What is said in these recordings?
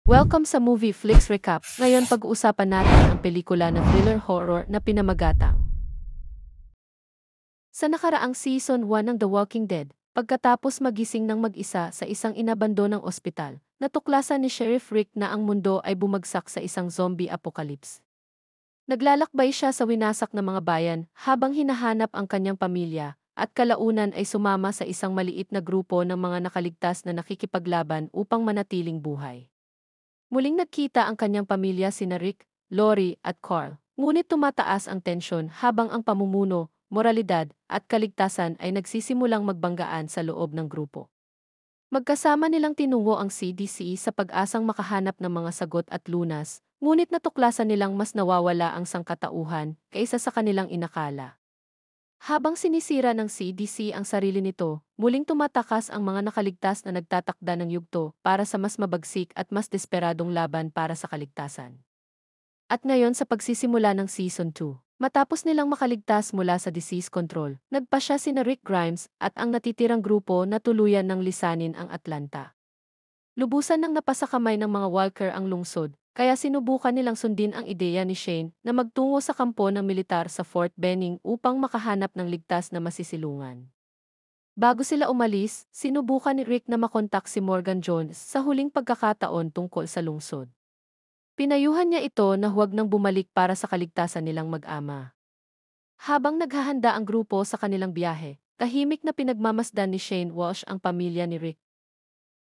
Welcome sa Movie Flix Recap. Ngayon pag-uusapan natin ang pelikula na thriller horror na Pinamagatang. Sa nakaraang season 1 ng The Walking Dead, pagkatapos magising ng mag-isa sa isang inabandonang ospital, natuklasan ni Sheriff Rick na ang mundo ay bumagsak sa isang zombie apocalypse. Naglalakbay siya sa winasak na mga bayan habang hinahanap ang kanyang pamilya at kalaunan ay sumama sa isang maliit na grupo ng mga nakaligtas na nakikipaglaban upang manatiling buhay. Muling nagkita ang kanyang pamilya sina Rick, Lori at Carl, ngunit tumataas ang tensyon habang ang pamumuno, moralidad at kaligtasan ay nagsisimulang magbanggaan sa loob ng grupo. Magkasama nilang tinungo ang CDC sa pag-asang makahanap ng mga sagot at lunas, ngunit natuklasan nilang mas nawawala ang sangkatauhan kaysa sa kanilang inakala. Habang sinisira ng CDC ang sarili nito, muling tumatakas ang mga nakaligtas na nagtatakda ng yugto para sa mas mabagsik at mas desperadong laban para sa kaligtasan. At ngayon sa pagsisimula ng Season 2, matapos nilang makaligtas mula sa disease control, nagpasya sina Rick Grimes at ang natitirang grupo na tuluyan ng lisanin ang Atlanta. Lubusan nang napasakamay ng mga walker ang lungsod, kaya sinubukan nilang sundin ang ideya ni Shane na magtungo sa kampo ng militar sa Fort Benning upang makahanap ng ligtas na masisilungan. Bago sila umalis, sinubukan ni Rick na makontak si Morgan Jones sa huling pagkakataon tungkol sa lungsod. Pinayuhan niya ito na huwag nang bumalik para sa kaligtasan nilang mag-ama. Habang naghahanda ang grupo sa kanilang biyahe, tahimik na pinagmamasdan ni Shane Walsh ang pamilya ni Rick.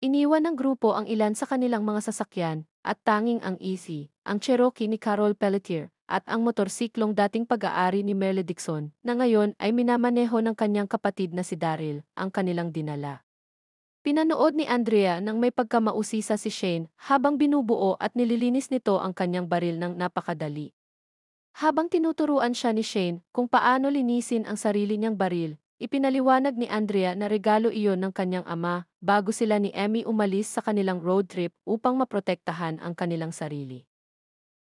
Iniwan ng grupo ang ilan sa kanilang mga sasakyan, at tanging ang Easy, ang Cherokee ni Carol Pelletier, at ang motorsiklong dating pag-aari ni Merle Dixon, na ngayon ay minamaneho ng kanyang kapatid na si Daryl, ang kanilang dinala. Pinanood ni Andrea nang may pagkamausisa si Shane habang binubuo at nililinis nito ang kanyang baril ng napakadali. Habang tinuturuan siya ni Shane kung paano linisin ang sarili niyang baril, ipinaliwanag ni Andrea na regalo iyon ng kanyang ama bago sila ni Emmy umalis sa kanilang road trip upang maprotektahan ang kanilang sarili.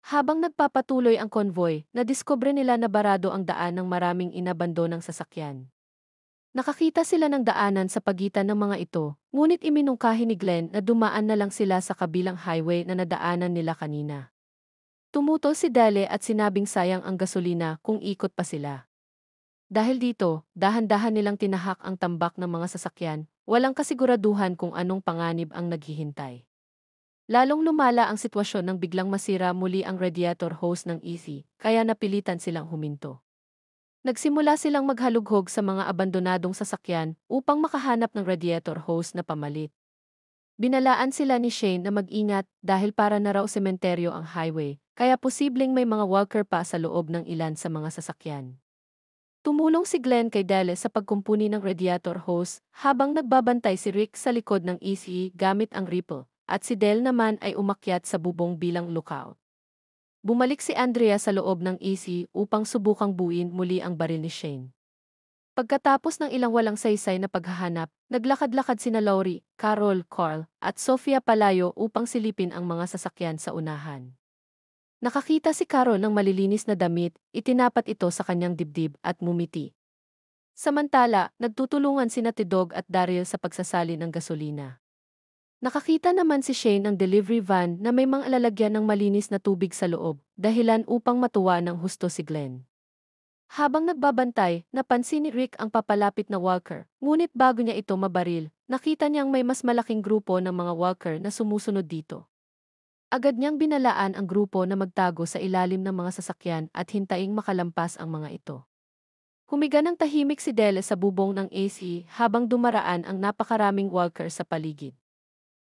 Habang nagpapatuloy ang konvoy, nadiskubre nila na barado ang daan ng maraming inabandonang sasakyan. Nakakita sila ng daanan sa pagitan ng mga ito, ngunit iminungkahi ni Glenn na dumaan na lang sila sa kabilang highway na nadaanan nila kanina. Tumutol si Dale at sinabing sayang ang gasolina kung ikot pa sila. Dahil dito, dahan-dahan nilang tinahak ang tambak ng mga sasakyan, walang kasiguraduhan kung anong panganib ang naghihintay. Lalong lumala ang sitwasyon nang biglang masira muli ang radiator hose ng Easy, kaya napilitan silang huminto. Nagsimula silang maghalughog sa mga abandonadong sasakyan upang makahanap ng radiator hose na pamalit. Binalaan sila ni Shane na mag-ingat dahil para na raw sementeryo ang highway, kaya posibleng may mga walker pa sa loob ng ilan sa mga sasakyan. Tumulong si Glenn kay Dale sa pagkumpuni ng radiator hose habang nagbabantay si Rick sa likod ng ECE gamit ang ripple, at si Dale naman ay umakyat sa bubong bilang lookout. Bumalik si Andrea sa loob ng ECE upang subukang buuin muli ang baril ni Shane. Pagkatapos ng ilang walang saysay na paghahanap, naglakad-lakad sina Lori, Carol, Carl, at Sofia palayo upang silipin ang mga sasakyan sa unahan. Nakakita si Carol ng malilinis na damit, itinapat ito sa kanyang dibdib at ngumiti. Samantala, nagtutulungan sina Tidog at Daryl sa pagsasali ng gasolina. Nakakita naman si Shane ng delivery van na may mga lalagyan ng malinis na tubig sa loob, dahilan upang matuwa ng husto si Glenn. Habang nagbabantay, napansin ni Rick ang papalapit na walker, ngunit bago niya ito mabaril, nakita niyang may mas malaking grupo ng mga walker na sumusunod dito. Agad niyang binalaan ang grupo na magtago sa ilalim ng mga sasakyan at hintaing makalampas ang mga ito. Humiga ng tahimik si Dele sa bubong ng AC habang dumaraan ang napakaraming walker sa paligid.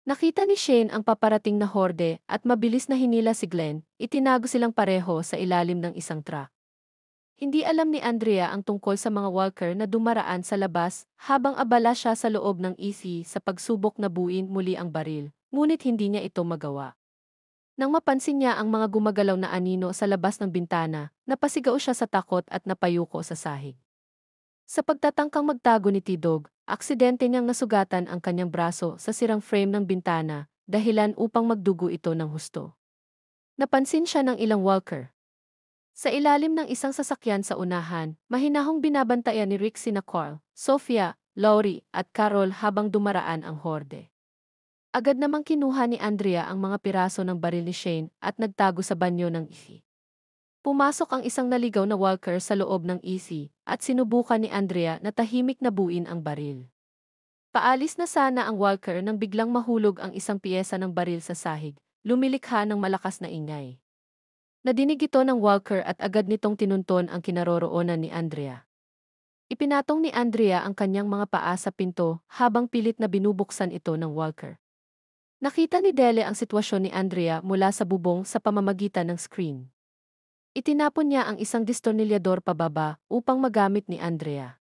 Nakita ni Shane ang paparating na horde at mabilis na hinila si Glenn, itinago silang pareho sa ilalim ng isang truck. Hindi alam ni Andrea ang tungkol sa mga walker na dumaraan sa labas habang abala siya sa loob ng EC sa pagsubok na buuin muli ang baril, ngunit hindi niya ito magawa. Nang mapansin niya ang mga gumagalaw na anino sa labas ng bintana, napasigaw siya sa takot at napayuko sa sahig. Sa pagtatangkang magtago ni Tidog, aksidente niyang nasugatan ang kanyang braso sa sirang frame ng bintana, dahilan upang magdugo ito ng husto. Napansin siya ng ilang walker. Sa ilalim ng isang sasakyan sa unahan, mahinahong binabantayan ni Rick sina Carl, Sofia, Lori, at Carol habang dumaraan ang horde. Agad namang kinuha ni Andrea ang mga piraso ng baril ni Shane at nagtago sa banyo ng EC. Pumasok ang isang naligaw na walker sa loob ng EC at sinubukan ni Andrea na tahimik na buuin ang baril. Paalis na sana ang walker nang biglang mahulog ang isang piyesa ng baril sa sahig, lumilikha ng malakas na ingay. Nadinig ito ng walker at agad nitong tinunton ang kinaroroonan ni Andrea. Ipinatong ni Andrea ang kanyang mga paa sa pinto habang pilit na binubuksan ito ng walker. Nakita ni Dele ang sitwasyon ni Andrea mula sa bubong sa pamamagitan ng screen. Itinapon niya ang isang distornilyador pababa upang magamit ni Andrea.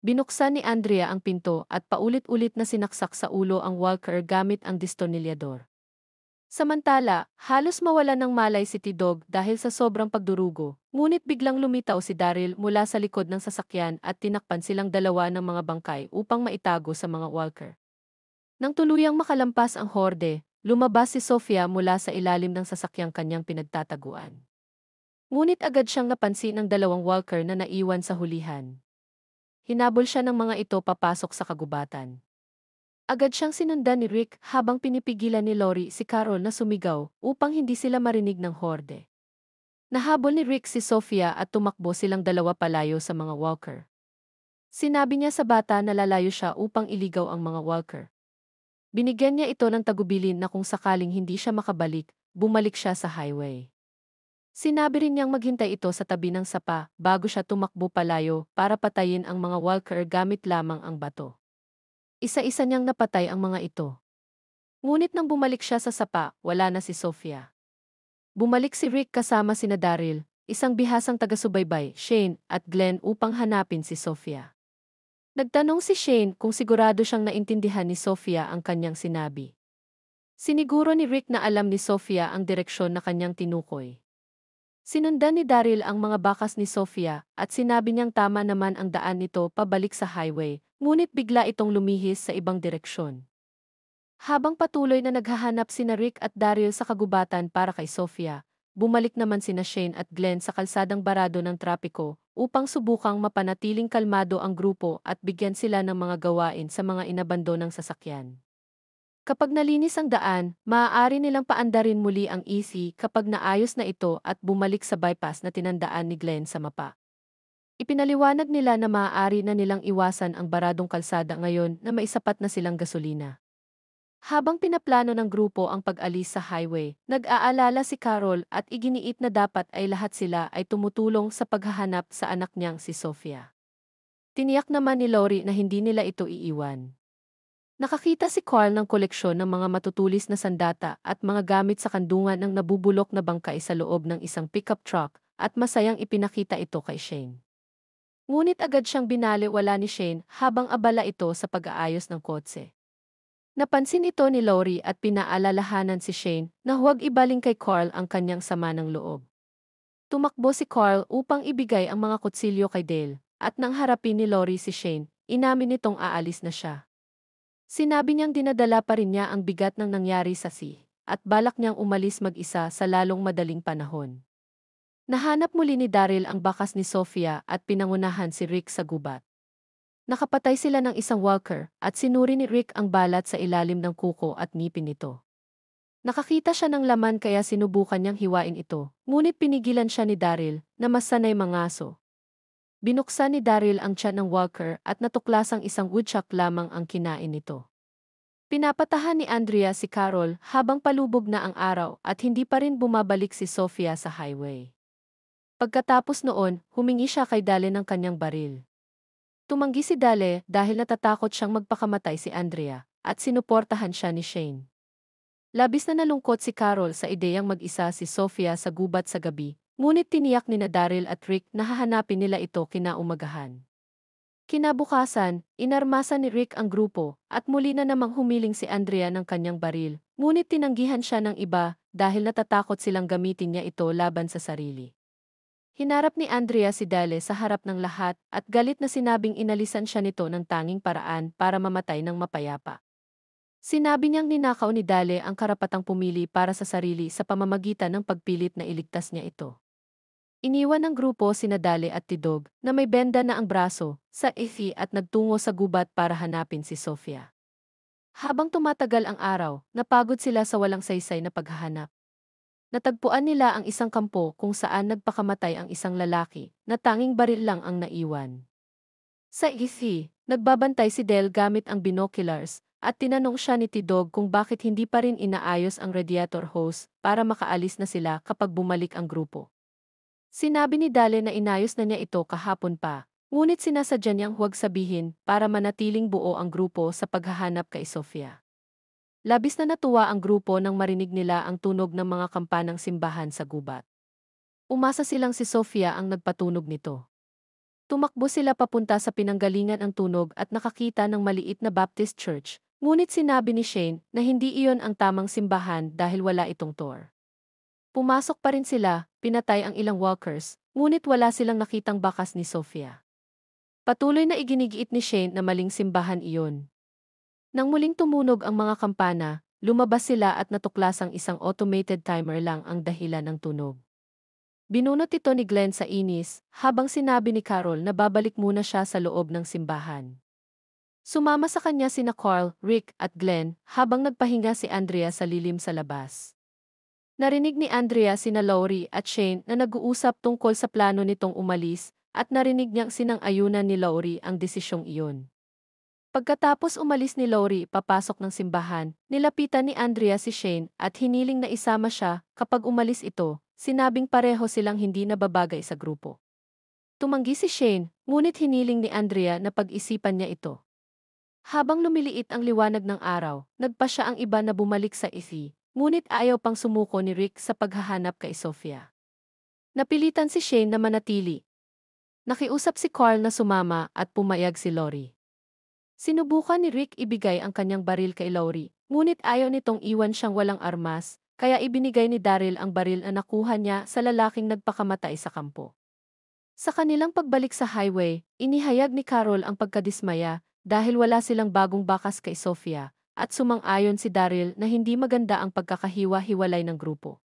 Binuksan ni Andrea ang pinto at paulit-ulit na sinaksak sa ulo ang walker gamit ang distornilyador. Samantala, halos mawala ng malay si T-Dog dahil sa sobrang pagdurugo, ngunit biglang lumitaw si Daryl mula sa likod ng sasakyan at tinakpan silang dalawa ng mga bangkay upang maitago sa mga walker. Nang tuluyang makalampas ang horde, lumabas si Sofia mula sa ilalim ng sasakyang kanyang pinagtataguan. Ngunit agad siyang napansin ng dalawang walker na naiwan sa hulihan. Hinabol siya ng mga ito papasok sa kagubatan. Agad siyang sinundan ni Rick habang pinipigilan ni Lori si Carol na sumigaw upang hindi sila marinig ng horde. Nahabol ni Rick si Sofia at tumakbo silang dalawa palayo sa mga walker. Sinabi niya sa bata na lalayo siya upang iligaw ang mga walker. Binigyan niya ito ng tagubilin na kung sakaling hindi siya makabalik, bumalik siya sa highway. Sinabi rin niyang maghintay ito sa tabi ng sapa bago siya tumakbo palayo para patayin ang mga walker gamit lamang ang bato. Isa-isa niyang napatay ang mga ito. Ngunit nang bumalik siya sa sapa, wala na si Sofia. Bumalik si Rick kasama sina Daryl, isang bihasang taga-subaybay, Shane, at Glenn upang hanapin si Sofia. Nagtanong si Shane kung sigurado siyang naintindihan ni Sofia ang kanyang sinabi. Siniguro ni Rick na alam ni Sofia ang direksyon na kanyang tinukoy. Sinundan ni Daryl ang mga bakas ni Sofia at sinabi niyang tama naman ang daan nito pabalik sa highway, ngunit bigla itong lumihis sa ibang direksyon. Habang patuloy na naghahanap sina Rick at Daryl sa kagubatan para kay Sofia, bumalik naman sina Shane at Glenn sa kalsadang barado ng trapiko upang subukang mapanatiling kalmado ang grupo at bigyan sila ng mga gawain sa mga inabandonang sasakyan. Kapag nalinis ang daan, maaari nilang paandarin muli ang EC kapag naayos na ito at bumalik sa bypass na tinandaan ni Glenn sa mapa. Ipinaliwanag nila na maaari na nilang iwasan ang baradong kalsada ngayon na may sapat na silang gasolina. Habang pinaplano ng grupo ang pag-alis sa highway, nag-aalala si Carol at iginiit na dapat ay lahat sila ay tumutulong sa paghahanap sa anak niyang si Sofia. Tiniyak naman ni Lori na hindi nila ito iiwan. Nakakita si Carl ng koleksyon ng mga matutulis na sandata at mga gamit sa kandungan ng nabubulok na bangkay sa loob ng isang pickup truck at masayang ipinakita ito kay Shane. Ngunit agad siyang binaliwala ni Shane habang abala ito sa pag-aayos ng kotse. Napansin ito ni Lori at pinaalalahanan si Shane na huwag ibaling kay Carl ang kanyang sama ng loob. Tumakbo si Carl upang ibigay ang mga kutsilyo kay Dale at nang harapin ni Lori si Shane, inamin nitong aalis na siya. Sinabi niyang dinadala pa rin niya ang bigat ng nangyari sa at balak niyang umalis mag-isa sa lalong madaling panahon. Nahanap muli ni Daryl ang bakas ni Sofia at pinangunahan si Rick sa gubat. Nakapatay sila ng isang walker at sinuri ni Rick ang balat sa ilalim ng kuko at ngipin nito. Nakakita siya ng laman kaya sinubukan niyang hiwain ito, ngunit pinigilan siya ni Daryl na mas sanay mangaso. Binuksan ni Daryl ang tiyan ng walker at natuklasang isang woodchuck lamang ang kinain nito. Pinapatahan ni Andrea si Carol habang palubog na ang araw at hindi pa rin bumabalik si Sofia sa highway. Pagkatapos noon, humingi siya kay Dale ng kanyang baril. Tumanggi si Dale dahil natatakot siyang magpakamatay si Andrea at sinuportahan siya ni Shane. Labis na nalungkot si Carol sa ideyang mag-isa si Sofia sa gubat sa gabi, ngunit tiniyak ni Daryl at Rick na hahanapin nila ito kinaumagahan. Kinabukasan, inarmasan ni Rick ang grupo at muli na namang humiling si Andrea ng kanyang baril, ngunit tinanggihan siya ng iba dahil natatakot silang gamitin niya ito laban sa sarili. Hinarap ni Andrea si Dale sa harap ng lahat at galit na sinabing inalisan siya nito ng tanging paraan para mamatay ng mapayapa. Sinabi niyang ninakaw ni Dale ang karapatang pumili para sa sarili sa pamamagitan ng pagpilit na iligtas niya ito. Iniwan ng grupo sina Dale at Tidog na may benda na ang braso sa ifi at nagtungo sa gubat para hanapin si Sofia. Habang tumatagal ang araw, napagod sila sa walang saysay na paghahanap. Natagpuan nila ang isang kampo kung saan nagpakamatay ang isang lalaki na tanging baril lang ang naiwan. Sa ithi, nagbabantay si Del gamit ang binoculars at tinanong siya ni Tidog kung bakit hindi pa rin inaayos ang radiator hose para makaalis na sila kapag bumalik ang grupo. Sinabi ni Dale na inayos na niya ito kahapon pa, ngunit sinasadya niyang huwag sabihin para manatiling buo ang grupo sa paghahanap kay Sofia. Labis na natuwa ang grupo nang marinig nila ang tunog ng mga kampanang simbahan sa gubat. Umasa silang si Sofia ang nagpatunog nito. Tumakbo sila papunta sa pinanggalingan ang tunog at nakakita ng maliit na Baptist church, ngunit sinabi ni Shane na hindi iyon ang tamang simbahan dahil wala itong tour. Pumasok pa rin sila, pinatay ang ilang walkers, ngunit wala silang nakitang bakas ni Sofia. Patuloy na iginigiit ni Shane na maling simbahan iyon. Nang muling tumunog ang mga kampana, lumabas sila at natuklasang isang automated timer lang ang dahilan ng tunog. Binunot ito ni Glenn sa inis, habang sinabi ni Carol na babalik muna siya sa loob ng simbahan. Sumama sa kanya sina Carl, Rick at Glenn, habang nagpahinga si Andrea sa lilim sa labas. Narinig ni Andrea sina Laurie at Shane na nag-uusap tungkol sa plano nitong umalis, at narinig niyang sinang-ayunan ni Laurie ang desisyong iyon. Pagkatapos umalis ni Laurie papasok ng simbahan, nilapitan ni Andrea si Shane at hiniling na isama siya. Kapag umalis ito, sinabing pareho silang hindi nababagay sa grupo. Tumanggi si Shane, ngunit hiniling ni Andrea na pag-isipan niya ito. Habang lumiliit ang liwanag ng araw, nagpa siya ang iba na bumalik sa ithi, ngunit ayaw pang sumuko ni Rick sa paghahanap kay Sofia. Napilitan si Shane na manatili. Nakiusap si Carl na sumama at pumayag si Laurie. Sinubukan ni Rick ibigay ang kanyang baril kay Laurie, ngunit ayaw nitong iwan siyang walang armas, kaya ibinigay ni Daryl ang baril na nakuha niya sa lalaking nagpakamatay sa kampo. Sa kanilang pagbalik sa highway, inihayag ni Carol ang pagkadismaya dahil wala silang bagong bakas kay Sofia, at sumang-ayon si Daryl na hindi maganda ang pagkakahiwa-hiwalay ng grupo.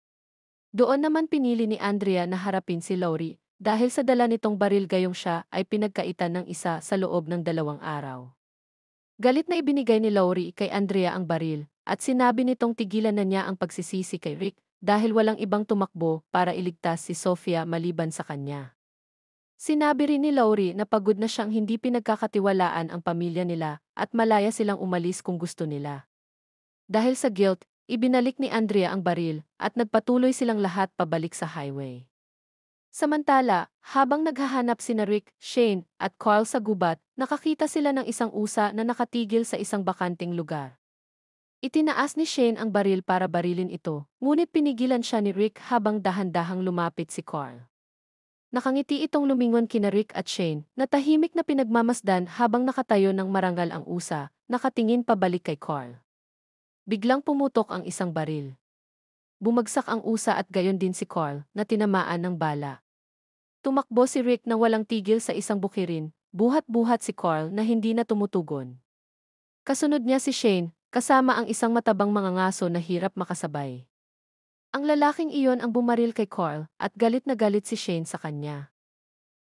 Doon naman pinili ni Andrea na harapin si Laurie dahil sa dala nitong baril gayong siya ay pinagkaitan ng isa sa loob ng 2 araw. Galit na ibinigay ni Laurie kay Andrea ang baril, at sinabi nitong tigilan na niya ang pagsisisi kay Rick dahil walang ibang tumakbo para iligtas si Sofia maliban sa kanya. Sinabi rin ni Laurie na pagod na siyang hindi pinagkakatiwalaan ang pamilya nila at malaya silang umalis kung gusto nila. Dahil sa guilt, ibinalik ni Andrea ang baril at nagpatuloy silang lahat pabalik sa highway. Samantala, habang naghahanap sina Rick, Shane, at Carl sa gubat, nakakita sila ng isang usa na nakatigil sa isang bakanting lugar. Itinaas ni Shane ang baril para barilin ito, ngunit pinigilan siya ni Rick habang dahan-dahang lumapit si Carl. Nakangiti itong lumingon kina Rick at Shane, na tahimik na pinagmamasdan habang nakatayo ng marangal ang usa, nakatingin pabalik kay Carl. Biglang pumutok ang isang baril. Bumagsak ang usa at gayon din si Carl, na tinamaan ng bala. Tumakbo si Rick na walang tigil sa isang bukirin, buhat-buhat si Carl na hindi na tumutugon. Kasunod niya si Shane, kasama ang isang matabang mga ngaso na hirap makasabay. Ang lalaking iyon ang bumaril kay Carl at galit na galit si Shane sa kanya.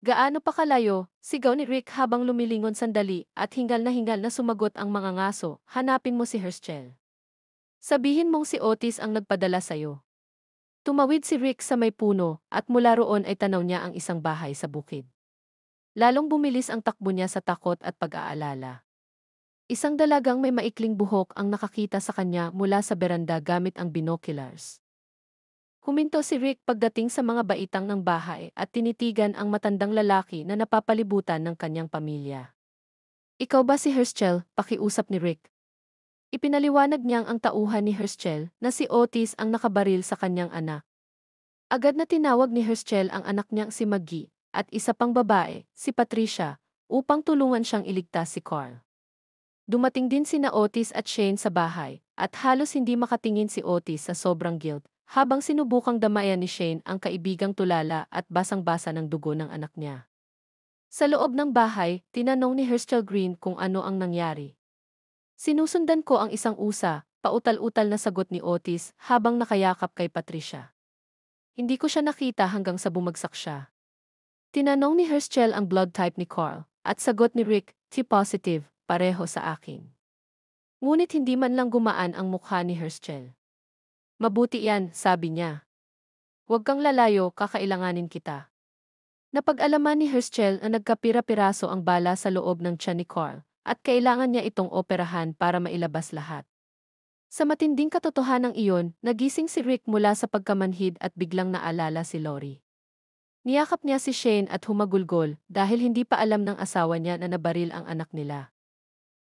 Gaano pa kalayo, sigaw ni Rick habang lumilingon sandali at hingal na sumagot ang mga ngaso, hanapin mo si Herschel. Sabihin mong si Otis ang nagpadala sayo. Tumawid si Rick sa may puno at mula roon ay tanaw niya ang isang bahay sa bukid. Lalong bumilis ang takbo niya sa takot at pag-aalala. Isang dalagang may maikling buhok ang nakakita sa kanya mula sa beranda gamit ang binoculars. Huminto si Rick pagdating sa mga baitang ng bahay at tinitigan ang matandang lalaki na napapalibutan ng kanyang pamilya. Ikaw ba si Herschel? Pakiusap ni Rick. Ipinaliwanag niyang ang tauhan ni Herschel na si Otis ang nakabaril sa kanyang anak. Agad na tinawag ni Herschel ang anak niyang si Maggie at isa pang babae, si Patricia, upang tulungan siyang iligtas si Carl. Dumating din sina Otis at Shane sa bahay at halos hindi makatingin si Otis sa sobrang guilt habang sinubukang damayan ni Shane ang kaibigang tulala at basang-basa ng dugo ng anak niya. Sa loob ng bahay, tinanong ni Herschel Green kung ano ang nangyari. Sinusundan ko ang isang usa, pautal-utal na sagot ni Otis habang nakayakap kay Patricia. Hindi ko siya nakita hanggang sa bumagsak siya. Tinanong ni Herschel ang blood type ni Carl, at sagot ni Rick, T positive, pareho sa akin. Ngunit hindi man lang gumaan ang mukha ni Herschel. Mabuti yan, sabi niya. Huwag kang lalayo, kakailanganin kita. Napag-alaman ni Herschel na nagkapira-piraso ang bala sa loob ng tiyan ni Carl at kailangan niya itong operahan para mailabas lahat. Sa matinding katotohanan iyon, nagising si Rick mula sa pagkamanhid at biglang naalala si Lori. Niyakap niya si Shane at humagulgol dahil hindi pa alam ng asawa niya na nabaril ang anak nila.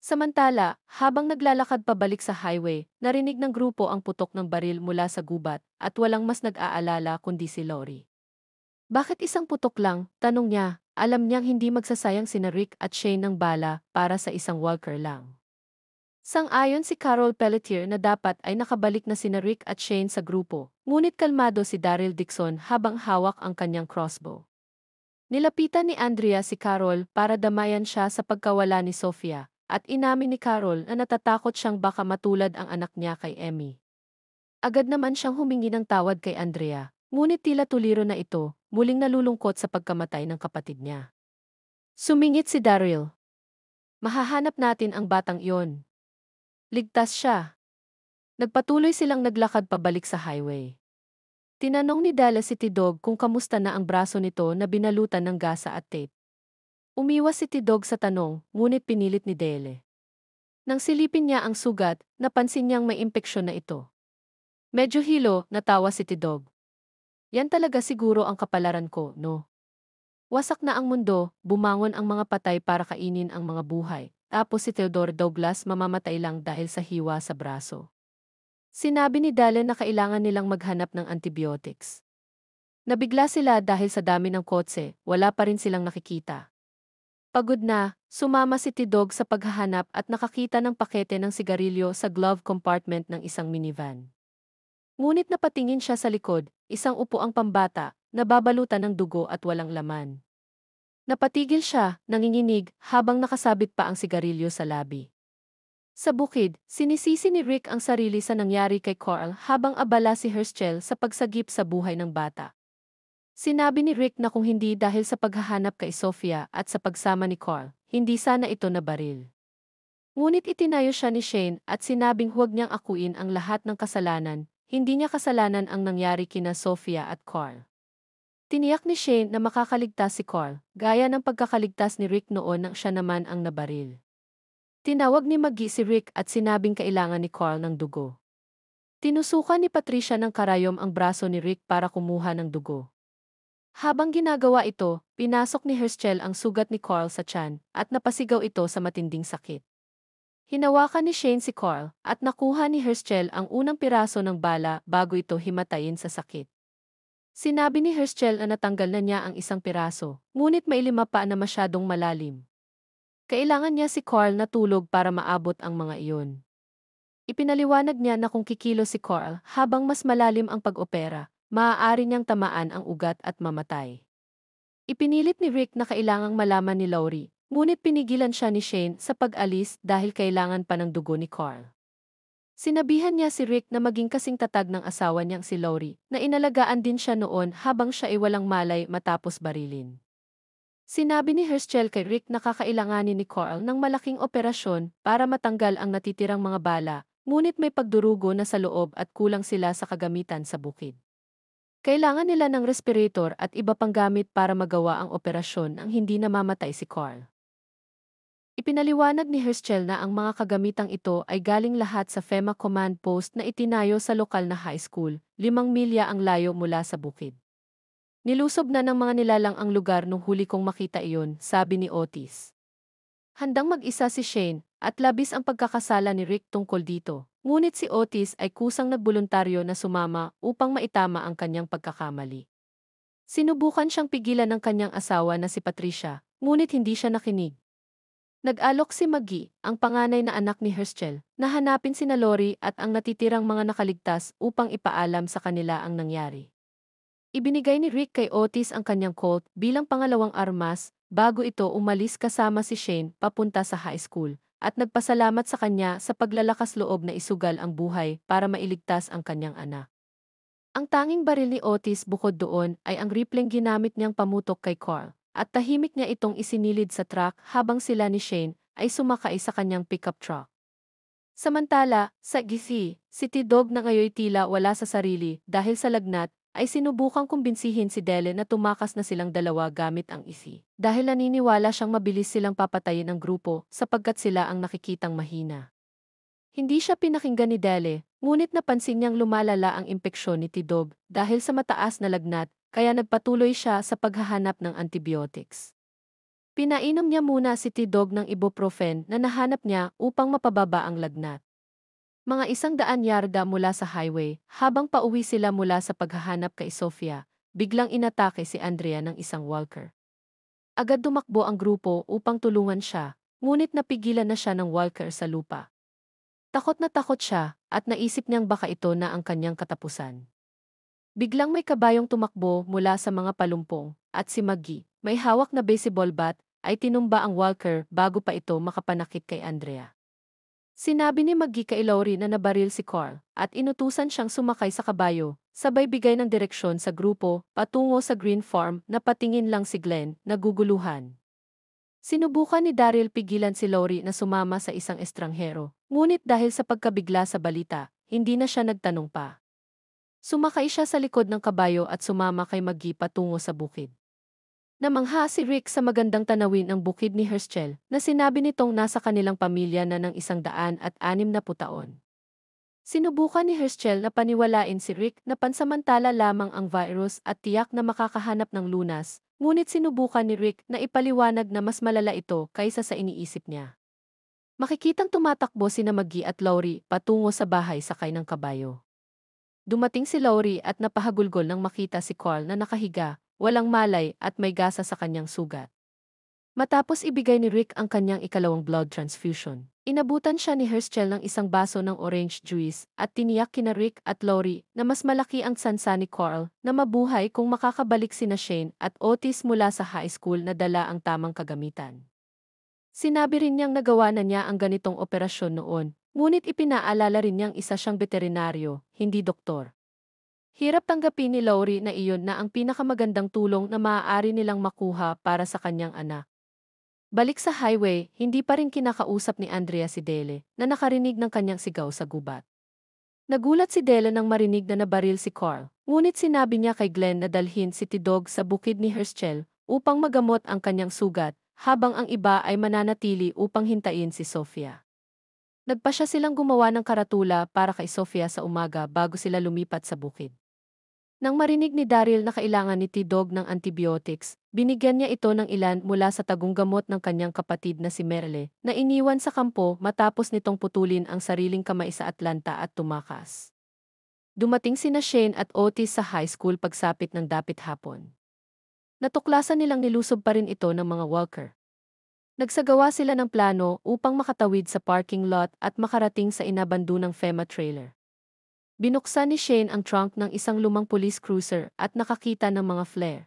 Samantala, habang naglalakad pabalik sa highway, narinig ng grupo ang putok ng baril mula sa gubat at walang mas nag-aalala kundi si Lori. Bakit isang putok lang? Tanong niya. Alam niyang hindi magsasayang sina Rick at Shane ng bala para sa isang walker lang. Sang-ayon si Carol Pelletier na dapat ay nakabalik na sina Rick at Shane sa grupo, ngunit kalmado si Daryl Dixon habang hawak ang kanyang crossbow. Nilapitan ni Andrea si Carol para damayan siya sa pagkawala ni Sofia, at inamin ni Carol na natatakot siyang baka matulad ang anak niya kay Emmy. Agad naman siyang humingi ng tawad kay Andrea, ngunit tila tuliro na ito, muling nalulungkot sa pagkamatay ng kapatid niya. Sumingit si Daryl. Mahahanap natin ang batang iyon. Ligtas siya. Nagpatuloy silang naglakad pabalik sa highway. Tinanong ni Dale si Tidog kung kamusta na ang braso nito na binalutan ng gasa at tape. Umiwas si Tidog sa tanong, ngunit pinilit ni Dale. Nang silipin niya ang sugat, napansin niyang may impeksyon na ito. Medyo hilo, natawa si Tidog. Yan talaga siguro ang kapalaran ko, no? Wasak na ang mundo, bumangon ang mga patay para kainin ang mga buhay, tapos si Theodore Douglas mamamatay lang dahil sa hiwa sa braso. Sinabi ni Dale na kailangan nilang maghanap ng antibiotics. Nabigla sila dahil sa dami ng kotse, wala pa rin silang nakikita. Pagod na, sumama si Tidog sa paghahanap at nakakita ng pakete ng sigarilyo sa glove compartment ng isang minivan. Ngunit napatingin siya sa likod, isang upuang pambata, nababalutan ng dugo at walang laman. Napatigil siya, nanginginig, habang nakasabit pa ang sigarilyo sa labi. Sa bukid, sinisisi ni Rick ang sarili sa nangyari kay Carl habang abala si Herschel sa pagsagip sa buhay ng bata. Sinabi ni Rick na kung hindi dahil sa paghahanap kay Sofia at sa pagsama ni Carl, hindi sana ito nabaril. Ngunit itinayo siya ni Shane at sinabing huwag niyang akuin ang lahat ng kasalanan, hindi niya kasalanan ang nangyari kina Sofia at Carl. Tiniyak ni Shane na makakaligtas si Carl, gaya ng pagkakaligtas ni Rick noon nang siya naman ang nabaril. Tinawag ni Maggie si Rick at sinabing kailangan ni Carl ng dugo. Tinusukan ni Patricia ng karayom ang braso ni Rick para kumuha ng dugo. Habang ginagawa ito, pinasok ni Herschel ang sugat ni Carl sa tiyan at napasigaw ito sa matinding sakit. Hinawakan ni Shane si Carl at nakuha ni Herschel ang unang piraso ng bala bago ito himatayin sa sakit. Sinabi ni Herschel na natanggal na niya ang isang piraso, ngunit may 5 pa na masyadong malalim. Kailangan niya si Carl na tulog para maabot ang mga iyon. Ipinaliwanag niya na kung kikilo si Carl habang mas malalim ang pag-opera, maaari niyang tamaan ang ugat at mamatay. Ipinilit ni Rick na kailangang malaman ni Lori, ngunit pinigilan siya ni Shane sa pag-alis dahil kailangan pa ng dugo ni Carl. Sinabihan niya si Rick na maging kasing tatag ng asawa niyang si Lori, na inalagaan din siya noon habang siya ay walang malay matapos barilin. Sinabi ni Herschel kay Rick na kakailanganin ni Carl ng malaking operasyon para matanggal ang natitirang mga bala, ngunit may pagdurugo na sa loob at kulang sila sa kagamitan sa bukid. Kailangan nila ng respirator at iba pang gamit para magawa ang operasyon nang hindi namamatay si Carl. Ipinaliwanag ni Herschel na ang mga kagamitang ito ay galing lahat sa FEMA command post na itinayo sa lokal na high school, 5 milya ang layo mula sa bukid. Nilusob na ng mga nilalang ang lugar nung huli kong makita iyon, sabi ni Otis. Handang mag-isa si Shane, at labis ang pagkakasala ni Rick tungkol dito, ngunit si Otis ay kusang nagboluntaryo na sumama upang maitama ang kanyang pagkakamali. Sinubukan siyang pigilan ng kanyang asawa na si Patricia, ngunit hindi siya nakinig. Nag-alok si Maggie, ang panganay na anak ni Herschel, na hanapin sina Lori at ang natitirang mga nakaligtas upang ipaalam sa kanila ang nangyari. Ibinigay ni Rick kay Otis ang kanyang Colt bilang pangalawang armas bago ito umalis kasama si Shane papunta sa high school at nagpasalamat sa kanya sa paglalakas loob na isugal ang buhay para mailigtas ang kanyang anak. Ang tanging baril ni Otis bukod doon ay ang rifleng ginamit niyang pamutok kay Carl at tahimik niya itong isinilid sa truck habang sila ni Shane ay sumakay sa kanyang pickup truck. Samantala, sa Gisi, si Tidog na ngayoy tila wala sa sarili dahil sa lagnat, ay sinubukang kumbinsihin si Dele na tumakas na silang dalawa gamit ang isi. Dahil naniniwala siyang mabilis silang papatayin ng grupo sapagkat sila ang nakikitang mahina. Hindi siya pinakinggan ni Dele, ngunit napansin niyang lumalala ang impeksyon ni Tidog dahil sa mataas na lagnat, kaya nagpatuloy siya sa paghahanap ng antibiotics. Pinainom niya muna si Tidog ng ibuprofen na nahanap niya upang mapababa ang lagnat. Mga 100 yarda mula sa highway, habang pauwi sila mula sa paghahanap kay Sofia, biglang inatake si Andrea ng isang walker. Agad tumakbo ang grupo upang tulungan siya, ngunit napigilan na siya ng walker sa lupa. Takot na takot siya, at naisip niyang baka ito na ang kanyang katapusan. Biglang may kabayong tumakbo mula sa mga palumpong, at si Maggie, may hawak na baseball bat, ay tinumba ang walker bago pa ito makapanakit kay Andrea. Sinabi ni Maggie kay Laurie na nabaril si Carl, at inutusan siyang sumakay sa kabayo, sabay bigay ng direksyon sa grupo, patungo sa Green Farm na patingin lang si Glenn, naguguluhan. Sinubukan ni Daryl pigilan si Laurie na sumama sa isang estranghero, ngunit dahil sa pagkabigla sa balita, hindi na siya nagtanong pa. Sumakay siya sa likod ng kabayo at sumama kay Maggie patungo sa bukid. Namangha si Rick sa magandang tanawin ng bukid ni Herschel na sinabi nitong nasa kanilang pamilya na ng 160 taon. Sinubukan ni Herschel na paniwalain si Rick na pansamantala lamang ang virus at tiyak na makakahanap ng lunas, ngunit sinubukan ni Rick na ipaliwanag na mas malala ito kaysa sa iniisip niya. Makikitang tumatakbo sina Maggie at Laurie patungo sa bahay sakay ng kabayo. Dumating si Laurie at napahagulgol nang makita si Carl na nakahiga, walang malay at may gasa sa kanyang sugat. Matapos ibigay ni Rick ang kanyang ikalawang blood transfusion, inabutan siya ni Herschel ng isang baso ng orange juice at tiniyak kina Rick at Laurie na mas malaki ang tsansa ni Carl na mabuhay kung makakabalik sina Shane at Otis mula sa high school na dala ang tamang kagamitan. Sinabi rin niyang nagawa na niya ang ganitong operasyon noon, ngunit ipinaalala rin niyang isa siyang veterinaryo, hindi doktor. Hirap tanggapin ni Laurie na iyon na ang pinakamagandang tulong na maaari nilang makuha para sa kanyang anak. Balik sa highway, hindi pa rin kinakausap ni Andrea si Dele na nakarinig ng kanyang sigaw sa gubat. Nagulat si Dele nang marinig na nabaril si Carl, ngunit sinabi niya kay Glenn na dalhin si Tidog sa bukid ni Herschel upang magamot ang kanyang sugat, habang ang iba ay mananatili upang hintayin si Sofia. Nagpasya silang gumawa ng karatula para kay Sofia sa umaga bago sila lumipat sa bukid. Nang marinig ni Daryl na kailangan ni Tidog ng antibiotics, binigyan niya ito ng ilan mula sa tagong gamot ng kanyang kapatid na si Merle, na iniwan sa kampo matapos nitong putulin ang sariling kamay sa Atlanta at tumakas. Dumating sina Shane at Otis sa high school pagsapit ng dapit hapon. Natuklasan nilang nilusob pa rin ito ng mga walker. Nagsagawa sila ng plano upang makatawid sa parking lot at makarating sa inabandonang FEMA trailer. Binuksan ni Shane ang trunk ng isang lumang police cruiser at nakakita ng mga flare.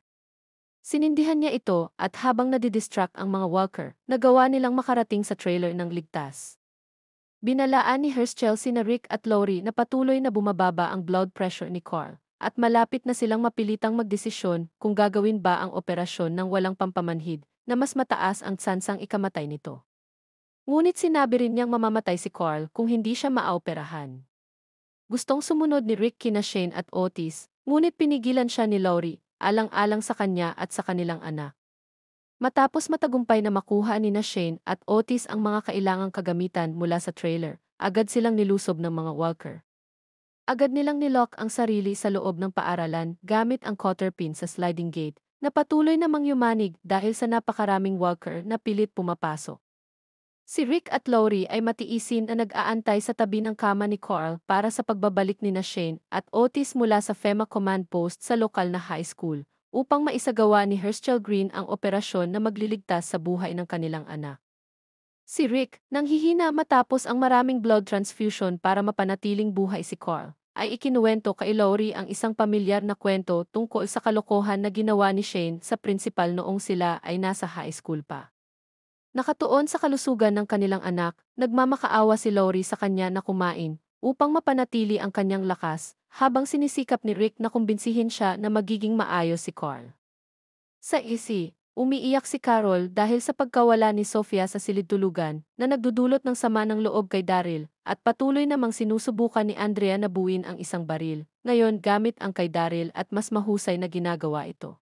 Sinindihan niya ito at habang nadidistract ang mga walker, nagawa nilang makarating sa trailer ng ligtas. Binalaan ni Herschel sina Rick at Laurie na patuloy na bumababa ang blood pressure ni Carl at malapit na silang mapilitang magdesisyon kung gagawin ba ang operasyon ng walang pampamanhid na mas mataas ang tsansang ikamatay nito. Ngunit sinabi rin niyang mamamatay si Carl kung hindi siya maaoperahan. Gustong sumunod ni Rick kina Shane at Otis, ngunit pinigilan siya ni Laurie, alang-alang sa kanya at sa kanilang anak. Matapos matagumpay na makuha ni na Shane at Otis ang mga kailangang kagamitan mula sa trailer, agad silang nilusob ng mga walker. Agad nilang nilock ang sarili sa loob ng paaralan gamit ang cotter pin sa sliding gate, na patuloy namang yumanig dahil sa napakaraming walker na pilit pumapasok. Si Rick at Laurie ay matiisin na nag-aantay sa tabi ng kama ni Carl para sa pagbabalik ni na Shane at Otis mula sa FEMA command post sa lokal na high school upang maisagawa ni Herschel Green ang operasyon na magliligtas sa buhay ng kanilang anak. Si Rick, nang hihina matapos ang maraming blood transfusion para mapanatiling buhay si Carl, ay ikinuwento kay Laurie ang isang pamilyar na kwento tungkol sa kalokohan na ginawa ni Shane sa principal noong sila ay nasa high school pa. Nakatuon sa kalusugan ng kanilang anak, nagmamakaawa si Laurie sa kanya na kumain upang mapanatili ang kanyang lakas, habang sinisikap ni Rick na kumbinsihin siya na magiging maayos si Carl. Sa isi, Umiiyak si Carol dahil sa pagkawala ni Sofia sa silid-tulugan na nagdudulot ng sama ng loob kay Daryl at patuloy namang sinusubukan ni Andrea na buuin ang isang baril, ngayon gamit ang kay Daryl at mas mahusay na ginagawa ito.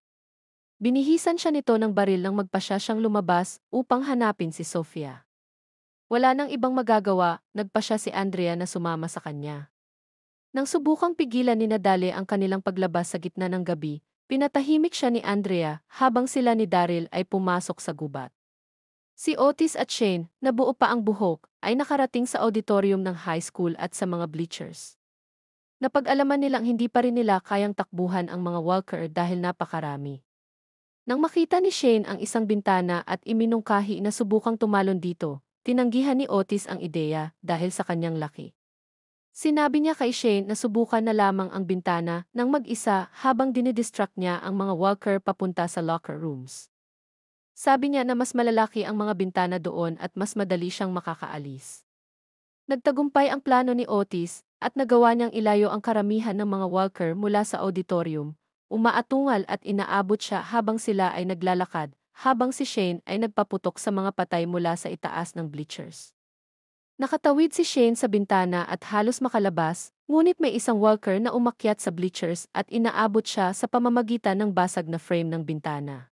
Binihisan siya nito ng baril nang magpasya siyang lumabas upang hanapin si Sofia. Wala nang ibang magagawa, nagpasya si Andrea na sumama sa kanya. Nang subukang pigilan ni Nadale ang kanilang paglabas sa gitna ng gabi, pinatahimik siya ni Andrea habang sila ni Daryl ay pumasok sa gubat. Si Otis at Shane, na buo pa ang buhok, ay nakarating sa auditorium ng high school at sa mga bleachers. Napag-alaman nilang hindi pa rin nila kayang takbuhan ang mga walker dahil napakarami. Nang makita ni Shane ang isang bintana at iminungkahi na subukang tumalon dito, tinanggihan ni Otis ang ideya dahil sa kanyang laki. Sinabi niya kay Shane na subukan na lamang ang bintana nang mag-isa habang dinidistract niya ang mga walker papunta sa locker rooms. Sabi niya na mas malalaki ang mga bintana doon at mas madali siyang makakaalis. Nagtagumpay ang plano ni Otis at nagawa niyang ilayo ang karamihan ng mga walker mula sa auditorium, umaatungal at inaabot siya habang sila ay naglalakad, habang si Shane ay nagpaputok sa mga patay mula sa itaas ng bleachers. Nakatawid si Shane sa bintana at halos makalabas, ngunit may isang walker na umakyat sa bleachers at inaabot siya sa pamamagitan ng basag na frame ng bintana.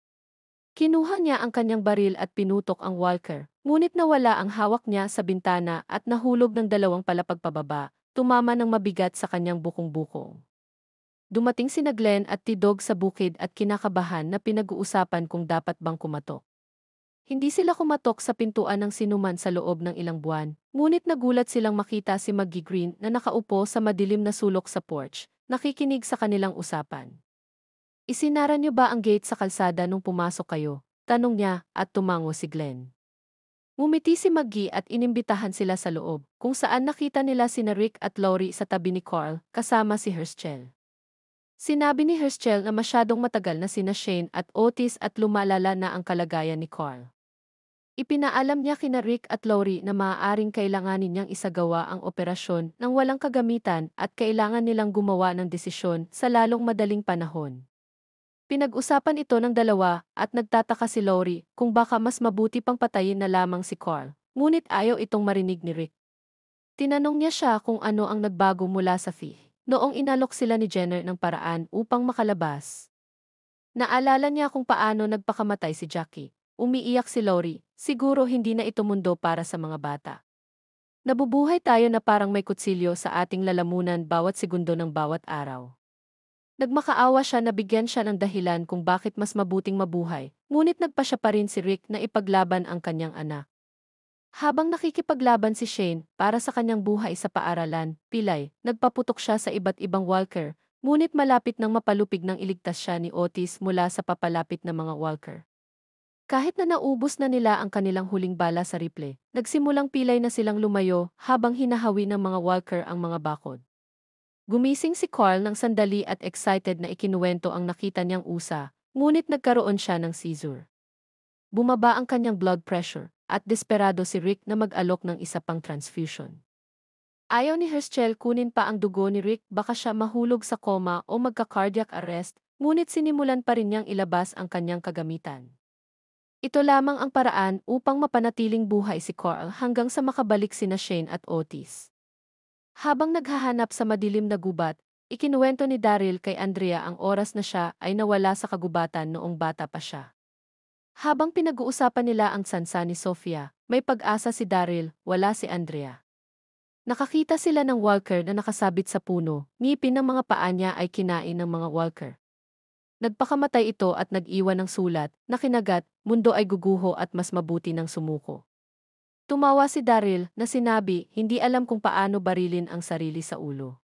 Kinuha niya ang kanyang baril at pinutok ang walker, ngunit nawala ang hawak niya sa bintana at nahulog ng 2 palapag pababa, tumama ng mabigat sa kanyang bukong-bukong. Dumating sina Glenn at Tidog sa bukid at kinakabahan na pinag-uusapan kung dapat bang kumatok. Hindi sila kumatok sa pintuan ng sinuman sa loob ng ilang buwan, ngunit nagulat silang makita si Maggie Green na nakaupo sa madilim na sulok sa porch, nakikinig sa kanilang usapan. Isinara niyo ba ang gate sa kalsada nung pumasok kayo? Tanong niya, at tumango si Glenn. Ngumiti si Maggie at inimbitahan sila sa loob, kung saan nakita nila sina Rick at Laurie sa tabi ni Carl, kasama si Herschel. Sinabi ni Herschel na masyadong matagal na sina Shane at Otis at lumalala na ang kalagayan ni Carl. Ipinaalam niya kina Rick at Laurie na maaaring kailanganin niyang isagawa ang operasyon ng walang kagamitan at kailangan nilang gumawa ng desisyon sa lalong madaling panahon. Pinag-usapan ito ng dalawa at nagtataka si Laurie kung baka mas mabuti pang patayin na lamang si Carl, ngunit ayaw itong marinig ni Rick. Tinanong niya siya kung ano ang nagbago mula sa fee noong inalok sila ni Jenner ng paraan upang makalabas. Naalala niya kung paano nagpakamatay si Jackie. Umiiyak si Laurie, siguro hindi na ito mundo para sa mga bata. Nabubuhay tayo na parang may kutsilyo sa ating lalamunan bawat segundo ng bawat araw. Nagmakaawa siya na bigyan siya ng dahilan kung bakit mas mabuting mabuhay, ngunit nagpa siya pa rin si Rick na ipaglaban ang kanyang anak. Habang nakikipaglaban si Shane para sa kanyang buhay sa paaralan, pilay, nagpaputok siya sa iba't ibang walker, ngunit malapit nang mapalupig nang iligtas siya ni Otis mula sa papalapit na mga walker. Kahit na naubos na nila ang kanilang huling bala sa rifle, nagsimulang pilay na silang lumayo habang hinahawi ng mga walker ang mga bakod. Gumising si Carl ng sandali at excited na ikinuwento ang nakita niyang usa, ngunit nagkaroon siya ng seizure. Bumaba ang kanyang blood pressure, at desperado si Rick na mag-alok ng isa pang transfusion. Ayaw ni Herschel kunin pa ang dugo ni Rick, baka siya mahulog sa coma o magka-cardiac arrest, ngunit sinimulan pa rin niyang ilabas ang kanyang kagamitan. Ito lamang ang paraan upang mapanatiling buhay si Carl hanggang sa makabalik sina Shane at Otis. Habang naghahanap sa madilim na gubat, ikinuwento ni Daryl kay Andrea ang oras na siya ay nawala sa kagubatan noong bata pa siya. Habang pinag-uusapan nila ang tsansa ni Sofia, may pag-asa si Daryl, wala si Andrea. Nakakita sila ng walker na nakasabit sa puno, ngipin ng mga paa niya ay kinain ng mga walker. Nagpakamatay ito at nag-iwan ng sulat, na kinagat, mundo ay guguho at mas mabuti ng sumuko. Tumawa si Daryl na sinabi, hindi alam kung paano barilin ang sarili sa ulo.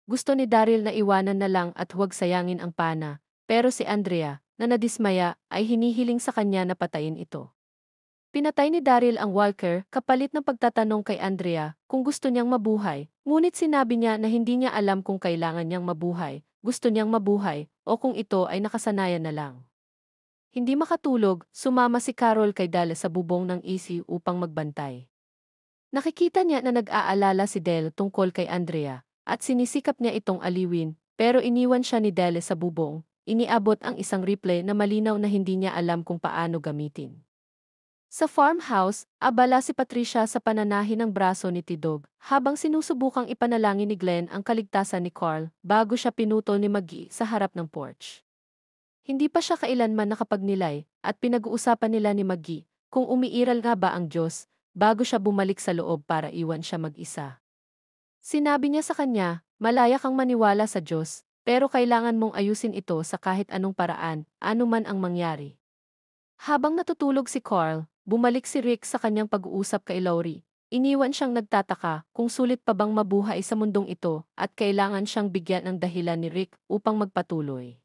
Gusto ni Daryl na iwanan na lang at huwag sayangin ang pana, pero si Andrea, na nadismaya, ay hinihiling sa kanya na patayin ito. Pinatay ni Daryl ang walker kapalit ng pagtatanong kay Andrea kung gusto niyang mabuhay, ngunit sinabi niya na hindi niya alam kung kailangan niyang mabuhay, gusto niyang mabuhay, o kung ito ay nakasanayan na lang. Hindi makatulog, sumama si Carol kay Dale sa bubong ng AC upang magbantay. Nakikita niya na nag-aalala si Dale tungkol kay Andrea, at sinisikap niya itong aliwin, pero iniwan siya ni Dale sa bubong, iniabot ang isang replay na malinaw na hindi niya alam kung paano gamitin. Sa farmhouse, abala si Patricia sa pananahi ng braso ni Tidog habang sinusubukang ipanalangin ni Glenn ang kaligtasan ni Carl bago siya pinutol ni Maggie sa harap ng porch. Hindi pa siya kailanman nakapagnilay at pinag-uusapan nila ni Maggie kung umiiral nga ba ang Diyos bago siya bumalik sa loob para iwan siya mag-isa. Sinabi niya sa kanya, malaya kang maniwala sa Diyos, pero kailangan mong ayusin ito sa kahit anong paraan, anuman ang mangyari. Habang natutulog si Carl, bumalik si Rick sa kanyang pag-uusap kay Laurie. Iniwan siyang nagtataka kung sulit pa bang mabuhay sa mundong ito at kailangan siyang bigyan ng dahilan ni Rick upang magpatuloy.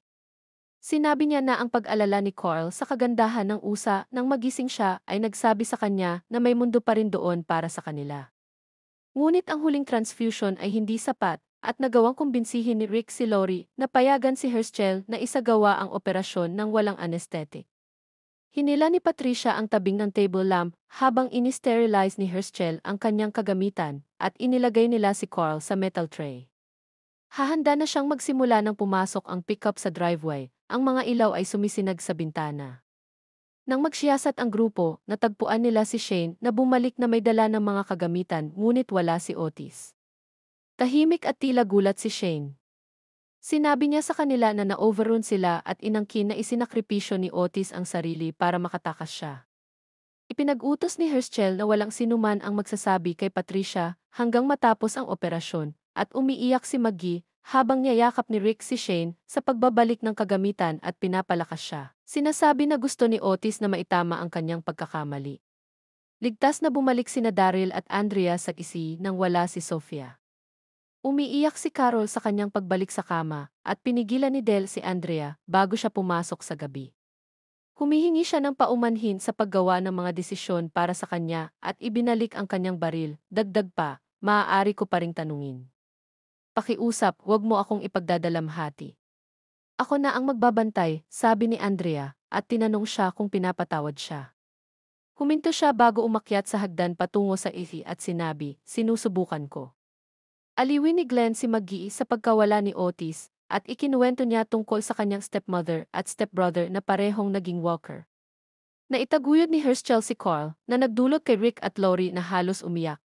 Sinabi niya na ang pag-alala ni Carl sa kagandahan ng USA nang magising siya ay nagsabi sa kanya na may mundo pa rin doon para sa kanila. Ngunit ang huling transfusion ay hindi sapat at nagawang kumbinsihin ni Rick si Laurie na payagan si Herschel na isagawa ang operasyon ng walang anesthetic. Hinila ni Patricia ang tabing ng table lamp habang ini-sterilize ni Herschel ang kanyang kagamitan at inilagay nila si Carl sa metal tray. Hahanda na siyang magsimula nang pumasok ang pickup sa driveway, ang mga ilaw ay sumisinag sa bintana. Nang magsiyasat ang grupo, natagpuan nila si Shane na bumalik na may dala ng mga kagamitan ngunit wala si Otis. Tahimik at tila gulat si Shane. Sinabi niya sa kanila na na-overrun sila at inangkin na isinakripisyo ni Otis ang sarili para makatakas siya. Ipinag-utos ni Herschel na walang sinuman ang magsasabi kay Patricia hanggang matapos ang operasyon at umiiyak si Maggie habang niyayakap ni Rick si Shane sa pagbabalik ng kagamitan at pinapalakas siya. Sinasabi na gusto ni Otis na maitama ang kanyang pagkakamali. Ligtas na bumalik sina Daryl at Andrea sa isi nang wala si Sophia. Umiiyak si Carol sa kanyang pagbalik sa kama at pinigilan ni Del si Andrea bago siya pumasok sa gabi. Humihingi siya ng paumanhin sa paggawa ng mga desisyon para sa kanya at ibinalik ang kanyang baril. Dagdag pa, maaari ko pa ring tanungin. Pakiusap, wag mo akong ipagdadalamhati. Ako na ang magbabantay, sabi ni Andrea at tinanong siya kung pinapatawad siya. Huminto siya bago umakyat sa hagdan patungo sa ihi at sinabi, sinusubukan ko. Aliwin ni Glenn si Maggie sa pagkawala ni Otis at ikinuwento niya tungkol sa kanyang stepmother at stepbrother na parehong naging walker. Naitaguyod ni Herschel si Carl na nagdulot kay Rick at Laurie na halos umiyak.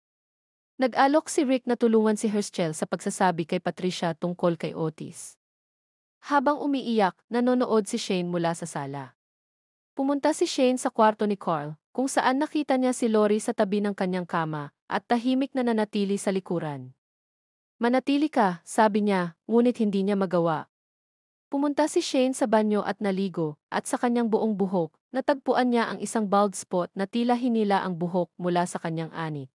Nag-alok si Rick na tulungan si Herschel sa pagsasabi kay Patricia tungkol kay Otis. Habang umiiyak, nanonood si Shane mula sa sala. Pumunta si Shane sa kwarto ni Carl kung saan nakita niya si Laurie sa tabi ng kanyang kama at tahimik na nanatili sa likuran. Manatili ka, sabi niya, ngunit hindi niya magawa. Pumunta si Shane sa banyo at naligo, at sa kanyang buong buhok, natagpuan niya ang isang bald spot na tila hinila ang buhok mula sa kanyang anit.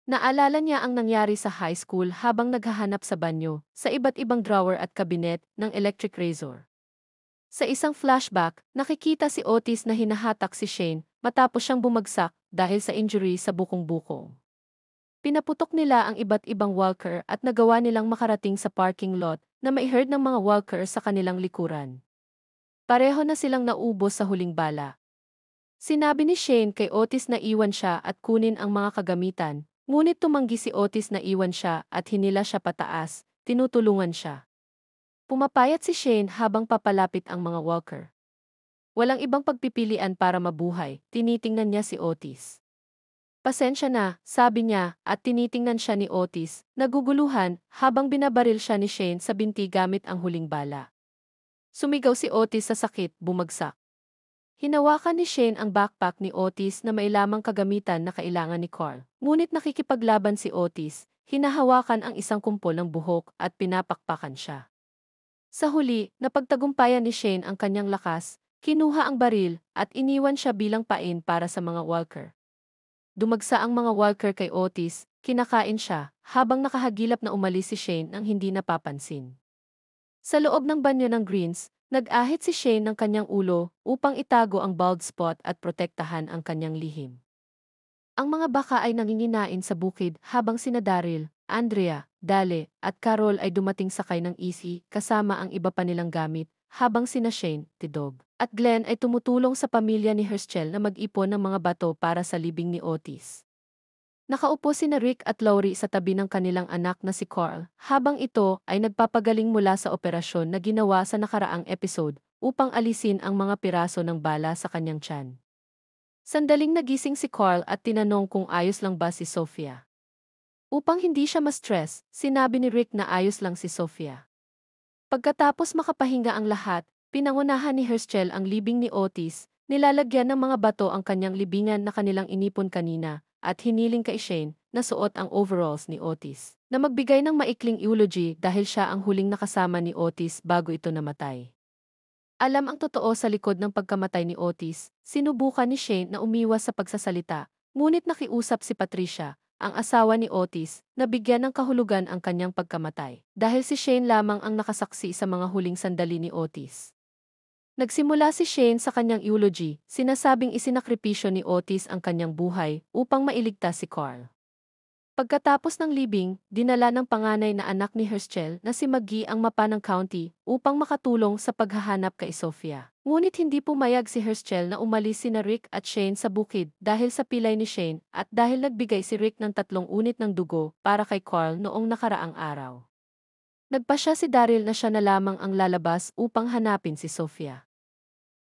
Naalala niya ang nangyari sa high school habang naghahanap sa banyo, sa iba't ibang drawer at kabinet ng electric razor. Sa isang flashback, nakikita si Otis na hinahatak si Shane matapos siyang bumagsak dahil sa injury sa bukong-bukong. Pinaputok nila ang iba't ibang walker at nagawa nilang makarating sa parking lot na may herd ng mga walker sa kanilang likuran. Pareho na silang naubos sa huling bala. Sinabi ni Shane kay Otis na iwan siya at kunin ang mga kagamitan, ngunit tumanggi si Otis na iwan siya at hinila siya pataas, tinutulungan siya. Pumapayat si Shane habang papalapit ang mga walker. Walang ibang pagpipilian para mabuhay, tinitingnan niya si Otis. Pasensya na, sabi niya, at tinitingnan siya ni Otis, naguguluhan, habang binabaril siya ni Shane sa binti gamit ang huling bala. Sumigaw si Otis sa sakit, bumagsak. Hinawakan ni Shane ang backpack ni Otis na may lamang kagamitan na kailangan ni Carl. Ngunit nakikipaglaban si Otis, hinahawakan ang isang kumpol ng buhok at pinapakpakan siya. Sa huli, napagtagumpayan ni Shane ang kanyang lakas, kinuha ang baril, at iniwan siya bilang pain para sa mga walker. Dumagsa ang mga walker kay Otis, kinakain siya, habang nakahagilap na umalis si Shane nang hindi napapansin. Sa loob ng banyo ng Greens, nag-ahit si Shane ng kanyang ulo upang itago ang bald spot at protektahan ang kanyang lihim. Ang mga baka ay nanginginain sa bukid habang sina Daryl, Andrea, Dale, at Carol ay dumating sakay ng easy kasama ang iba pa nilang gamit, habang sina Shane, Tidog, at Glenn ay tumutulong sa pamilya ni Herschel na mag-ipon ng mga bato para sa libing ni Otis. Nakaupo sina Rick at Lori sa tabi ng kanilang anak na si Carl, habang ito ay nagpapagaling mula sa operasyon na ginawa sa nakaraang episode upang alisin ang mga piraso ng bala sa kanyang tiyan. Sandaling nagising si Carl at tinanong kung ayos lang ba si Sofia. Upang hindi siya ma-stress, sinabi ni Rick na ayos lang si Sofia. Pagkatapos makapahinga ang lahat, pinangunahan ni Herschel ang libing ni Otis, nilalagyan ng mga bato ang kanyang libingan na kanilang inipon kanina, at hiniling kay Shane na suot ang overalls ni Otis, na magbigay ng maikling eulogy dahil siya ang huling nakasama ni Otis bago ito namatay. Alam ang totoo sa likod ng pagkamatay ni Otis, sinubukan ni Shane na umiwas sa pagsasalita, ngunit nakiusap si Patricia, ang asawa ni Otis, na bigyan ng kahulugan ang kanyang pagkamatay, dahil si Shane lamang ang nakasaksi sa mga huling sandali ni Otis. Nagsimula si Shane sa kanyang eulogy, sinasabing isinakripisyo ni Otis ang kanyang buhay upang mailigtas si Carl. Pagkatapos ng libing, dinala ng panganay na anak ni Herschel na si Maggie ang mapa ng county upang makatulong sa paghahanap kay Sofia. Ngunit hindi pumayag si Herschel na umalis sina Rick at Shane sa bukid dahil sa pilay ni Shane at dahil nagbigay si Rick ng 3 unit ng dugo para kay Carl noong nakaraang araw. Nagpasya si Daryl na siya na lamang ang lalabas upang hanapin si Sofia.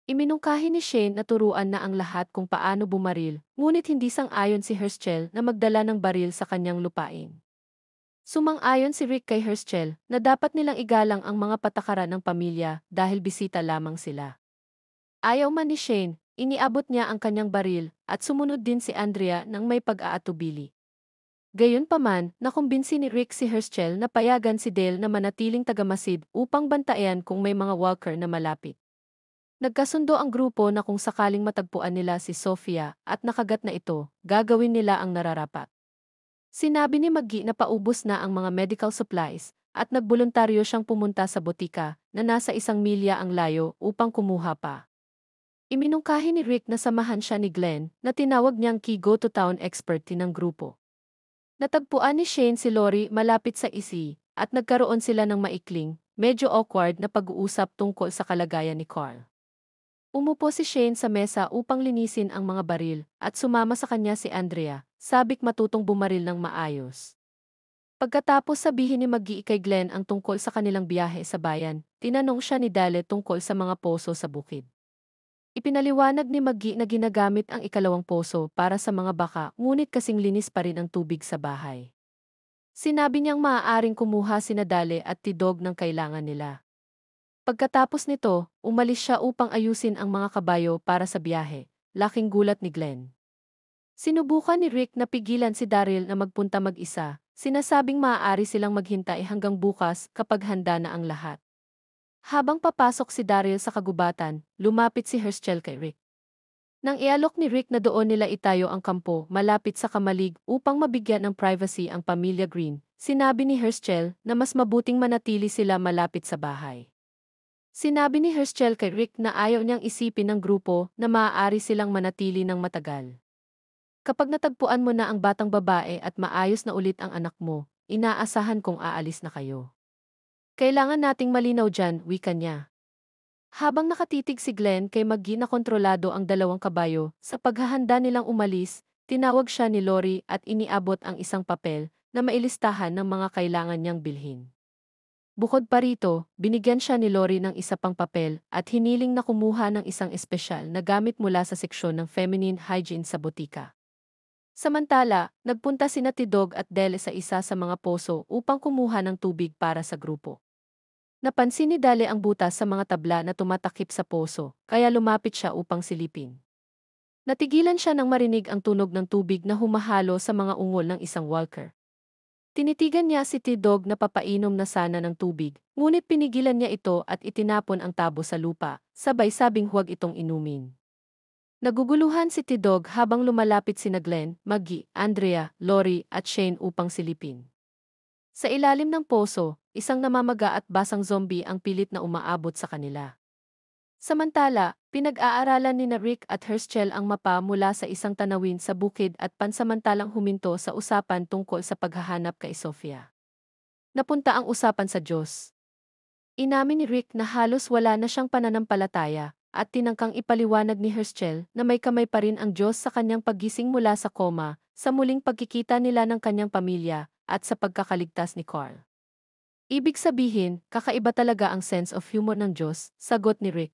Iminungkahi ni Shane na turuan na ang lahat kung paano bumaril, ngunit hindi sang-ayon si Herschel na magdala ng baril sa kanyang lupain. Sumang-ayon si Rick kay Herschel na dapat nilang igalang ang mga patakaran ng pamilya dahil bisita lamang sila. Ayaw man ni Shane, iniabot niya ang kanyang baril at sumunod din si Andrea nang may pag-aatubili. Gayunpaman, nakumbinsi ni Rick si Herschel na payagan si Dale na manatiling tagamasid upang bantayan kung may mga walker na malapit. Nagkasundo ang grupo na kung sakaling matagpuan nila si Sofia at nakagat na ito, gagawin nila ang nararapat. Sinabi ni Maggie na paubos na ang mga medical supplies at nagboluntaryo siyang pumunta sa botika na nasa 1 milya ang layo upang kumuha pa. Iminungkahi ni Rick na samahan siya ni Glenn na tinawag niyang key go-to-town expert ng grupo. Natagpuan ni Shane si Lori malapit sa isi at nagkaroon sila ng maikling, medyo awkward na pag-uusap tungkol sa kalagayan ni Carl. Umupo si Shane sa mesa upang linisin ang mga baril at sumama sa kanya si Andrea, sabik matutong bumaril ng maayos. Pagkatapos sabihin ni Maggie kay Glenn ang tungkol sa kanilang biyahe sa bayan, tinanong siya ni Dale tungkol sa mga poso sa bukid. Ipinaliwanag ni Maggie na ginagamit ang 2 poso para sa mga baka ngunit kasing linis pa rin ang tubig sa bahay. Sinabi niyang maaaring kumuha sina Dale at Tidog ng kailangan nila. Pagkatapos nito, umalis siya upang ayusin ang mga kabayo para sa biyahe, laking gulat ni Glenn. Sinubukan ni Rick na pigilan si Daryl na magpunta mag-isa, sinasabing maaari silang maghintay hanggang bukas kapag handa na ang lahat. Habang papasok si Daryl sa kagubatan, lumapit si Herschel kay Rick. Nang ialok ni Rick na doon nila itayo ang kampo malapit sa kamalig upang mabigyan ng privacy ang pamilya Green, sinabi ni Herschel na mas mabuting manatili sila malapit sa bahay. Sinabi ni Herschel kay Rick na ayaw niyang isipin ng grupo na maaari silang manatili ng matagal. Kapag natagpuan mo na ang batang babae at maayos na ulit ang anak mo, inaasahan kong aalis na kayo. Kailangan nating malinaw dyan, wika niya. Habang nakatitig si Glenn kay Maggie na kontrolado ang 2 kabayo, sa paghahanda nilang umalis, tinawag siya ni Lori at iniabot ang isang papel na mailistahan ng mga kailangan niyang bilhin. Bukod pa rito, binigyan siya ni Lori ng isa pang papel at hiniling na kumuha ng isang espesyal na gamit mula sa seksyon ng feminine hygiene sa botika. Samantala, nagpunta sina Tidog at Dale sa isa sa mga poso upang kumuha ng tubig para sa grupo. Napansin ni Dale ang butas sa mga tabla na tumatakip sa poso, kaya lumapit siya upang silipin. Natigilan siya nang marinig ang tunog ng tubig na humahalo sa mga ungol ng isang walker. Tinitigan niya si Tidog na papainom na sana ng tubig, ngunit pinigilan niya ito at itinapon ang tabo sa lupa, sabay sabing huwag itong inumin. Naguguluhan si Tidog habang lumalapit sina Glenn, Maggie, Andrea, Lori at Shane upang silipin. Sa ilalim ng poso, isang namamaga at basang zombie ang pilit na umaabot sa kanila. Samantala, pinag-aaralan ni Rick at Herschel ang mapa mula sa isang tanawin sa bukid at pansamantalang huminto sa usapan tungkol sa paghahanap kay Sofia. Napunta ang usapan sa Diyos. Inamin ni Rick na halos wala na siyang pananampalataya at tinangkang ipaliwanag ni Herschel na may kamay pa rin ang Diyos sa kanyang paggising mula sa koma, sa muling pagkikita nila ng kanyang pamilya at sa pagkakaligtas ni Carl. Ibig sabihin, kakaiba talaga ang sense of humor ng Diyos, sagot ni Rick.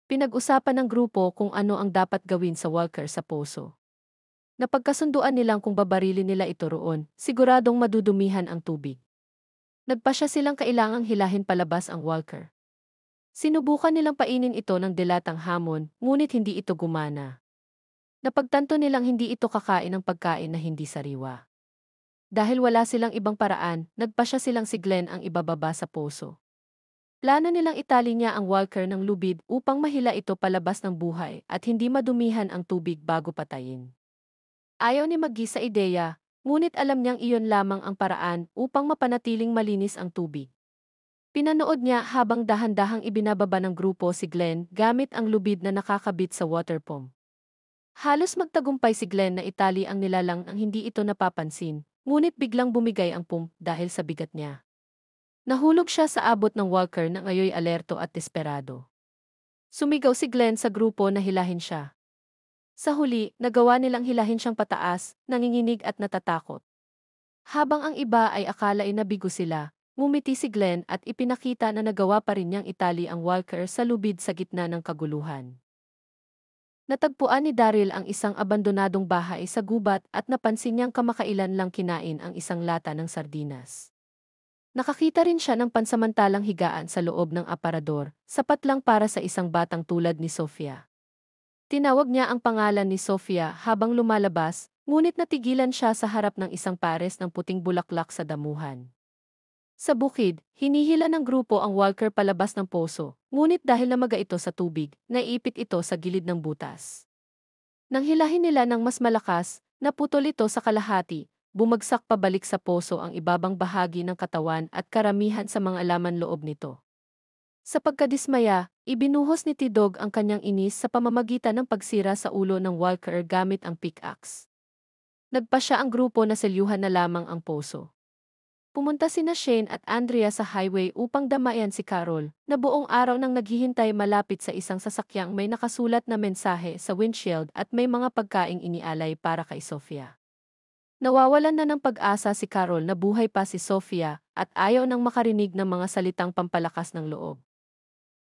Pinag-usapan ng grupo kung ano ang dapat gawin sa Walker sa poso. Napagkasunduan nilang kung babarilin nila ito roon, siguradong madudumihan ang tubig. Nagpasya silang kailangang hilahin palabas ang Walker. Sinubukan nilang painin ito ng dilatang hamon, ngunit hindi ito gumana. Napagtanto nilang hindi ito kakain ng pagkain na hindi sariwa. Dahil wala silang ibang paraan, nagpasya silang si Glenn ang ibababa sa poso. Plano nilang itali niya ang Walker ng lubid upang mahila ito palabas ng buhay at hindi madumihan ang tubig bago patayin. Ayaw ni Maggie sa ideya, ngunit alam niyang iyon lamang ang paraan upang mapanatiling malinis ang tubig. Pinanood niya habang dahan-dahang ibinababa ng grupo si Glenn gamit ang lubid na nakakabit sa water pump. Halos magtagumpay si Glenn na itali ang nilalang ang hindi ito napapansin, ngunit biglang bumigay ang pump dahil sa bigat niya. Nahulog siya sa abot ng Walker na ngayoy alerto at desperado. Sumigaw si Glenn sa grupo na hilahin siya. Sa huli, nagawa nilang hilahin siyang pataas, nanginginig at natatakot. Habang ang iba ay akala ay nabigo sila, ngumiti si Glenn at ipinakita na nagawa pa rin niyang itali ang Walker sa lubid sa gitna ng kaguluhan. Natagpuan ni Daryl ang isang abandonadong bahay sa gubat at napansin niyang kamakailan lang kinain ang isang lata ng sardinas. Nakakita rin siya ng pansamantalang higaan sa loob ng aparador, sapat lang para sa isang batang tulad ni Sofia. Tinawag niya ang pangalan ni Sofia habang lumalabas, ngunit natigilan siya sa harap ng isang pares ng puting bulaklak sa damuhan. Sa bukid, hinihila ng grupo ang Walker palabas ng poso, ngunit dahil namaga ito sa tubig, naiipit ito sa gilid ng butas. Nang hilahin nila ng mas malakas, naputol ito sa kalahati. Bumagsak pabalik sa poso ang ibabang bahagi ng katawan at karamihan sa mga laman loob nito. Sa pagkadismaya, ibinuhos ni Tidog ang kanyang inis sa pamamagitan ng pagsira sa ulo ng Walker gamit ang pickaxe. Nagpasya ang grupo na selyuhan na lamang ang poso. Pumunta sina Shane at Andrea sa highway upang damayan si Carol, na buong araw nang naghihintay malapit sa isang sasakyang may nakasulat na mensahe sa windshield at may mga pagkaing inialay para kay Sofia. Nawawalan na ng pag-asa si Carol na buhay pa si Sofia at ayaw nang makarinig ng mga salitang pampalakas ng loob.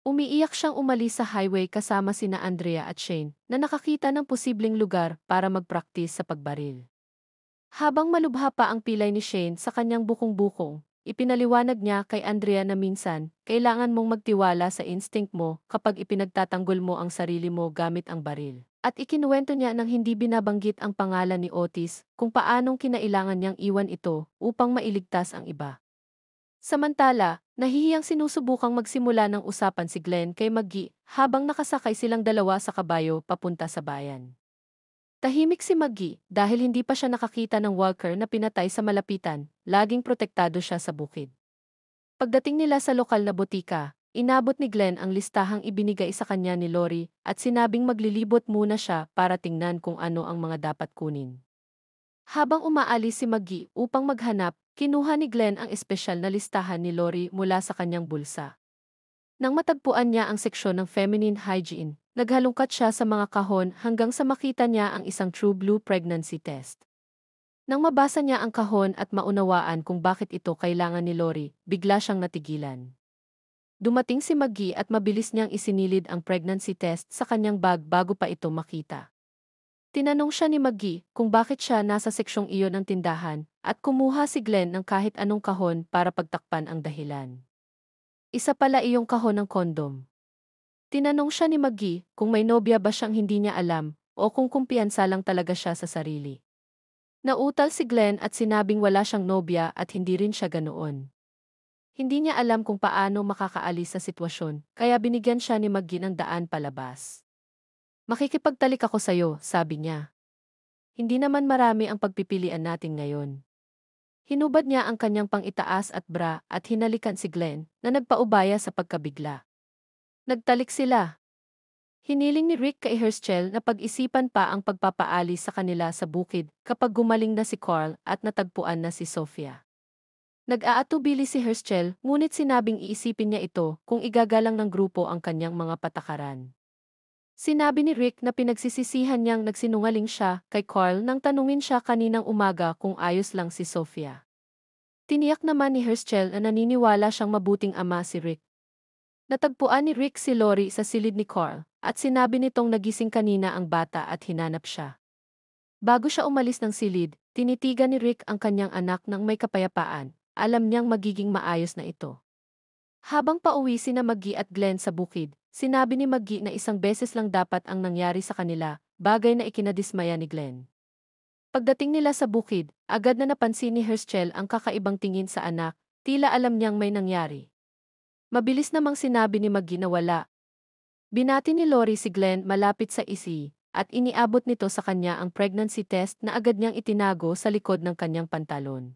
Umiiyak siyang umalis sa highway kasama sina Andrea at Shane na nakakita ng posibleng lugar para mag-practice sa pagbaril. Habang malubha pa ang pilay ni Shane sa kanyang bukong-bukong, ipinaliwanag niya kay Andrea na minsan, kailangan mong magtiwala sa instinct mo kapag ipinagtatanggol mo ang sarili mo gamit ang baril. At ikinuwento niya nang hindi binabanggit ang pangalan ni Otis kung paanong kinailangan niyang iwan ito upang mailigtas ang iba. Samantala, nahihiyang sinusubukang magsimula ng usapan si Glenn kay Maggie habang nakasakay silang dalawa sa kabayo papunta sa bayan. Tahimik si Maggie dahil hindi pa siya nakakita ng Walker na pinatay sa malapitan, laging protektado siya sa bukid. Pagdating nila sa lokal na botika, inabot ni Glenn ang listahang ibinigay sa kanya ni Lori at sinabing maglilibot muna siya para tingnan kung ano ang mga dapat kunin. Habang umaalis si Maggie upang maghanap, kinuha ni Glenn ang espesyal na listahan ni Lori mula sa kanyang bulsa. Nang matagpuan niya ang seksyon ng feminine hygiene, naghalungkat siya sa mga kahon hanggang sa makita niya ang isang True Blue pregnancy test. Nang mabasa niya ang kahon at maunawaan kung bakit ito kailangan ni Lori, bigla siyang natigilan. Dumating si Maggie at mabilis niyang isinilid ang pregnancy test sa kanyang bag bago pa ito makita. Tinanong siya ni Maggie kung bakit siya nasa seksyong iyon ng tindahan at kumuha si Glenn ng kahit anong kahon para pagtakpan ang dahilan. Isa pala iyong kahon ng kondom. Tinanong siya ni Maggie kung may nobya ba siyang hindi niya alam o kung kumpiyansa lang talaga siya sa sarili. Nautal si Glenn at sinabing wala siyang nobya at hindi rin siya ganoon. Hindi niya alam kung paano makakaalis sa sitwasyon, kaya binigyan siya ni Maggie ng daan palabas. Makikipagtalik ako sa'yo, sabi niya. Hindi naman marami ang pagpipilian natin ngayon. Hinubad niya ang kanyang pang-itaas at bra at hinalikan si Glenn na nagpaubaya sa pagkabigla. Nagtalik sila. Hiniling ni Rick kay Herschel na pag-isipan pa ang pagpapaalis sa kanila sa bukid kapag gumaling na si Carl at natagpuan na si Sofia. Nag-aatubili si Herschel ngunit sinabing iisipin niya ito kung igagalang ng grupo ang kanyang mga patakaran. Sinabi ni Rick na pinagsisisihan niyang nagsinungaling siya kay Carl nang tanungin siya kaninang umaga kung ayos lang si Sofia. Tiniyak naman ni Herschel na naniniwala siyang mabuting ama si Rick. Natagpuan ni Rick si Lori sa silid ni Carl at sinabi nitong nagising kanina ang bata at hinanap siya. Bago siya umalis ng silid, tinitigan ni Rick ang kanyang anak ng may kapayapaan. Alam niyang magiging maayos na ito. Habang pauwi sina Maggie at Glenn sa bukid, sinabi ni Maggie na isang beses lang dapat ang nangyari sa kanila, bagay na ikinadismaya ni Glenn. Pagdating nila sa bukid, agad na napansin ni Herschel ang kakaibang tingin sa anak, tila alam niyang may nangyari. Mabilis namang sinabi ni Maggie na wala. Binati ni Lori si Glenn malapit sa isi, at iniabot nito sa kanya ang pregnancy test na agad niyang itinago sa likod ng kanyang pantalon.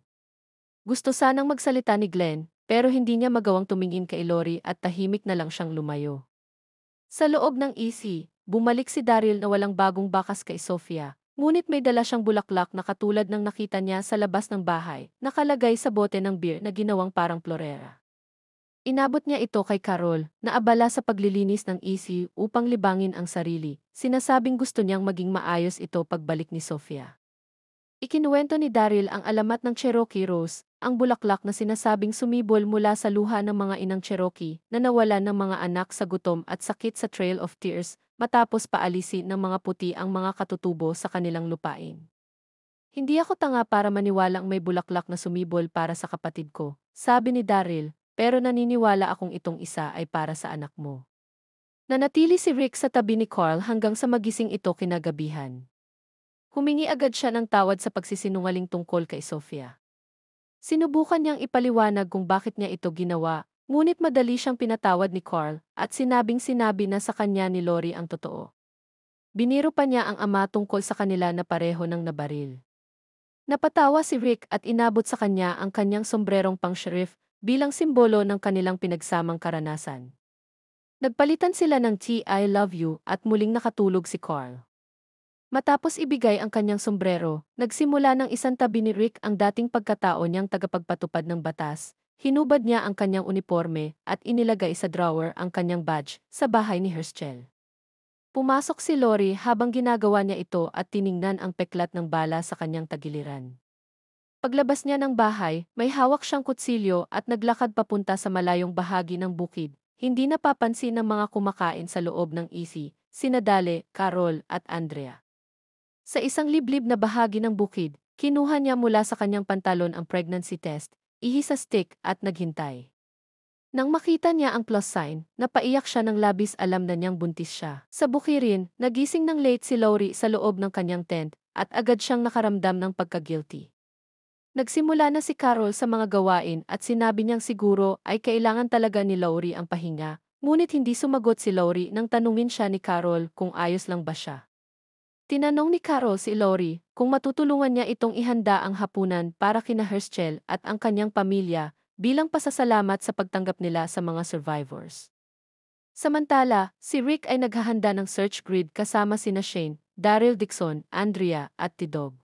Gusto sanang magsalita ni Glenn, pero hindi niya magawang tumingin kay Lori at tahimik na lang siyang lumayo. Sa loob ng EC, bumalik si Daryl na walang bagong bakas kay Sofia, ngunit may dala siyang bulaklak na katulad ng nakita niya sa labas ng bahay, nakalagay sa bote ng beer na ginawang parang florera. Inabot niya ito kay Carol, na abala sa paglilinis ng EC upang libangin ang sarili, sinasabing gusto niyang maging maayos ito pagbalik ni Sofia. Ikinuwento ni Daryl ang alamat ng Cherokee Rose, ang bulaklak na sinasabing sumibol mula sa luha ng mga inang Cherokee na nawalan ng mga anak sa gutom at sakit sa Trail of Tears matapos paalisin ng mga puti ang mga katutubo sa kanilang lupain. Hindi ako tanga para maniwalang may bulaklak na sumibol para sa kapatid ko, sabi ni Daryl, pero naniniwala akong itong isa ay para sa anak mo. Nanatili si Rick sa tabi ni Carl hanggang sa magising ito kinagabihan. Humingi agad siya ng tawad sa pagsisinungaling tungkol kay Sofia. Sinubukan niyang ipaliwanag kung bakit niya ito ginawa, ngunit madali siyang pinatawad ni Carl at sinabing-sinabi na sa kanya ni Lori ang totoo. Biniro pa niya ang ama tungkol sa kanila na pareho ng nabaril. Napatawa si Rick at inabot sa kanya ang kanyang sombrerong pang-sheriff bilang simbolo ng kanilang pinagsamang karanasan. Nagpalitan sila ng "T I love you" at muling nakatulog si Carl. Matapos ibigay ang kanyang sombrero, nagsimula ng isang tabi ni Rick ang dating pagkatao niyang tagapagpatupad ng batas, hinubad niya ang kanyang uniforme at inilagay sa drawer ang kanyang badge sa bahay ni Herschel. Pumasok si Lori habang ginagawa niya ito at tiningnan ang peklat ng bala sa kanyang tagiliran. Paglabas niya ng bahay, may hawak siyang kutsilyo at naglakad papunta sa malayong bahagi ng bukid, hindi napapansin ng mga kumakain sa loob ng EC, sina Dale, Carol at Andrea. Sa isang liblib na bahagi ng bukid, kinuha niya mula sa kanyang pantalon ang pregnancy test, ihi sa stick at naghintay. Nang makita niya ang plus sign, napaiyak siya ng labis, alam na niyang buntis siya. Sa bukirin, nagising ng late si Lori sa loob ng kanyang tent at agad siyang nakaramdam ng pagka-guilty. Nagsimula na si Carol sa mga gawain at sinabi niyang siguro ay kailangan talaga ni Lori ang pahinga, ngunit hindi sumagot si Lori nang tanungin siya ni Carol kung ayos lang ba siya. Tinanong ni Carol si Lori kung matutulungan niya itong ihanda ang hapunan para kina Herschel at ang kanyang pamilya bilang pasasalamat sa pagtanggap nila sa mga survivors. Samantala, si Rick ay naghahanda ng search grid kasama sina Shane, Daryl Dixon, Andrea at Tidog.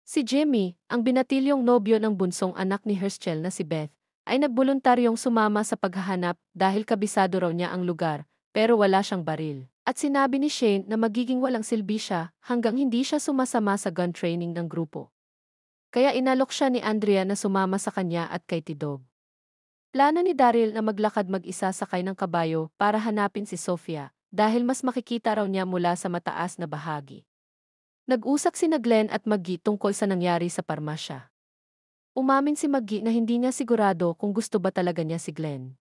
Si Jimmy, ang binatilyong nobyo ng bunsong anak ni Herschel na si Beth, ay nagboluntaryong sumama sa paghahanap dahil kabisado raw niya ang lugar, pero wala siyang baril. At sinabi ni Shane na magiging walang silbi siya hanggang hindi siya sumasama sa gun training ng grupo. Kaya inalok siya ni Andrea na sumama sa kanya at kay Tidog. Plano ni Daryl na maglakad mag-isa sakay ng kabayo para hanapin si Sofia dahil mas makikita raw niya mula sa mataas na bahagi. Nag-usap sina Glenn at Maggie tungkol sa nangyari sa parmasya. Umamin si Maggie na hindi niya sigurado kung gusto ba talaga niya si Glenn.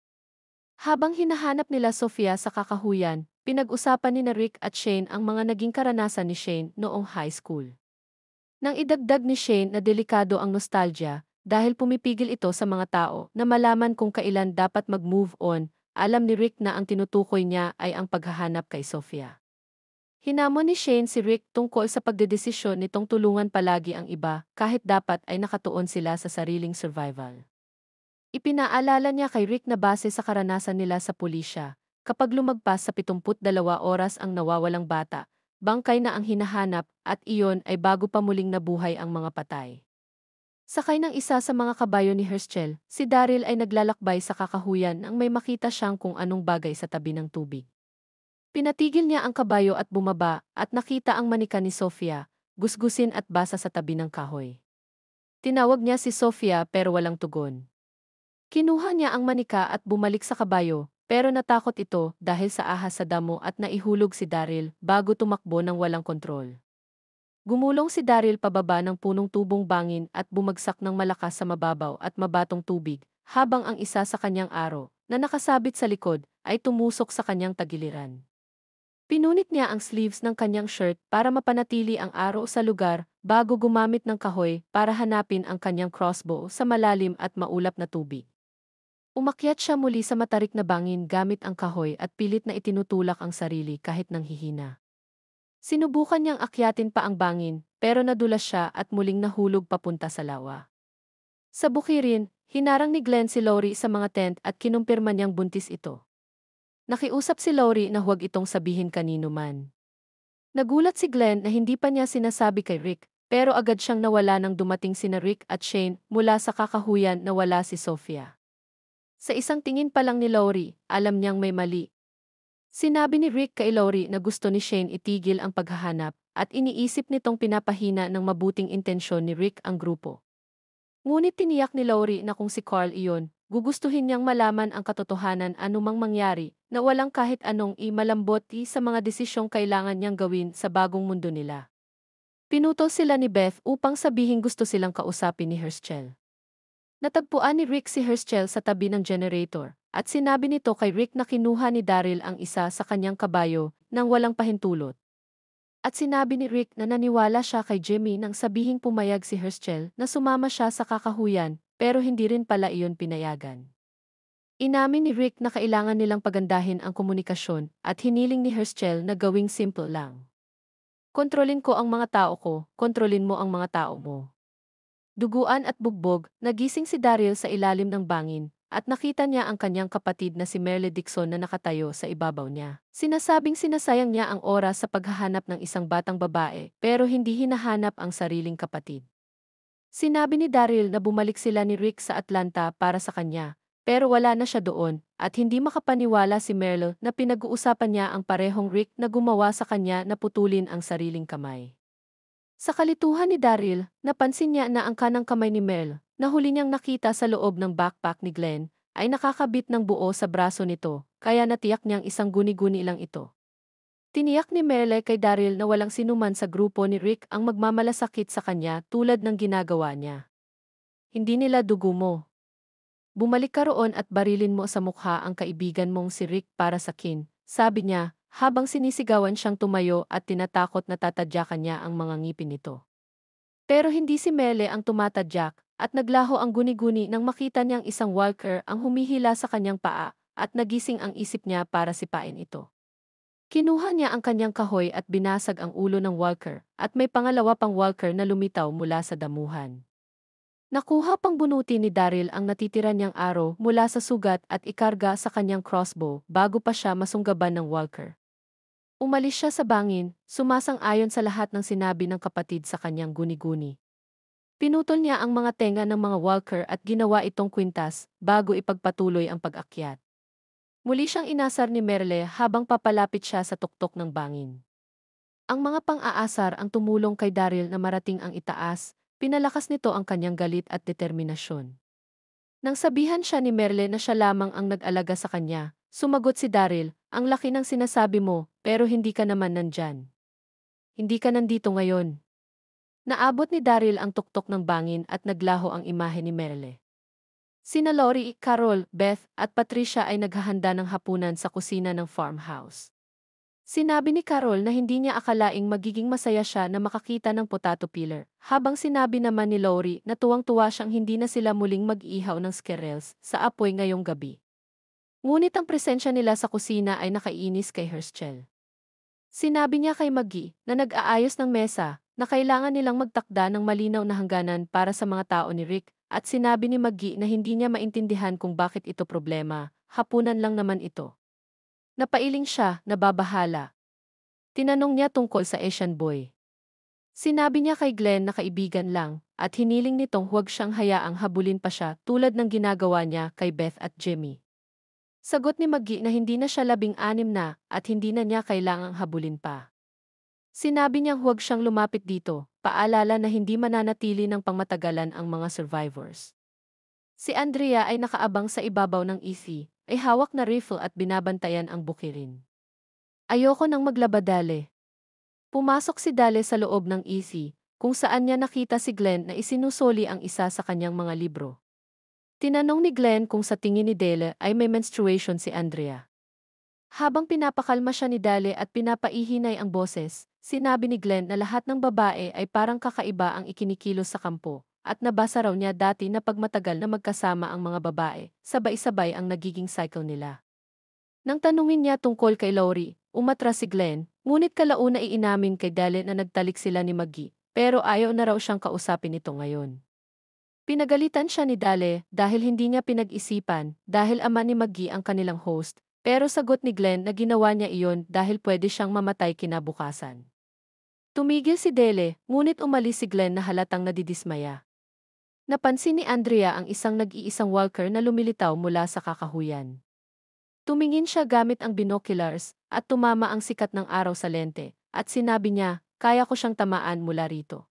Habang hinahanap nila Sofia sa kakahuyan, pinag-usapan ni Rick at Shane ang mga naging karanasan ni Shane noong high school. Nang idagdag ni Shane na delikado ang nostalgia dahil pumipigil ito sa mga tao na malaman kung kailan dapat mag-move on, alam ni Rick na ang tinutukoy niya ay ang paghahanap kay Sofia. Hinamon ni Shane si Rick tungkol sa pagdedesisyon nitong tulungan palagi ang iba kahit dapat ay nakatuon sila sa sariling survival. Ipinaalala niya kay Rick na base sa karanasan nila sa pulisya, kapag lumagpas sa 72 oras ang nawawalang bata, bangkay na ang hinahanap at iyon ay bago pa muling nabuhay ang mga patay. Sakay ng isa sa mga kabayo ni Herschel, si Daryl ay naglalakbay sa kakahuyan nang may makita siyang kung anong bagay sa tabi ng tubig. Pinatigil niya ang kabayo at bumaba at nakita ang manika ni Sofia, gusgusin at basa sa tabi ng kahoy. Tinawag niya si Sofia pero walang tugon. Kinuha niya ang manika at bumalik sa kabayo, pero natakot ito dahil sa ahas sa damo at naihulog si Daryl bago tumakbo ng walang kontrol. Gumulong si Daryl pababa ng punong tubong bangin at bumagsak ng malakas sa mababaw at mabatong tubig, habang ang isa sa kanyang aro, na nakasabit sa likod, ay tumusok sa kanyang tagiliran. Pinunit niya ang sleeves ng kanyang shirt para mapanatili ang aro sa lugar bago gumamit ng kahoy para hanapin ang kanyang crossbow sa malalim at maulap na tubig. Umakyat siya muli sa matarik na bangin gamit ang kahoy at pilit na itinutulak ang sarili kahit nanghihina. Sinubukan niyang akyatin pa ang bangin, pero nadulas siya at muling nahulog papunta sa lawa. Sa bukirin, hinarang ni Glenn si Lori sa mga tent at kinumpirma niyang buntis ito. Nakiusap si Lori na huwag itong sabihin kanino man. Nagulat si Glenn na hindi pa niya sinasabi kay Rick, pero agad siyang nawala nang dumating sina Rick at Shane mula sa kakahuyan na wala si Sofia. Sa isang tingin pa lang ni Lori, alam niyang may mali. Sinabi ni Rick kay Lori na gusto ni Shane itigil ang paghahanap at iniisip nitong pinapahina ng mabuting intensyon ni Rick ang grupo. Ngunit tiniyak ni Lori na kung si Carl iyon, gugustuhin niyang malaman ang katotohanan anumang mangyari na walang kahit anong malamboti sa mga desisyong kailangan niyang gawin sa bagong mundo nila. Pinutol sila ni Beth upang sabihin gusto silang kausapin ni Herschel. Natagpuan ni Rick si Herschel sa tabi ng generator at sinabi nito kay Rick na kinuha ni Daryl ang isa sa kanyang kabayo nang walang pahintulot. At sinabi ni Rick na naniwala siya kay Jimmy nang sabihing pumayag si Herschel na sumama siya sa kakahuyan pero hindi rin pala iyon pinayagan. Inamin ni Rick na kailangan nilang pagandahin ang komunikasyon at hiniling ni Herschel na gawing simple lang. Kontrolin ko ang mga tao ko, kontrolin mo ang mga tao mo. Duguan at bugbog, nagising si Daryl sa ilalim ng bangin at nakita niya ang kanyang kapatid na si Merle Dixon na nakatayo sa ibabaw niya. Sinasabing sinasayang niya ang oras sa paghahanap ng isang batang babae pero hindi hinahanap ang sariling kapatid. Sinabi ni Daryl na bumalik sila ni Rick sa Atlanta para sa kanya, pero wala na siya doon at hindi makapaniwala si Merle na pinag-uusapan niya ang parehong Rick na gumawa sa kanya na putulin ang sariling kamay. Sa kalituhan ni Daryl, napansin niya na ang kanang kamay ni Merle, na huli niyang nakita sa loob ng backpack ni Glenn, ay nakakabit ng buo sa braso nito, kaya natiyak niyang isang guni-guni lang ito. Tiniyak ni Merle kay Daryl na walang sinuman sa grupo ni Rick ang magmamalasakit sa kanya tulad ng ginagawa niya. Hindi nila dugo mo. Bumalik ka roon at barilin mo sa mukha ang kaibigan mong si Rick para sa kin, sabi niya, habang sinisigawan siyang tumayo at tinatakot na tatadyakan niya ang mga ngipin nito. Pero hindi si Mele ang tumatadyak at naglaho ang guni-guni nang makita niyang isang walker ang humihila sa kanyang paa at nagising ang isip niya para sipain ito. Kinuha niya ang kanyang kahoy at binasag ang ulo ng walker at may pangalawa pang walker na lumitaw mula sa damuhan. Nakuha pang bunuti ni Daryl ang natitira niyang arrow mula sa sugat at ikarga sa kanyang crossbow bago pa siya masunggaban ng walker. Umalis siya sa bangin, sumasang-ayon sa lahat ng sinabi ng kapatid sa kanyang guni-guni. Pinutol niya ang mga tenga ng mga walker at ginawa itong kwintas bago ipagpatuloy ang pag-akyat. Muli siyang inasar ni Merle habang papalapit siya sa tuktok ng bangin. Ang mga pang-aasar ang tumulong kay Daryl na marating ang itaas, pinalakas nito ang kanyang galit at determinasyon. Nang sabihan siya ni Merle na siya lamang ang nag-alaga sa kanya, sumagot si Daryl, ang laki ng sinasabi mo, pero hindi ka naman nandyan. Hindi ka nandito ngayon. Naabot ni Daryl ang tuktok ng bangin at naglaho ang imahe ni Merle. Sina Lori, Carol, Beth at Patricia ay naghahanda ng hapunan sa kusina ng farmhouse. Sinabi ni Carol na hindi niya akalaing magiging masaya siya na makakita ng potato peeler, habang sinabi naman ni Lori na tuwang-tuwa siyang hindi na sila muling mag-ihaw ng squirrels sa apoy ngayong gabi. Ngunit ang presensya nila sa kusina ay nakainis kay Herschel. Sinabi niya kay Maggie na nag-aayos ng mesa na kailangan nilang magtakda ng malinaw na hangganan para sa mga tao ni Rick at sinabi ni Maggie na hindi niya maintindihan kung bakit ito problema, hapunan lang naman ito. Napailing siya, nababahala. Tinanong niya tungkol sa Asian boy. Sinabi niya kay Glenn na kaibigan lang at hiniling nitong huwag siyang hayaang habulin pa siya tulad ng ginagawa niya kay Beth at Jimmy. Sagot ni Maggie na hindi na siya 16 na at hindi na niya kailangang habulin pa. Sinabi niyang huwag siyang lumapit dito, paalala na hindi mananatili ng pangmatagalan ang mga survivors. Si Andrea ay nakaabang sa ibabaw ng EC, ay hawak na rifle at binabantayan ang bukirin. Ayoko nang maglaba, Dale. Pumasok si Dale sa loob ng EC, kung saan niya nakita si Glenn na isinusoli ang isa sa kanyang mga libro. Tinanong ni Glenn kung sa tingin ni Dale ay may menstruation si Andrea. Habang pinapakalma siya ni Dale at pinapaihinay ang boses, sinabi ni Glenn na lahat ng babae ay parang kakaiba ang ikinikilos sa kampo, at nabasa raw niya dati na pagmatagal na magkasama ang mga babae, sabay-sabay ang nagiging cycle nila. Nang tanungin niya tungkol kay Lori, umatras si Glenn, ngunit kalauna iinamin kay Dale na nagtalik sila ni Maggie, pero ayaw na raw siyang kausapin ito ngayon. Pinagalitan siya ni Dale dahil hindi niya pinag-isipan dahil ama ni Maggie ang kanilang host, pero sagot ni Glenn na ginawa niya iyon dahil pwede siyang mamatay kinabukasan. Tumigil si Dale, ngunit umalis si Glenn na halatang nadidismaya. Napansin ni Andrea ang isang nag-iisang walker na lumilitaw mula sa kakahuyan. Tumingin siya gamit ang binoculars at tumama ang sikat ng araw sa lente, at sinabi niya, kaya ko siyang tamaan mula rito.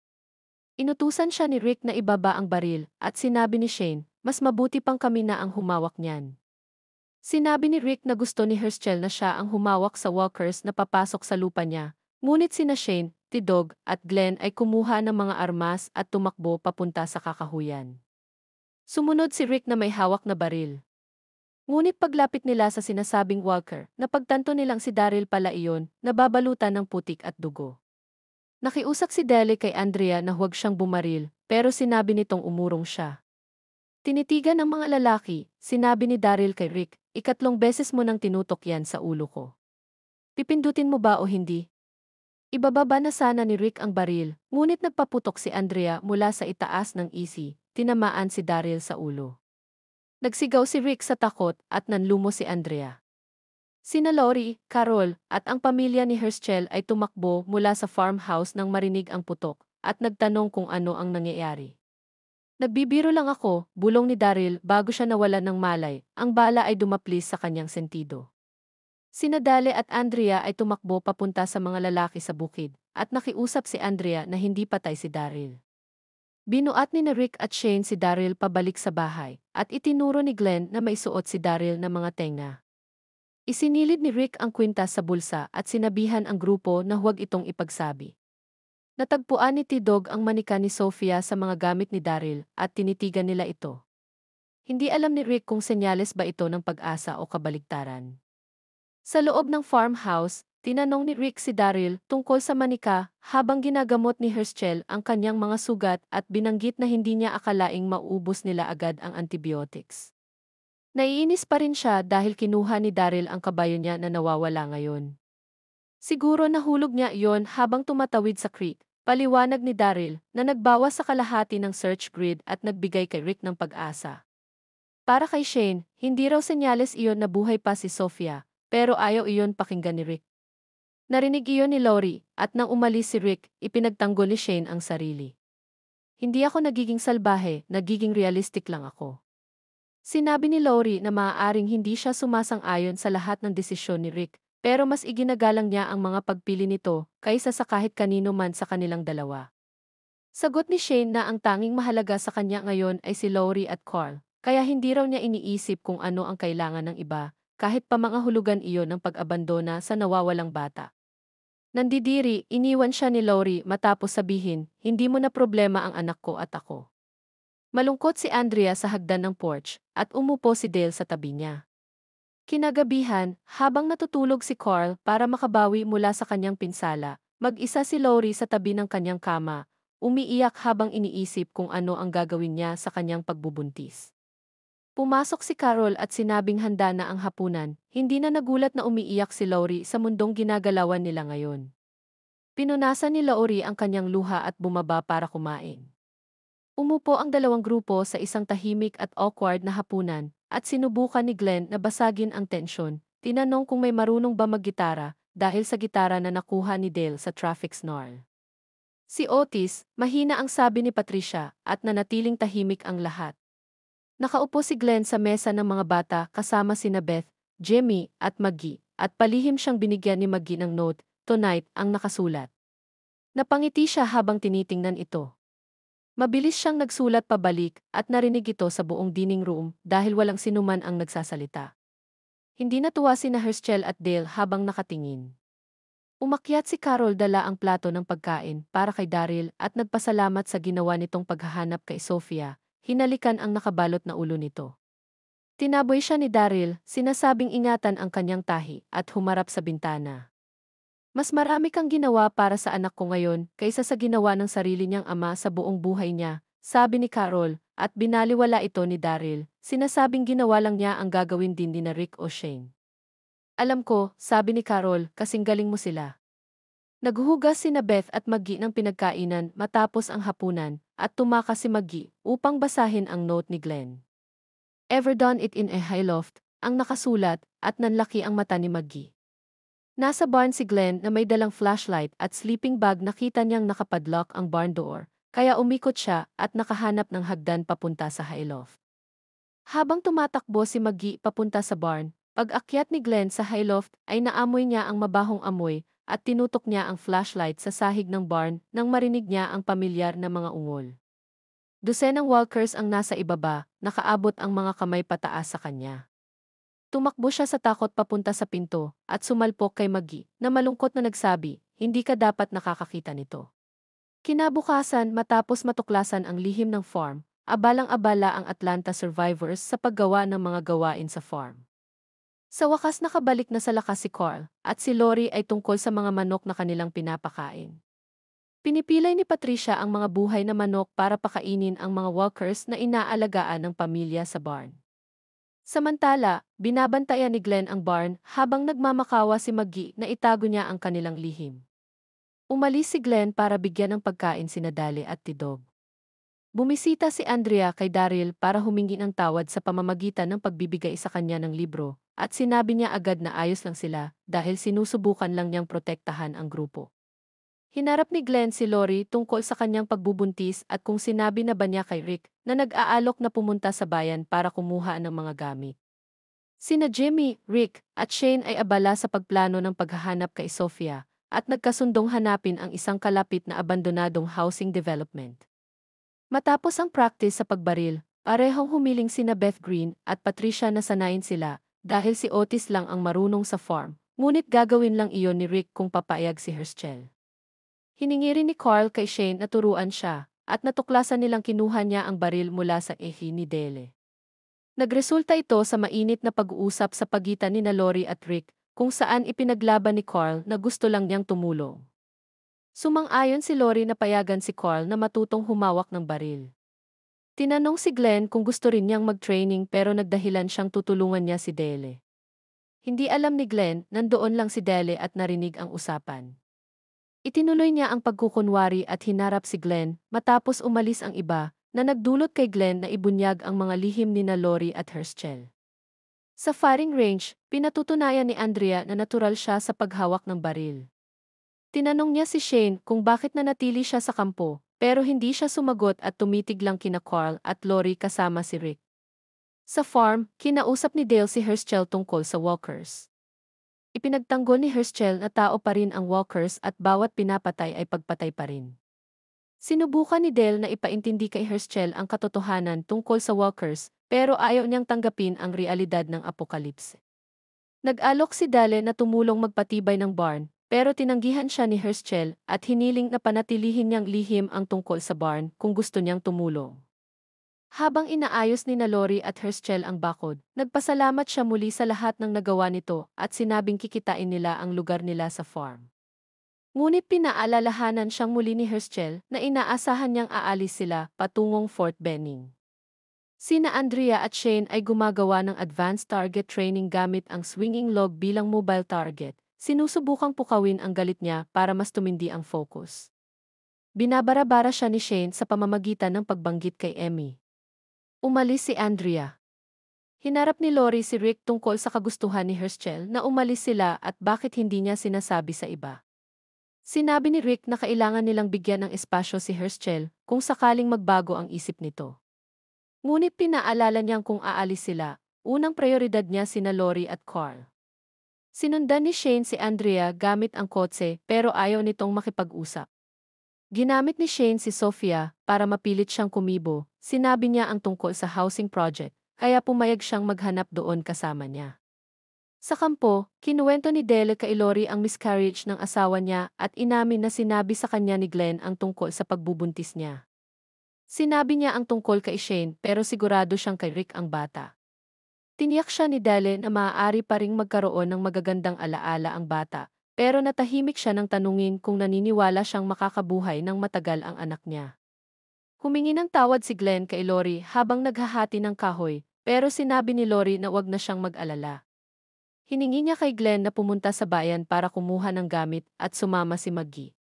Inutusan siya ni Rick na ibaba ang baril, at sinabi ni Shane, mas mabuti pang kami na ang humawak niyan. Sinabi ni Rick na gusto ni Herschel na siya ang humawak sa walkers na papasok sa lupa niya, ngunit sina Shane, Tidog, at Glenn ay kumuha ng mga armas at tumakbo papunta sa kakahuyan. Sumunod si Rick na may hawak na baril. Ngunit paglapit nila sa sinasabing walker, napagtanto nilang si Daryl pala iyon, nababalutan ng putik at dugo. Nakiusap si Dale kay Andrea na huwag siyang bumaril, pero sinabi nitong umurong siya. Tinitigan ng mga lalaki, sinabi ni Daryl kay Rick, ikatlong beses mo nang tinutok yan sa ulo ko. Pipindutin mo ba o hindi? Ibababa na sana ni Rick ang baril, ngunit nagpaputok si Andrea mula sa itaas ng EC, tinamaan si Daryl sa ulo. Nagsigaw si Rick sa takot at nanlumo si Andrea. Sina Lori, Carol, at ang pamilya ni Herschel ay tumakbo mula sa farmhouse nang marinig ang putok, at nagtanong kung ano ang nangyayari. Nagbibiro lang ako, bulong ni Daryl bago siya nawalan ng malay, ang bala ay dumaplis sa kanyang sentido. Sina Dale at Andrea ay tumakbo papunta sa mga lalaki sa bukid, at nakiusap si Andrea na hindi patay si Daryl. Binuat ni Rick at Shane si Daryl pabalik sa bahay, at itinuro ni Glenn na maisuot si Daryl ng mga tenga. Isinilid ni Rick ang kwintas sa bulsa at sinabihan ang grupo na huwag itong ipagsabi. Natagpuan ni Tidog ang manika ni Sofia sa mga gamit ni Daryl at tinitigan nila ito. Hindi alam ni Rick kung senyales ba ito ng pag-asa o kabaligtaran. Sa loob ng farmhouse, tinanong ni Rick si Daryl tungkol sa manika habang ginagamot ni Herschel ang kanyang mga sugat at binanggit na hindi niya akalaing mauubos nila agad ang antibiotics. Naiinis pa rin siya dahil kinuha ni Daryl ang kabayo niya na nawawala ngayon. Siguro nahulog niya iyon habang tumatawid sa creek, paliwanag ni Daryl na nagbawas sa kalahati ng search grid at nagbigay kay Rick ng pag-asa. Para kay Shane, hindi raw senyales iyon na buhay pa si Sofia, pero ayaw iyon pakinggan ni Rick. Narinig iyon ni Lori, at nang umalis si Rick, ipinagtanggol ni Shane ang sarili. Hindi ako nagiging salbahe, nagiging realistic lang ako. Sinabi ni Lori na maaaring hindi siya sumasang-ayon sa lahat ng desisyon ni Rick, pero mas iginagalang niya ang mga pagpili nito kaysa sa kahit kanino man sa kanilang dalawa. Sagot ni Shane na ang tanging mahalaga sa kanya ngayon ay si Lori at Carl, kaya hindi raw niya iniisip kung ano ang kailangan ng iba, kahit pa mga hulugan iyon ng pag-abandona sa nawawalang bata. Nandidiri, iniwan siya ni Lori matapos sabihin, hindi mo na problema ang anak ko at ako. Malungkot si Andrea sa hagdan ng porch, at umupo si Dale sa tabi niya. Kinagabihan, habang natutulog si Carl para makabawi mula sa kanyang pinsala, mag-isa si Lori sa tabi ng kanyang kama, umiiyak habang iniisip kung ano ang gagawin niya sa kanyang pagbubuntis. Pumasok si Carol at sinabing handa na ang hapunan, hindi na nagulat na umiiyak si Lori sa mundong ginagalawan nila ngayon. Pinunasan ni Lori ang kanyang luha at bumaba para kumain. Umupo ang dalawang grupo sa isang tahimik at awkward na hapunan, at sinubukan ni Glenn na basagin ang tensyon, tinanong kung may marunong ba maggitara, dahil sa gitara na nakuha ni Dale sa traffic snarl. Si Otis, mahina ang sabi ni Patricia, at nanatiling tahimik ang lahat. Nakaupo si Glenn sa mesa ng mga bata kasama sina Beth, Jimmy, at Maggie, at palihim siyang binigyan ni Maggie ng note, "Tonight," ang nakasulat. Napangiti siya habang tinitingnan ito. Mabilis siyang nagsulat pabalik at narinig ito sa buong dining room dahil walang sinuman ang nagsasalita. Hindi natuwa sina Herschel at Dale habang nakatingin. Umakyat si Carol, dala ang plato ng pagkain para kay Daryl at nagpasalamat sa ginawa nitong paghahanap kay Sophia. Hinalikan ang nakabalot na ulo nito. Tinaboy siya ni Daryl, sinasabing ingatan ang kanyang tahi at humarap sa bintana. "Mas marami kang ginawa para sa anak ko ngayon kaysa sa ginawa ng sarili niyang ama sa buong buhay niya," sabi ni Carol, at binaliwala ito ni Daryl, sinasabing ginawa lang niya ang gagawin din ni na Rick o Shane. "Alam ko," sabi ni Carol, "kasing galing mo sila." Naghuhugas sina Beth at Maggie ng pinagkainan matapos ang hapunan, at tumakas si Maggie upang basahin ang note ni Glenn. "Ever done it in a high loft," ang nakasulat, at nanlaki ang mata ni Maggie. Nasa barn si Glenn na may dalang flashlight at sleeping bag. Nakita niyang nakapadlock ang barn door, kaya umikot siya at nakahanap ng hagdan papunta sa high loft. Habang tumatakbo si Maggie papunta sa barn, pag-akyat ni Glenn sa high loft ay naamoy niya ang mabahong amoy at tinutok niya ang flashlight sa sahig ng barn nang marinig niya ang pamilyar na mga ungol. Dosenang walkers ang nasa ibaba, nakaabot ang mga kamay pataas sa kanya. Tumakbo siya sa takot papunta sa pinto at sumalpok kay Maggie na malungkot na nagsabi, "Hindi ka dapat nakakakita nito." Kinabukasan, matapos matuklasan ang lihim ng farm, abalang-abala ang Atlanta survivors sa paggawa ng mga gawain sa farm. Sa wakas nakabalik na sa lakas si Carl, at si Lori ay tungkol sa mga manok na kanilang pinapakain. Pinipilay ni Patricia ang mga buhay na manok para pakainin ang mga walkers na inaalagaan ng pamilya sa barn. Samantala, binabantayan ni Glenn ang barn habang nagmamakawa si Maggie na itago niya ang kanilang lihim. Umalis si Glenn para bigyan ng pagkain sina Dale at Tidog. Bumisita si Andrea kay Daryl para humingi ng tawad sa pamamagitan ng pagbibigay sa kanya ng libro, at sinabi niya agad na ayos lang sila dahil sinusubukan lang niyang protektahan ang grupo. Hinarap ni Glenn si Lori tungkol sa kanyang pagbubuntis at kung sinabi na ba niya kay Rick na nag-aalok na pumunta sa bayan para kumuha ng mga gamit. Sina Jimmy, Rick, at Shane ay abala sa pagplano ng paghahanap kay Sophia at nagkasundong hanapin ang isang kalapit na abandonadong housing development. Matapos ang practice sa pagbaril, parehong humiling sina Beth Green at Patricia na sanayin sila dahil si Otis lang ang marunong sa farm, ngunit gagawin lang iyon ni Rick kung papayag si Herschel. Hiningi rin ni Carl kay Shane na turuan siya, at natuklasan nilang kinuha niya ang baril mula sa ehi ni Dele. Nagresulta ito sa mainit na pag-uusap sa pagitan ni Lori at Rick, kung saan ipinaglaban ni Carl na gusto lang niyang tumulong. Sumang-ayon si Lori na payagan si Carl na matutong humawak ng baril. Tinanong si Glenn kung gusto rin niyang mag-training pero nagdahilan siyang tutulungan niya si Dele. Hindi alam ni Glenn, nandoon lang si Dele at narinig ang usapan. Itinuloy niya ang pagkukunwari at hinarap si Glenn matapos umalis ang iba, na nagdulot kay Glenn na ibunyag ang mga lihim ni Lori at Herschel. Sa firing range, pinatutunayan ni Andrea na natural siya sa paghawak ng baril. Tinanong niya si Shane kung bakit nanatili siya sa kampo, pero hindi siya sumagot at tumitig lang kina Carl at Lori kasama si Rick. Sa farm, kinausap ni Dale si Herschel tungkol sa walkers. Ipinagtanggol ni Herschel na tao pa rin ang walkers at bawat pinapatay ay pagpatay pa rin. Sinubukan ni Dale na ipaintindi kay Herschel ang katotohanan tungkol sa walkers, pero ayaw niyang tanggapin ang realidad ng apokalipse. Nag-alok si Dale na tumulong magpatibay ng barn, pero tinanggihan siya ni Herschel at hiniling na panatilihin niyang lihim ang tungkol sa barn kung gusto niyang tumulong. Habang inaayos ni Lori at Herschel ang bakod, nagpasalamat siya muli sa lahat ng nagawa nito at sinabing kikitain nila ang lugar nila sa farm. Ngunit pinaalalahanan siyang muli ni Herschel na inaasahan niyang aalis sila patungong Fort Benning. Sina Andrea at Shane ay gumagawa ng advanced target training gamit ang swinging log bilang mobile target. Sinusubukang pukawin ang galit niya para mas tumindi ang focus. Binabara-bara siya ni Shane sa pamamagitan ng pagbanggit kay Emmy. Umalis si Andrea. Hinarap ni Lori si Rick tungkol sa kagustuhan ni Herschel na umalis sila at bakit hindi niya sinasabi sa iba. Sinabi ni Rick na kailangan nilang bigyan ng espasyo si Herschel kung sakaling magbago ang isip nito. Ngunit pinaalala niyang kung aalis sila, unang prioridad niya sina Lori at Carl. Sinundan ni Shane si Andrea gamit ang kotse pero ayaw nitong makipag-usap. Ginamit ni Shane si Sofia para mapilit siyang kumibo, sinabi niya ang tungkol sa housing project, kaya pumayag siyang maghanap doon kasama niya. Sa kampo, kinuwento ni Dele kay Lori ang miscarriage ng asawa niya at inamin na sinabi sa kanya ni Glenn ang tungkol sa pagbubuntis niya. Sinabi niya ang tungkol kay Shane pero sigurado siyang kay Rick ang bata. Tiniyak siya ni Dele na maaari pa ring magkaroon ng magagandang alaala ang bata, pero natahimik siya nang tanungin kung naniniwala siyang makakabuhay ng matagal ang anak niya. Humingi ng tawad si Glenn kay Lori habang naghahati ng kahoy, pero sinabi ni Lori na wag na siyang mag-alala. Hiningi niya kay Glenn na pumunta sa bayan para kumuha ng gamit at sumama si Maggie.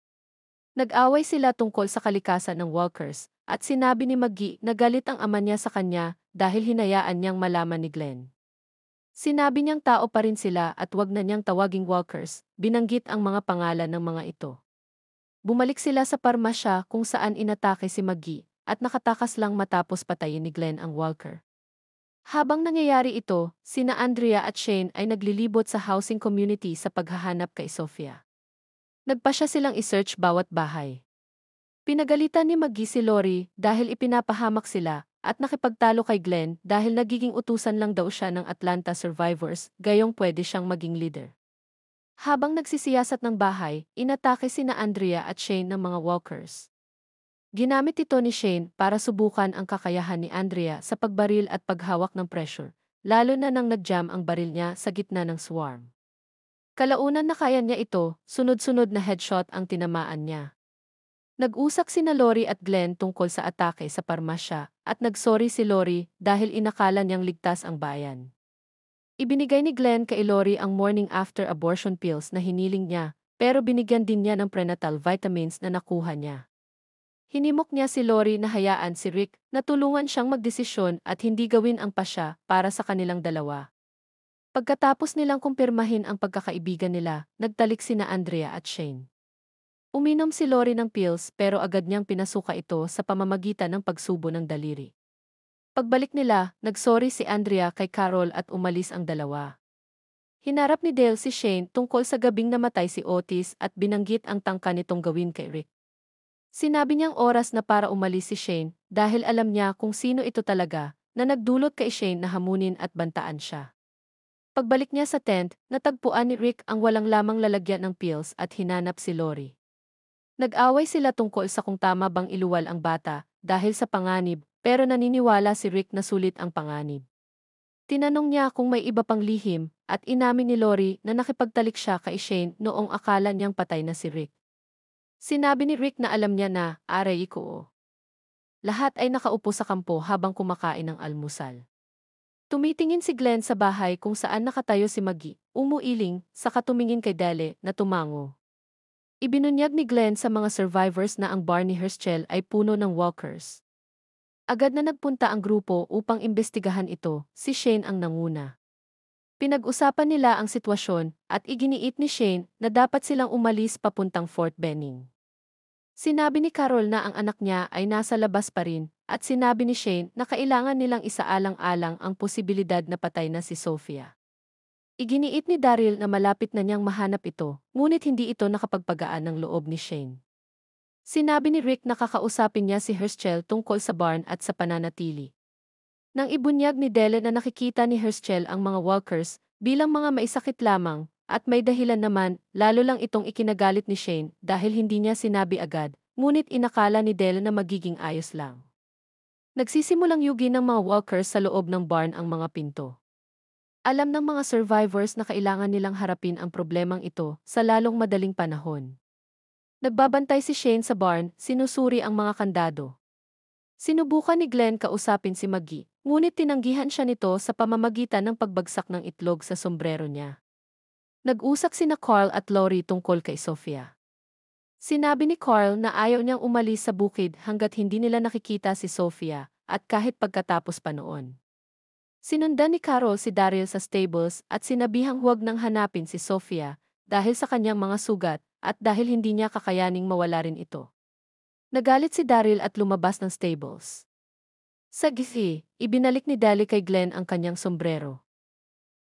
Nag-away sila tungkol sa kalikasan ng Walkers, at sinabi ni Maggie na galit ang ama niya sa kanya dahil hinayaan niyang malaman ni Glenn. Sinabi niyang tao pa rin sila at wag na niyang tawaging Walkers, binanggit ang mga pangalan ng mga ito. Bumalik sila sa parmasya kung saan inatake si Maggie, at nakatakas lang matapos patayin ni Glenn ang Walker. Habang nangyayari ito, sina Andrea at Shane ay naglilibot sa housing community sa paghahanap kay Sofia. Nagpasya silang isearch bawat bahay. Pinagalitan ni Maggie si Lori dahil ipinapahamak sila at nakipagtalo kay Glenn dahil nagiging utusan lang daw siya ng Atlanta survivors, gayong pwede siyang maging leader. Habang nagsisiyasat ng bahay, inatake sina Andrea at Shane ng mga walkers. Ginamit ito ni Shane para subukan ang kakayahan ni Andrea sa pagbaril at paghawak ng pressure, lalo na nang nag-jam ang baril niya sa gitna ng swarm. Kalaunan na kaya niya ito, sunod-sunod na headshot ang tinamaan niya. Nag-usap sina Lori at Glenn tungkol sa atake sa parmasya at nagsorry si Lori dahil inakala niyang ligtas ang bayan. Ibinigay ni Glenn kay Lori ang morning after abortion pills na hiniling niya, pero binigyan din niya ng prenatal vitamins na nakuha niya. Hinimok niya si Lori na hayaan si Rick na tulungan siyang magdesisyon at hindi gawin ang pasya para sa kanilang dalawa. Pagkatapos nilang kumpirmahin ang pagkakaibigan nila, nagtalik sina Andrea at Shane. Uminom si Lori ng pills pero agad niyang pinasuka ito sa pamamagitan ng pagsubo ng daliri. Pagbalik nila, nagsorry si Andrea kay Carol at umalis ang dalawa. Hinarap ni Dale si Shane tungkol sa gabing namatay si Otis at binanggit ang tangka nitong gawin kay Rick. Sinabi niyang oras na para umalis si Shane dahil alam niya kung sino ito talaga na nagdulot kay Shane na hamunin at bantaan siya. Pagbalik niya sa tent, natagpuan ni Rick ang walang lamang lalagyan ng pills at hinanap si Lori. Nag-away sila tungkol sa kung tama bang iluwal ang bata dahil sa panganib, pero naniniwala si Rick na sulit ang panganib. Tinanong niya kung may iba pang lihim at inamin ni Lori na nakipagtalik siya kay Shane noong akala niyang patay na si Rick. Sinabi ni Rick na alam niya na, aray ko. Lahat ay nakaupo sa kampo habang kumakain ng almusal. Tumitingin si Glenn sa bahay kung saan nakatayo si Maggie, umuiling, saka tumingin kay Dale na tumango. Ibinunyag ni Glenn sa mga survivors na ang bar ni Herschel ay puno ng walkers. Agad na nagpunta ang grupo upang imbestigahan ito, si Shane ang nanguna. Pinag-usapan nila ang sitwasyon at iginiit ni Shane na dapat silang umalis papuntang Fort Benning. Sinabi ni Carol na ang anak niya ay nasa labas pa rin at sinabi ni Shane na kailangan nilang isaalang-alang ang posibilidad na patay na si Sofia. Iginiit ni Daryl na malapit na niyang mahanap ito, ngunit hindi ito nakapagpagaan ng loob ni Shane. Sinabi ni Rick na kakausapin niya si Herschel tungkol sa barn at sa pananatili. Nang ibunyag ni Dele na nakikita ni Herschel ang mga walkers bilang mga maisakit lamang at may dahilan naman, lalo lang itong ikinagalit ni Shane dahil hindi niya sinabi agad, ngunit inakala ni Dele na magiging ayos lang. Nagsisimulang yugi ng mga walkers sa loob ng barn ang mga pinto. Alam ng mga survivors na kailangan nilang harapin ang problemang ito sa lalong madaling panahon. Nagbabantay si Shane sa barn, sinusuri ang mga kandado. Sinubukan ni Glenn kausapin si Maggie, ngunit tinanggihan siya nito sa pamamagitan ng pagbagsak ng itlog sa sombrero niya. Nag-usap sina Carl at Lori tungkol kay Sofia. Sinabi ni Carl na ayaw niyang umalis sa bukid hanggat hindi nila nakikita si Sofia, at kahit pagkatapos pa noon. Sinundan ni Carol si Daryl sa stables at sinabihang huwag nang hanapin si Sofia dahil sa kanyang mga sugat at dahil hindi niya kakayaning mawala rin ito. Nagalit si Daryl at lumabas ng stables. Sa gisi, ibinalik ni Dali kay Glenn ang kanyang sombrero.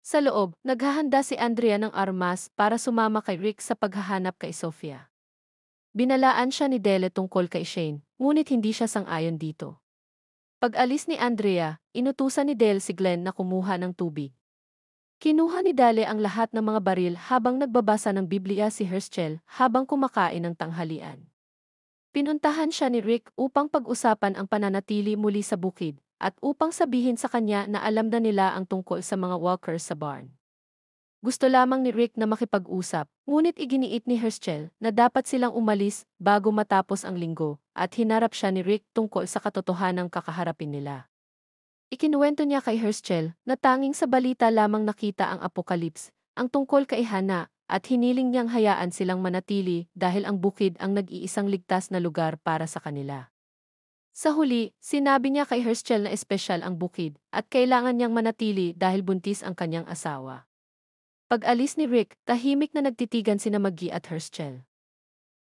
Sa loob, naghahanda si Andrea ng armas para sumama kay Rick sa paghahanap kay Sofia. Binalaan siya ni Dele tungkol kay Shane, ngunit hindi siya sang-ayon dito. Pag-alis ni Andrea, inutusan ni Dale si Glenn na kumuha ng tubig. Kinuha ni Dale ang lahat ng mga baril habang nagbabasa ng Biblia si Herschel habang kumakain ng tanghalian. Pinuntahan siya ni Rick upang pag-usapan ang pananatili muli sa bukid at upang sabihin sa kanya na alam na nila ang tungkol sa mga walkers sa barn. Gusto lamang ni Rick na makipag-usap, ngunit iginiit ni Herschel na dapat silang umalis bago matapos ang linggo at hinarap siya ni Rick tungkol sa katotohanang kakaharapin nila. Ikinuwento niya kay Herschel na tanging sa balita lamang nakita ang apokalips, ang tungkol kay Hana, at hiniling niyang hayaan silang manatili dahil ang bukid ang nag-iisang ligtas na lugar para sa kanila. Sa huli, sinabi niya kay Herschel na espesyal ang bukid at kailangan niyang manatili dahil buntis ang kanyang asawa. Pag-alis ni Rick, tahimik na nagtitigan sina Maggie at Herschel.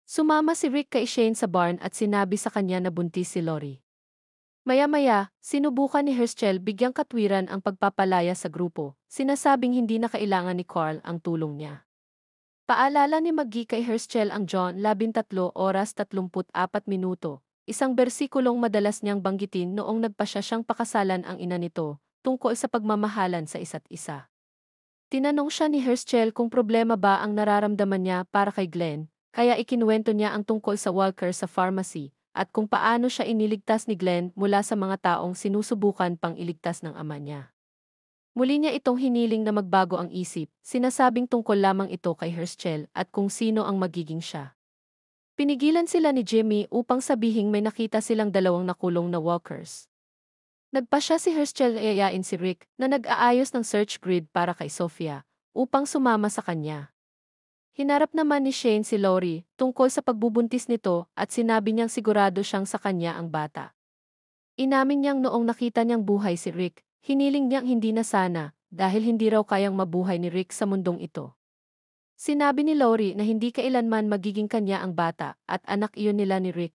Sumama si Rick kay Shane sa barn at sinabi sa kanya na buntis si Lori. Maya-maya, sinubukan ni Herschel bigyang katwiran ang pagpapalaya sa grupo, sinasabing hindi na kailangan ni Carl ang tulong niya. Paalala ni Maggie kay Herschel ang John 13:34, isang bersikulong madalas niyang banggitin noong nagpasya siyang pakasalan ang ina nito, tungkol sa pagmamahalan sa isa't isa. Tinanong siya ni Herschel kung problema ba ang nararamdaman niya para kay Glenn, kaya ikinuwento niya ang tungkol sa walker sa pharmacy, at kung paano siya iniligtas ni Glenn mula sa mga taong sinusubukan pang iligtas ng ama niya. Muli niya itong hiniling na magbago ang isip, sinasabing tungkol lamang ito kay Herschel at kung sino ang magiging siya. Pinigilan sila ni Jimmy upang sabihing may nakita silang dalawang nakulong na walkers. Nagpasya si Herschel ayayain si Rick na nag-aayos ng search grid para kay Sofia upang sumama sa kanya. Hinarap naman ni Shane si Lori tungkol sa pagbubuntis nito at sinabi niyang sigurado siyang sa kanya ang bata. Inamin niyang noong nakita niyang buhay si Rick, hiniling niyang hindi na sana dahil hindi raw kayang mabuhay ni Rick sa mundong ito. Sinabi ni Lori na hindi kailanman magiging kanya ang bata at anak iyon nila ni Rick.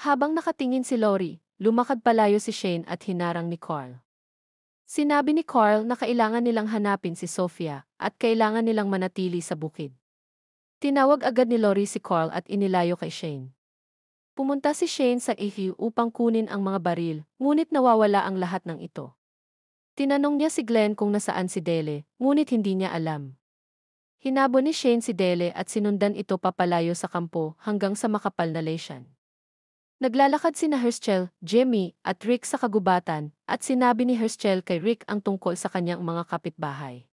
Habang nakatingin si Lori, lumakad palayo si Shane at hinarang ni Carl. Sinabi ni Carl na kailangan nilang hanapin si Sofia at kailangan nilang manatili sa bukid. Tinawag agad ni Lori si Carl at inilayo kay Shane. Pumunta si Shane sa ihi upang kunin ang mga baril, ngunit nawawala ang lahat ng ito. Tinanong niya si Glenn kung nasaan si Dele, ngunit hindi niya alam. Hinabol ni Shane si Dele at sinundan ito papalayo sa kampo hanggang sa makapal na lesyan. Naglalakad sina Herschel, Jimmy, at Rick sa kagubatan, at sinabi ni Herschel kay Rick ang tungkol sa kanyang mga kapitbahay.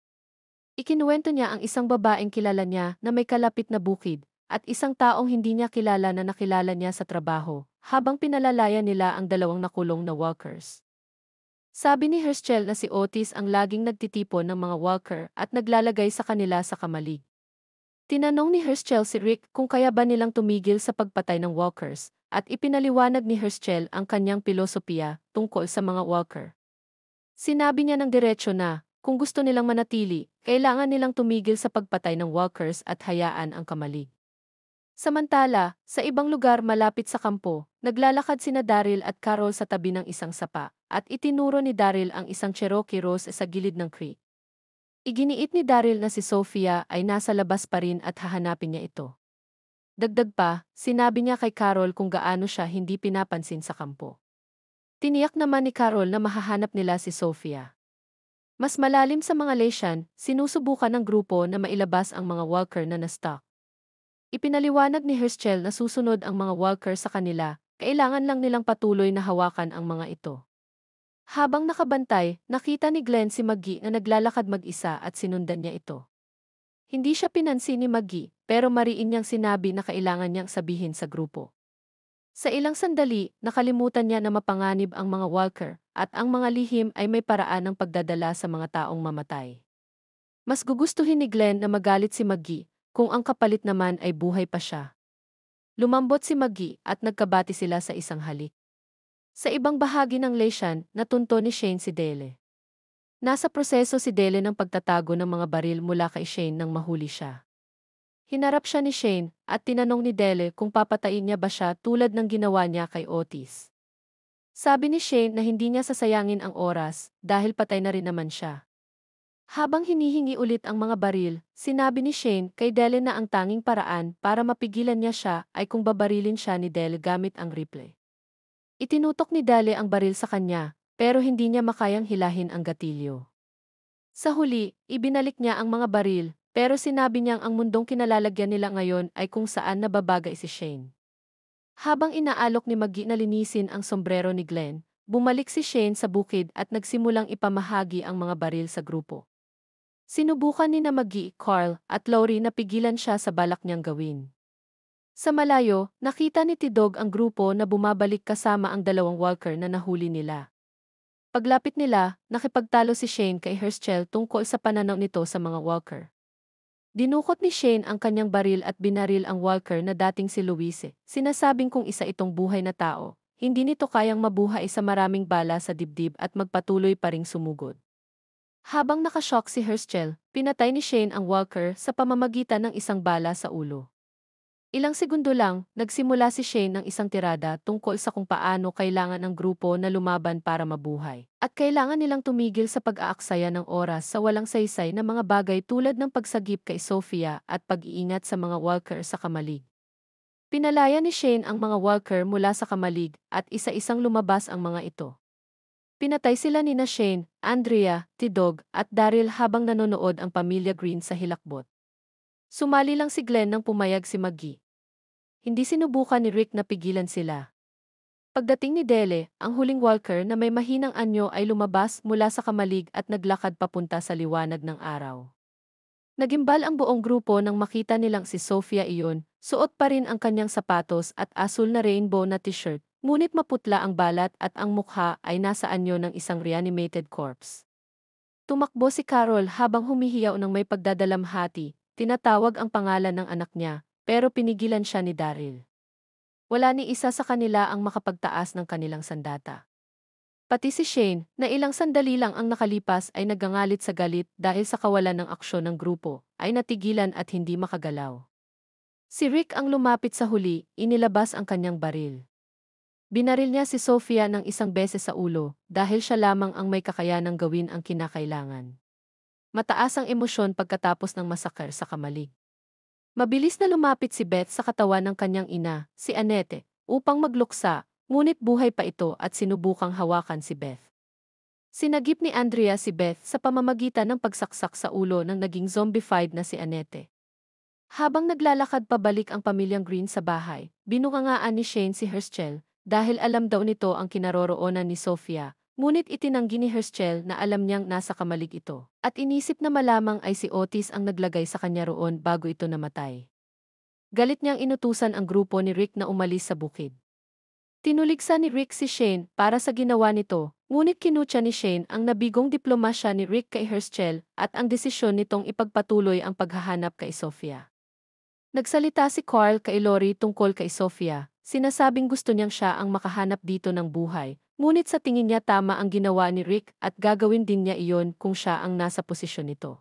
Ikinuwento niya ang isang babaeng kilala niya na may kalapit na bukid, at isang taong hindi niya kilala na nakilala niya sa trabaho, habang pinalalaya nila ang dalawang nakulong na walkers. Sabi ni Herschel na si Otis ang laging nagtitipon ng mga walker at naglalagay sa kanila sa kamalig. Tinanong ni Herschel si Rick kung kaya ba nilang tumigil sa pagpatay ng walkers, at ipinaliwanag ni Herschel ang kanyang pilosopiya tungkol sa mga walker. Sinabi niya ng diretsyo na, kung gusto nilang manatili, kailangan nilang tumigil sa pagpatay ng walkers at hayaan ang kamalig. Samantala, sa ibang lugar malapit sa kampo, naglalakad sina Daryl at Carol sa tabi ng isang sapa, at itinuro ni Daryl ang isang Cherokee Rose sa gilid ng creek. Iginiit ni Daryl na si Sofia ay nasa labas pa rin at hahanapin niya ito. Dagdag pa, sinabi niya kay Carol kung gaano siya hindi pinapansin sa kampo. Tiniyak naman ni Carol na mahahanap nila si Sofia. Mas malalim sa mga lesyan, sinusubukan ng grupo na mailabas ang mga walker na na-stuck. Ipinaliwanag ni Herschel na susunod ang mga walker sa kanila, kailangan lang nilang patuloy na hawakan ang mga ito. Habang nakabantay, nakita ni Glenn si Maggie na naglalakad mag-isa at sinundan niya ito. Hindi siya pinansin ni Maggie, pero mariin niyang sinabi na kailangan niyang sabihin sa grupo. Sa ilang sandali, nakalimutan niya na mapanganib ang mga walker, at ang mga lihim ay may paraan ng pagdadala sa mga taong mamatay. Mas gugustuhin ni Glenn na magalit si Maggie, kung ang kapalit naman ay buhay pa siya. Lumambot si Maggie at nagkabati sila sa isang halik. Sa ibang bahagi ng lesyan, natunto ni Shane si Dele. Nasa proseso si Dele ng pagtatago ng mga baril mula kay Shane nang mahuli siya. Hinarap siya ni Shane at tinanong ni Dele kung papatayin niya ba siya tulad ng ginawa niya kay Otis. Sabi ni Shane na hindi niya sasayangin ang oras dahil patay na rin naman siya. Habang hinihingi ulit ang mga baril, sinabi ni Shane kay Dele na ang tanging paraan para mapigilan niya siya ay kung babarilin siya ni Dele gamit ang rifle. Itinutok ni Dele ang baril sa kanya, pero hindi niya makayang hilahin ang gatilyo. Sa huli, ibinalik niya ang mga baril, pero sinabi niyang ang mundong kinalalagyan nila ngayon ay kung saan nababagay si Shane. Habang inaalok ni Maggie na linisin ang sombrero ni Glenn, bumalik si Shane sa bukid at nagsimulang ipamahagi ang mga baril sa grupo. Sinubukan ni na Maggie, Carl, at Laurie na pigilan siya sa balak niyang gawin. Sa malayo, nakita ni Tidog ang grupo na bumabalik kasama ang dalawang walker na nahuli nila. Paglapit nila, nakipagtalo si Shane kay Herschel tungkol sa pananaw nito sa mga walker. Dinukot ni Shane ang kanyang baril at binaril ang walker na dating si Louise, sinasabing kung isa itong buhay na tao, hindi nito kayang mabuhay sa maraming bala sa dibdib at magpatuloy pa ring sumugod. Habang nakashock si Herschel, pinatay ni Shane ang walker sa pamamagitan ng isang bala sa ulo. Ilang segundo lang, nagsimula si Shane ng isang tirada tungkol sa kung paano kailangan ng grupo na lumaban para mabuhay. At kailangan nilang tumigil sa pag-aaksaya ng oras sa walang saysay na mga bagay tulad ng pagsagip kay Sophia at pag-iingat sa mga walker sa kamalig. Pinalaya ni Shane ang mga walker mula sa kamalig at isa-isang lumabas ang mga ito. Pinatay sila ni Shane, Andrea, Tidog, at Daryl habang nanonood ang pamilya Green sa hilakbot. Sumali lang si Glenn nang pumayag si Maggie. Hindi sinubukan ni Rick na pigilan sila. Pagdating ni Dele, ang huling walker na may mahinang anyo ay lumabas mula sa kamalig at naglakad papunta sa liwanag ng araw. Nagimbal ang buong grupo nang makita nilang si Sophia iyon, suot pa rin ang kanyang sapatos at asul na rainbow na t-shirt. Ngunit maputla ang balat at ang mukha ay nasa anyo ng isang reanimated corpse. Tumakbo si Carol habang humihiyaw ng may pagdadalamhati, tinatawag ang pangalan ng anak niya, pero pinigilan siya ni Daryl. Wala ni isa sa kanila ang makapagtaas ng kanilang sandata. Pati si Shane, na ilang sandali lang ang nakalipas ay nagangalit sa galit dahil sa kawalan ng aksyon ng grupo, ay natigilan at hindi makagalaw. Si Rick ang lumapit sa huli, inilabas ang kanyang baril. Binaril niya si Sophia ng isang beses sa ulo dahil siya lamang ang may kakayanang gawin ang kinakailangan. Mataas ang emosyon pagkatapos ng masaker sa kamalig. Mabilis na lumapit si Beth sa katawan ng kanyang ina, si Annette, upang magluksa, ngunit buhay pa ito at sinubukang hawakan si Beth. Sinagip ni Andrea si Beth sa pamamagitan ng pagsaksak sa ulo ng naging zombified na si Annette. Habang naglalakad pabalik ang pamilyang Green sa bahay, binungangaan ni Shane si Herschel, dahil alam daw nito ang kinaroroonan ni Sophia, ngunit itinanggi ni Herschel na alam niyang nasa kamalig ito, at inisip na malamang ay si Otis ang naglagay sa kanya roon bago ito namatay. Galit niyang inutusan ang grupo ni Rick na umalis sa bukid. Tinuligsa ni Rick si Shane para sa ginawa nito, ngunit kinutya ni Shane ang nabigong diplomasya ni Rick kay Herschel at ang desisyon nitong ipagpatuloy ang paghahanap kay Sophia. Nagsalita si Carl kay Laurie tungkol kay Sophia. Sinasabing gusto niyang siya ang makahanap dito ng buhay, ngunit sa tingin niya tama ang ginawa ni Rick at gagawin din niya iyon kung siya ang nasa posisyon nito.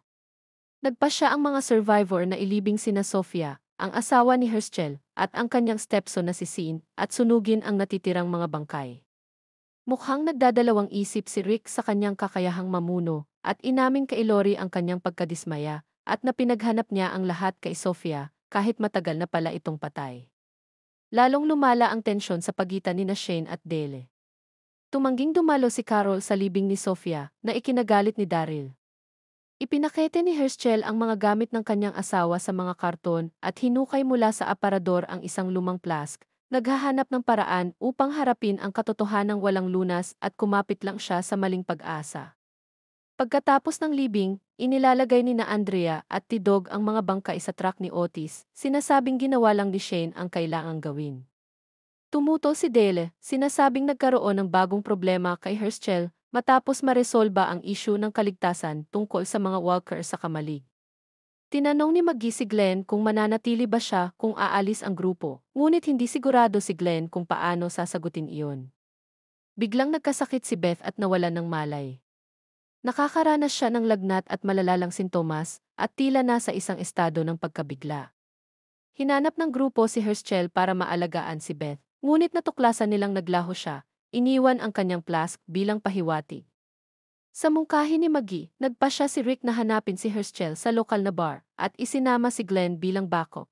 Nagpasya ang mga survivor na ilibing sina Sophia, ang asawa ni Herschel, at ang kanyang stepson na si Sean, at sunugin ang natitirang mga bangkay. Mukhang nagdadalawang isip si Rick sa kanyang kakayahang mamuno, at inamin kay Laurie ang kanyang pagkadismaya, at napinaghanap niya ang lahat kay Sophia, kahit matagal na pala itong patay. Lalong lumala ang tensyon sa pagitan ni Shane at Dele. Tumangging dumalo si Carol sa libing ni Sophia, na ikinagalit ni Daryl. Ipinakete ni Herschel ang mga gamit ng kanyang asawa sa mga karton at hinukay mula sa aparador ang isang lumang flask, naghahanap ng paraan upang harapin ang katotohanang walang lunas at kumapit lang siya sa maling pag-asa. Pagkatapos ng libing, inilalagay ni na Andrea at Tidog ang mga bangkay sa truck ni Otis, sinasabing ginawa lang ni Shane ang kailangang gawin. Tumuto si Dele, sinasabing nagkaroon ng bagong problema kay Herschel matapos maresolba ang issue ng kaligtasan tungkol sa mga walker sa kamalig. Tinanong ni Maggie si Glenn kung mananatili ba siya kung aalis ang grupo, ngunit hindi sigurado si Glenn kung paano sasagutin iyon. Biglang nagkasakit si Beth at nawalan ng malay. Nakakaranas siya ng lagnat at malalalang sintomas, at tila nasa isang estado ng pagkabigla. Hinanap ng grupo si Herschel para maalagaan si Beth, ngunit natuklasan nilang naglaho siya, iniwan ang kanyang flask bilang pahiwatig. Sa mungkahi ni Maggie, nagpasya si Rick na hanapin si Herschel sa lokal na bar at isinama si Glenn bilang backup.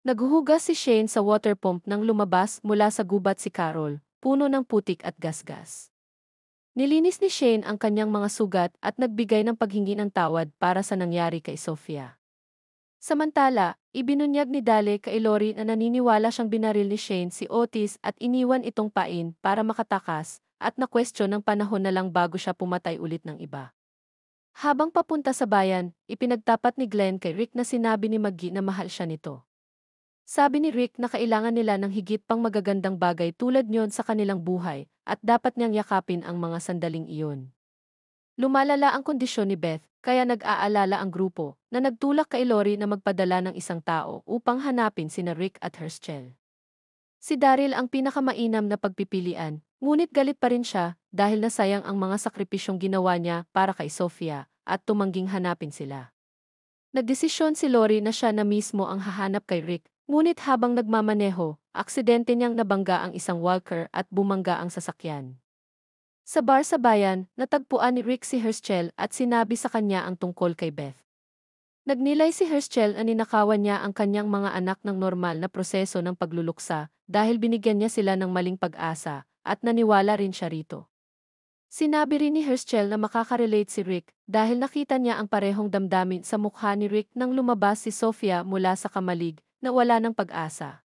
Naghuhugas si Shane sa water pump nang lumabas mula sa gubat si Carol, puno ng putik at gasgas. Nilinis ni Shane ang kanyang mga sugat at nagbigay ng paghingi ng tawad para sa nangyari kay Sofia. Samantala, ibinunyag ni Dale kay Lori na naniniwala siyang binaril ni Shane si Otis at iniwan itong pain para makatakas at na-question ng panahon na lang bago siya pumatay ulit ng iba. Habang papunta sa bayan, ipinagtapat ni Glenn kay Rick na sinabi ni Maggie na mahal siya nito. Sabi ni Rick na kailangan nila ng higit pang magagandang bagay tulad niyon sa kanilang buhay at dapat niyang yakapin ang mga sandaling iyon. Lumalala ang kondisyon ni Beth, kaya nag-aalala ang grupo na nagtulak kay Lori na magpadala ng isang tao upang hanapin sina Rick at Herschel. Si Daryl ang pinakamainam na pagpipilian, ngunit galit pa rin siya dahil nasayang ang mga sakripisyong ginawa niya para kay Sofia at tumangging hanapin sila. Nagdesisyon si Lori na siya na mismo ang hahanap kay Rick, ngunit habang nagmamaneho, aksidente niyang nabangga ang isang walker at bumangga ang sasakyan. Sa bar sa bayan, natagpuan ni Rick si Herschel at sinabi sa kanya ang tungkol kay Beth. Nagnilay si Herschel na ninakawan niya ang kanyang mga anak ng normal na proseso ng pagluluksa dahil binigyan niya sila ng maling pag-asa at naniwala rin siya rito. Sinabi rin ni Herschel na makaka-relate si Rick dahil nakita niya ang parehong damdamin sa mukha ni Rick nang lumabas si Sofia mula sa kamalig na wala ng pag-asa.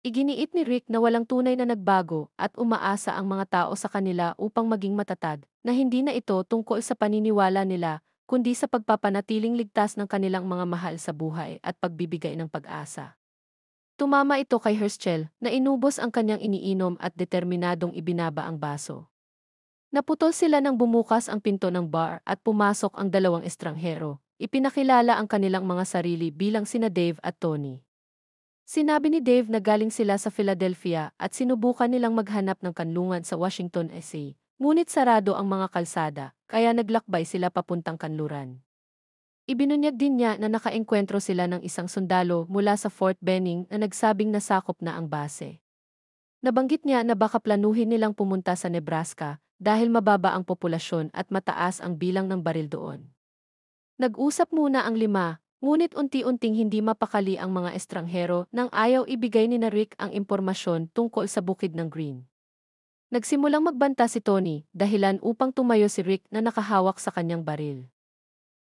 Iginiit ni Rick na walang tunay na nagbago at umaasa ang mga tao sa kanila upang maging matatag, na hindi na ito tungkol sa paniniwala nila, kundi sa pagpapanatiling ligtas ng kanilang mga mahal sa buhay at pagbibigay ng pag-asa. Tumama ito kay Herschel na inubos ang kanyang iniinom at determinadong ibinaba ang baso. Naputol sila nang bumukas ang pinto ng bar at pumasok ang dalawang estranghero. Ipinakilala ang kanilang mga sarili bilang sina Dave at Tony. Sinabi ni Dave na galing sila sa Philadelphia at sinubukan nilang maghanap ng kanlungan sa Washington DC, ngunit sarado ang mga kalsada, kaya naglakbay sila papuntang kanluran. Ibinunyag din niya na nakaengkwentro sila ng isang sundalo mula sa Fort Benning na nagsabing nasakop na ang base. Nabanggit niya na baka planuhin nilang pumunta sa Nebraska dahil mababa ang populasyon at mataas ang bilang ng baril doon. Nag-usap muna ang lima, ngunit unti-unting hindi mapakali ang mga estranghero nang ayaw ibigay ni Rick ang impormasyon tungkol sa bukid ng Green. Nagsimulang magbanta si Tony, dahilan upang tumayo si Rick na nakahawak sa kanyang baril.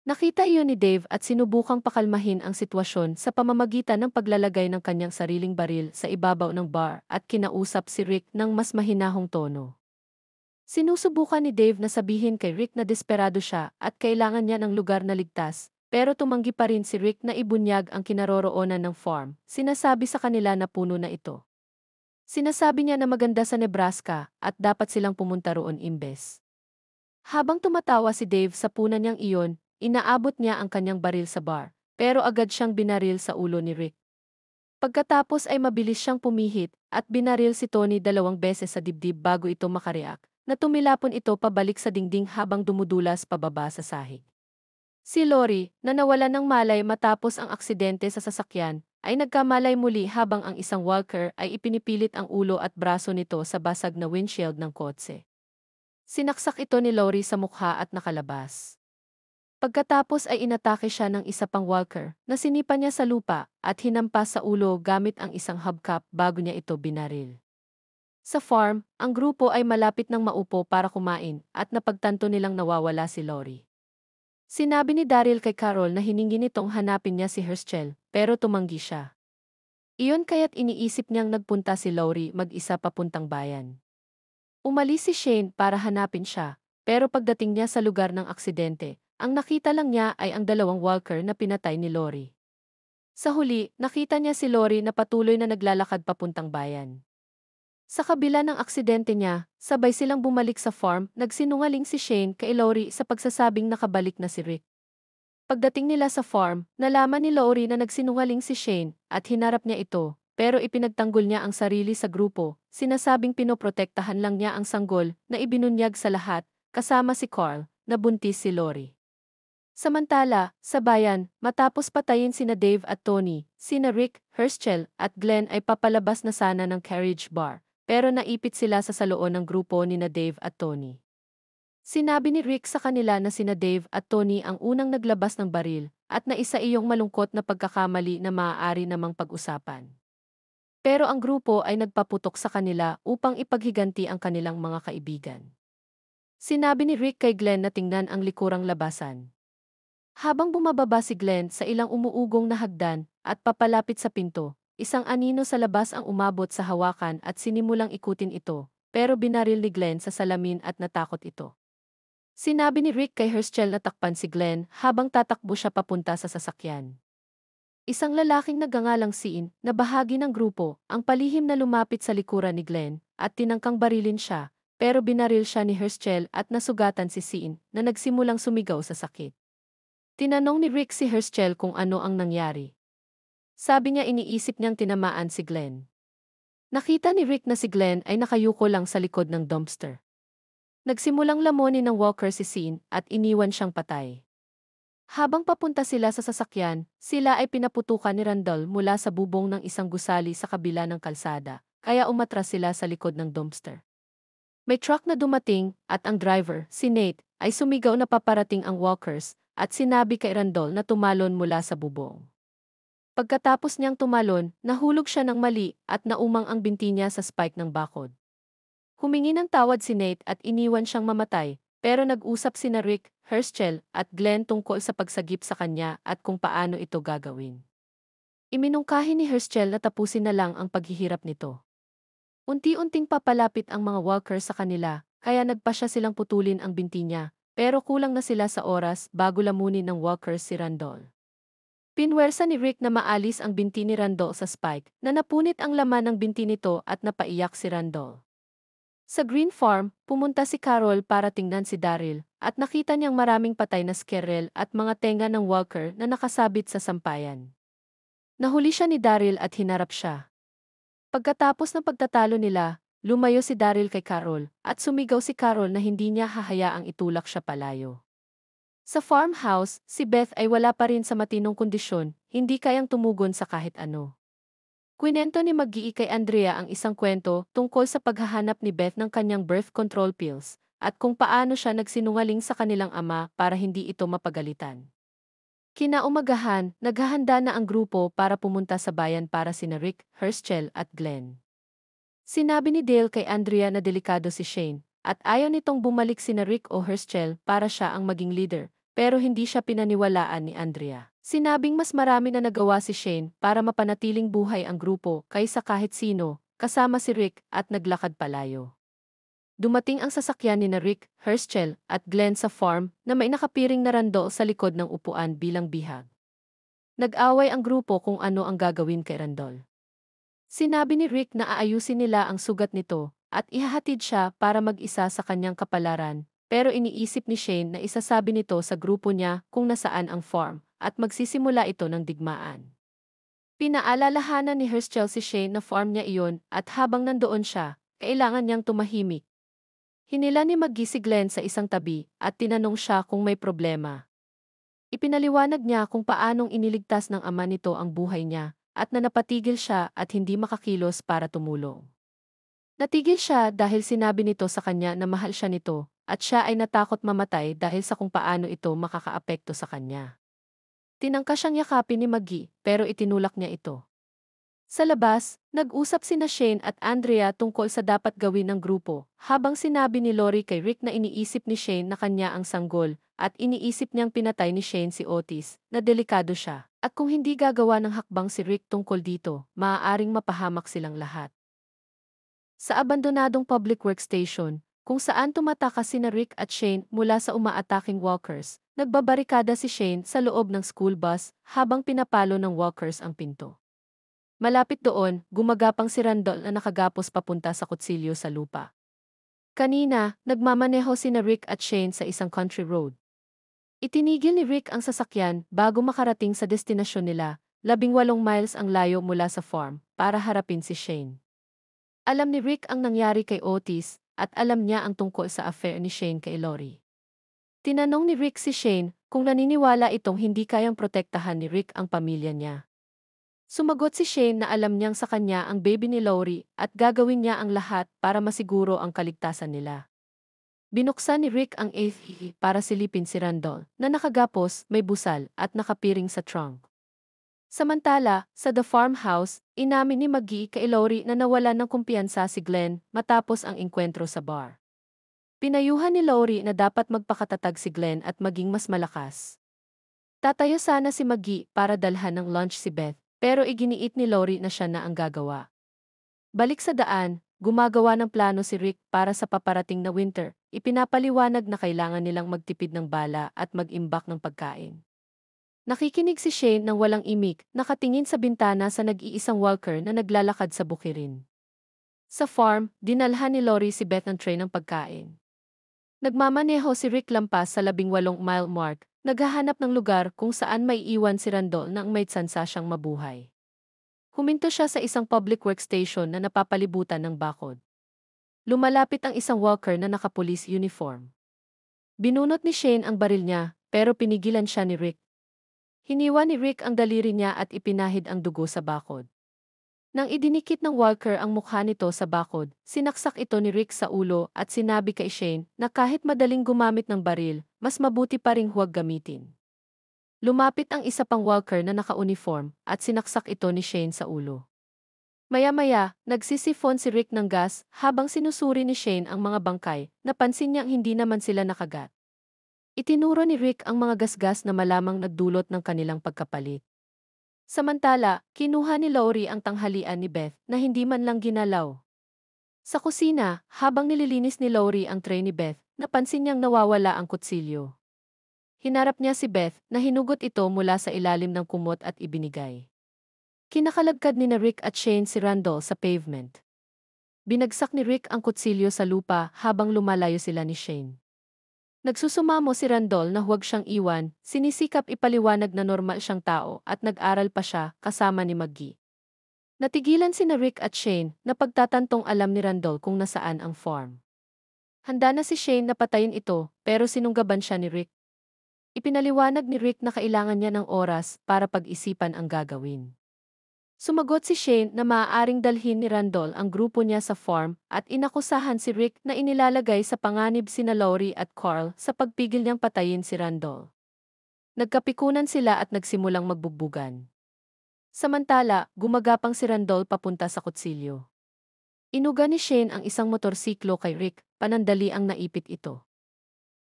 Nakita iyon ni Dave at sinubukang pakalmahin ang sitwasyon sa pamamagitan ng paglalagay ng kanyang sariling baril sa ibabaw ng bar at kinausap si Rick ng mas mahinahong tono. Sinusubukan ni Dave na sabihin kay Rick na desperado siya at kailangan niya ng lugar na ligtas, pero tumanggi pa rin si Rick na ibunyag ang kinaroroonan ng farm. Sinasabi sa kanila na puno na ito. Sinasabi niya na maganda sa Nebraska at dapat silang pumunta roon imbes. Habang tumatawa si Dave sa punan niyang iyon, inaabot niya ang kanyang baril sa bar, pero agad siyang binaril sa ulo ni Rick. Pagkatapos ay mabilis siyang pumihit at binaril si Tony 2 beses sa dibdib bago ito makareact, na tumilapon ito pabalik sa dingding habang dumudulas pababa sa sahig. Si Lori, na nawalan ng malay matapos ang aksidente sa sasakyan, ay nagkamalay muli habang ang isang walker ay ipinipilit ang ulo at braso nito sa basag na windshield ng kotse. Sinaksak ito ni Lori sa mukha at nakalabas. Pagkatapos ay inatake siya ng isa pang walker na sinipa niya sa lupa at hinampas sa ulo gamit ang isang hubcap bago niya ito binaril. Sa farm, ang grupo ay malapit ng maupo para kumain at napagtanto nilang nawawala si Lori. Sinabi ni Daryl kay Carol na hiningi nitong hanapin niya si Herschel, pero tumanggi siya. Iyon kaya't iniisip niyang nagpunta si Lori mag-isa papuntang bayan. Umalis si Shane para hanapin siya, pero pagdating niya sa lugar ng aksidente, ang nakita lang niya ay ang dalawang walker na pinatay ni Lori. Sa huli, nakita niya si Lori na patuloy na naglalakad papuntang bayan. Sa kabila ng aksidente niya, sabay silang bumalik sa farm, nagsinungaling si Shane kay Lori sa pagsasabing nakabalik na si Rick. Pagdating nila sa farm, nalaman ni Lori na nagsinungaling si Shane at hinarap niya ito, pero ipinagtanggol niya ang sarili sa grupo, sinasabing pinoprotektahan lang niya ang sanggol na ibinunyag sa lahat, kasama si Carl, na buntis si Lori. Samantala, sa bayan, matapos patayin sina Dave at Tony, sina Rick, Herschel at Glenn ay papalabas na sana ng carriage bar, pero naipit sila sa saloon ng grupo nina Dave at Tony. Sinabi ni Rick sa kanila na sina Dave at Tony ang unang naglabas ng baril at na isa iyong malungkot na pagkakamali na maaari namang pag-usapan. Pero ang grupo ay nagpaputok sa kanila upang ipaghiganti ang kanilang mga kaibigan. Sinabi ni Rick kay Glenn na tingnan ang likurang labasan. Habang bumababa si Glenn sa ilang umuugong na hagdan at papalapit sa pinto, isang anino sa labas ang umabot sa hawakan at sinimulang ikutin ito, pero binaril ni Glenn sa salamin at natakot ito. Sinabi ni Rick kay Herschel na takpan si Glenn habang tatakbo siya papunta sa sasakyan. Isang lalaking nagangalang Sean, na bahagi ng grupo, ang palihim na lumapit sa likuran ni Glenn at tinangkang barilin siya, pero binaril siya ni Herschel at nasugatan si Sean na nagsimulang sumigaw sa sakit. Tinanong ni Rick si Herschel kung ano ang nangyari. Sabi niya iniisip niyang tinamaan si Glenn. Nakita ni Rick na si Glenn ay nakayuko lang sa likod ng dumpster. Nagsimulang lamunin ng walker si Sean at iniwan siyang patay. Habang papunta sila sa sasakyan, sila ay pinaputukan ni Randall mula sa bubong ng isang gusali sa kabila ng kalsada, kaya umatras sila sa likod ng dumpster. May truck na dumating at ang driver, si Nate, ay sumigaw na paparating ang walkers at sinabi kay Randall na tumalon mula sa bubong. Pagkatapos niyang tumalon, nahulog siya ng mali at naumang ang binti niya sa spike ng bakod. Humingi ng tawad si Nate at iniwan siyang mamatay, pero nag-usap sina Rick, Herschel at Glenn tungkol sa pagsagip sa kanya at kung paano ito gagawin. Iminungkahi ni Herschel na tapusin na lang ang paghihirap nito. Unti-unting papalapit ang mga walkers sa kanila, kaya nagpasya silang putulin ang binti niya, pero kulang na sila sa oras bago lamunin ng walkers si Randall. Pinwersa ni Rick na maalis ang binti ni Randall sa spike, na napunit ang laman ng binti nito at napaiyak si Randall. Sa Green Farm, pumunta si Carol para tingnan si Daryl, at nakita niyang maraming patay na squirrel at mga tenga ng walker na nakasabit sa sampayan. Nahuli siya ni Daryl at hinarap siya. Pagkatapos ng pagtatalo nila, lumayo si Daryl kay Carol, at sumigaw si Carol na hindi niya hahayaang itulak siya palayo. Sa farmhouse, si Beth ay wala pa rin sa matinong kondisyon, hindi kayang tumugon sa kahit ano. Kwinento ni Maggie kay Andrea ang isang kwento tungkol sa paghahanap ni Beth ng kanyang birth control pills at kung paano siya nagsinungaling sa kanilang ama para hindi ito mapagalitan. Kinaumagahan, naghahanda na ang grupo para pumunta sa bayan para sina Rick, Herschel at Glenn. Sinabi ni Dale kay Andrea na delikado si Shane at ayaw nitong bumalik sina Rick o Herschel para siya ang maging leader, pero hindi siya pinaniwalaan ni Andrea. Sinabing mas marami na nagawa si Shane para mapanatiling buhay ang grupo kaysa kahit sino, kasama si Rick at naglakad palayo. Dumating ang sasakyan ni Rick, Herschel at Glenn sa farm na may nakapiring na Randall sa likod ng upuan bilang bihag. Nag-away ang grupo kung ano ang gagawin kay Randall. Sinabi ni Rick na aayusin nila ang sugat nito at ihahatid siya para mag-isa sa kanyang kapalaran, pero iniisip ni Shane na isasabi nito sa grupo niya kung nasaan ang farm at magsisimula ito ng digmaan. Pinaalalahanan ni Herschel si Shane na farm niya iyon at habang nandoon siya, kailangan niyang tumahimik. Hinila ni Maggie si Glenn sa isang tabi at tinanong siya kung may problema. Ipinaliwanag niya kung paanong iniligtas ng ama nito ang buhay niya at na napatigil siya at hindi makakilos para tumulong. Natigil siya dahil sinabi nito sa kanya na mahal siya nito at siya ay natakot mamatay dahil sa kung paano ito makakaapekto sa kanya. Tinangka siyang yakapin ni Maggie pero itinulak niya ito. Sa labas, nag-usap sina Shane at Andrea tungkol sa dapat gawin ng grupo, habang sinabi ni Lori kay Rick na iniisip ni Shane na kanya ang sanggol, at iniisip niyang pinatay ni Shane si Otis, na delikado siya, at kung hindi gagawa ng hakbang si Rick tungkol dito, maaaring mapahamak silang lahat. Sa abandonadong public workstation, kung saan tumatakas sina Rick at Shane mula sa umaataking walkers, nagbabarikada si Shane sa loob ng school bus habang pinapalo ng walkers ang pinto. Malapit doon, gumagapang si Randall na nakagapos papunta sa kutsilyo sa lupa. Kanina, nagmamaneho sina Rick at Shane sa isang country road. Itinigil ni Rick ang sasakyan bago makarating sa destinasyon nila, 18 miles ang layo mula sa farm, para harapin si Shane. Alam ni Rick ang nangyari kay Otis, at alam niya ang tungkol sa affair ni Shane kay Lori. Tinanong ni Rick si Shane kung naniniwala itong hindi kayang protektahan ni Rick ang pamilya niya. Sumagot si Shane na alam niyang sa kanya ang baby ni Lori at gagawin niya ang lahat para masiguro ang kaligtasan nila. Binuksan ni Rick ang ATV para silipin si Randall na nakagapos, may busal at nakapiring sa trunk. Samantala, sa The Farmhouse, inamin ni Maggie kay Lori na nawalan ng kumpiyansa si Glenn matapos ang engkwentro sa bar. Pinayuhan ni Lori na dapat magpakatatag si Glenn at maging mas malakas. Tatayo sana si Maggie para dalhan ng lunch si Beth, pero iginiit ni Lori na siya na ang gagawa. Balik sa daan, gumagawa ng plano si Rick para sa paparating na winter. Ipinapaliwanag na kailangan nilang magtipid ng bala at mag-imbak ng pagkain. Nakikinig si Shane nang walang imik, nakatingin sa bintana sa nag-iisang walker na naglalakad sa bukirin. Sa farm, dinalhan ni Lori si Beth ng tray ng pagkain. Nagmamaneho si Rick lampas sa 18-mile mark, naghahanap ng lugar kung saan maiiwan si Randall nang may tsansa siyang mabuhay. Huminto siya sa isang public workstation na napapalibutan ng bakod. Lumalapit ang isang walker na naka-police uniform. Binunot ni Shane ang baril niya, pero pinigilan siya ni Rick. Hiniwa ni Rick ang daliri niya at ipinahid ang dugo sa bakod. Nang idinikit ng walker ang mukha nito sa bakod, sinaksak ito ni Rick sa ulo at sinabi kay Shane na kahit madaling gumamit ng baril, mas mabuti pa ring huwag gamitin. Lumapit ang isa pang walker na naka-uniform at sinaksak ito ni Shane sa ulo. Maya-maya, nagsisifon si Rick ng gas habang sinusuri ni Shane ang mga bangkay, napansin niyang hindi naman sila nakagat. Itinuro ni Rick ang mga gasgas na malamang nagdulot ng kanilang pagkapalit. Samantala, kinuha ni Lori ang tanghalian ni Beth na hindi man lang ginalaw. Sa kusina, habang nililinis ni Lori ang tray ni Beth, napansin niyang nawawala ang kutsilyo. Hinarap niya si Beth na hinugot ito mula sa ilalim ng kumot at ibinigay. Kinakalagkad ni Rick at Shane si Randall sa pavement. Binagsak ni Rick ang kutsilyo sa lupa habang lumalayo sila ni Shane. Nagsusumamo si Randall na huwag siyang iwan, sinisikap ipaliwanag na normal siyang tao at nag-aral pa siya kasama ni Maggie. Natigilan si Rick at Shane na pagtatantong alam ni Randall kung nasaan ang farm. Handa na si Shane na patayin ito pero sinunggaban siya ni Rick. Ipinaliwanag ni Rick na kailangan niya ng oras para pag-isipan ang gagawin. Sumagot si Shane na maaaring dalhin ni Randall ang grupo niya sa farm at inakusahan si Rick na inilalagay sa panganib sina Lori at Carl sa pagpigil niyang patayin si Randall. Nagkapikunan sila at nagsimulang magbugbugan. Samantala, gumagapang si Randall papunta sa kutsilyo. Inuga ni Shane ang isang motorsiklo kay Rick, panandali ang naipit ito.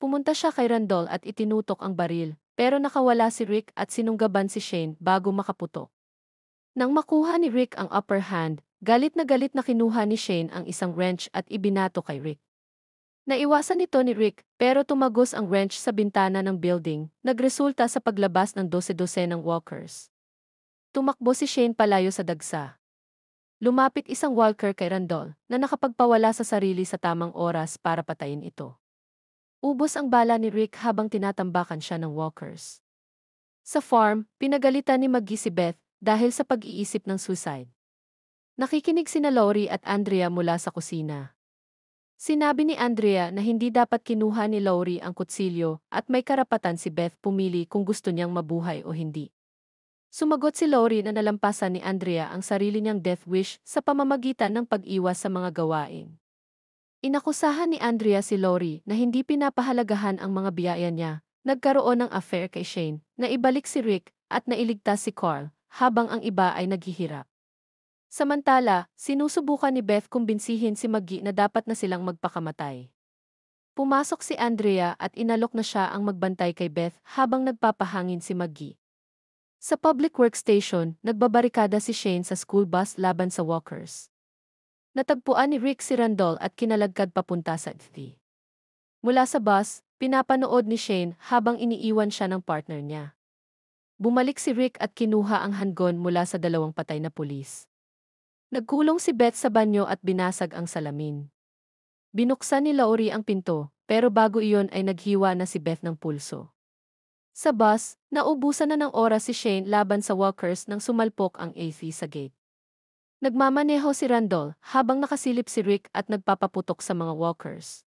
Pumunta siya kay Randall at itinutok ang baril, pero nakawala si Rick at sinunggaban si Shane bago makaputok. Nang makuha ni Rick ang upper hand, galit na kinuha ni Shane ang isang wrench at ibinato kay Rick. Naiwasan ito ni Rick, pero tumagos ang wrench sa bintana ng building, nagresulta sa paglabas ng 12 ng walkers. Tumakbo si Shane palayo sa dagsa. Lumapit isang walker kay Randall na nakapagpawala sa sarili sa tamang oras para patayin ito. Ubos ang bala ni Rick habang tinatambakan siya ng walkers. Sa farm, pinagalitan ni Maggie si Beth dahil sa pag-iisip ng suicide. Nakikinig sina Lori at Andrea mula sa kusina. Sinabi ni Andrea na hindi dapat kinuha ni Lori ang kutsilyo at may karapatan si Beth pumili kung gusto niyang mabuhay o hindi. Sumagot si Lori na nalampasan ni Andrea ang sarili niyang death wish sa pamamagitan ng pag-iwas sa mga gawain. Inakusahan ni Andrea si Lori na hindi pinapahalagahan ang mga biyaya niya, nagkaroon ng affair kay Shane, na ibalik si Rick at nailigtas si Carl, habang ang iba ay naghihirap. Samantala, sinusubukan ni Beth kumbinsihin si Maggie na dapat na silang magpakamatay. Pumasok si Andrea at inalok na siya ang magbantay kay Beth habang nagpapahangin si Maggie. Sa public workstation, nagbabarikada si Shane sa school bus laban sa walkers. Natagpuan ni Rick si Randall at kinalagkad papunta sa FD. Mula sa bus, pinapanood ni Shane habang iniiwan siya ng partner niya. Bumalik si Rick at kinuha ang handgun mula sa 2 patay na pulis. Nagkulong si Beth sa banyo at binasag ang salamin. Binuksan ni Lori ang pinto, pero bago iyon ay naghiwa na si Beth ng pulso. Sa bus, naubusan na ng oras si Shane laban sa walkers nang sumalpok ang AC sa gate. Nagmamaneho si Randall habang nakasilip si Rick at nagpapaputok sa mga walkers.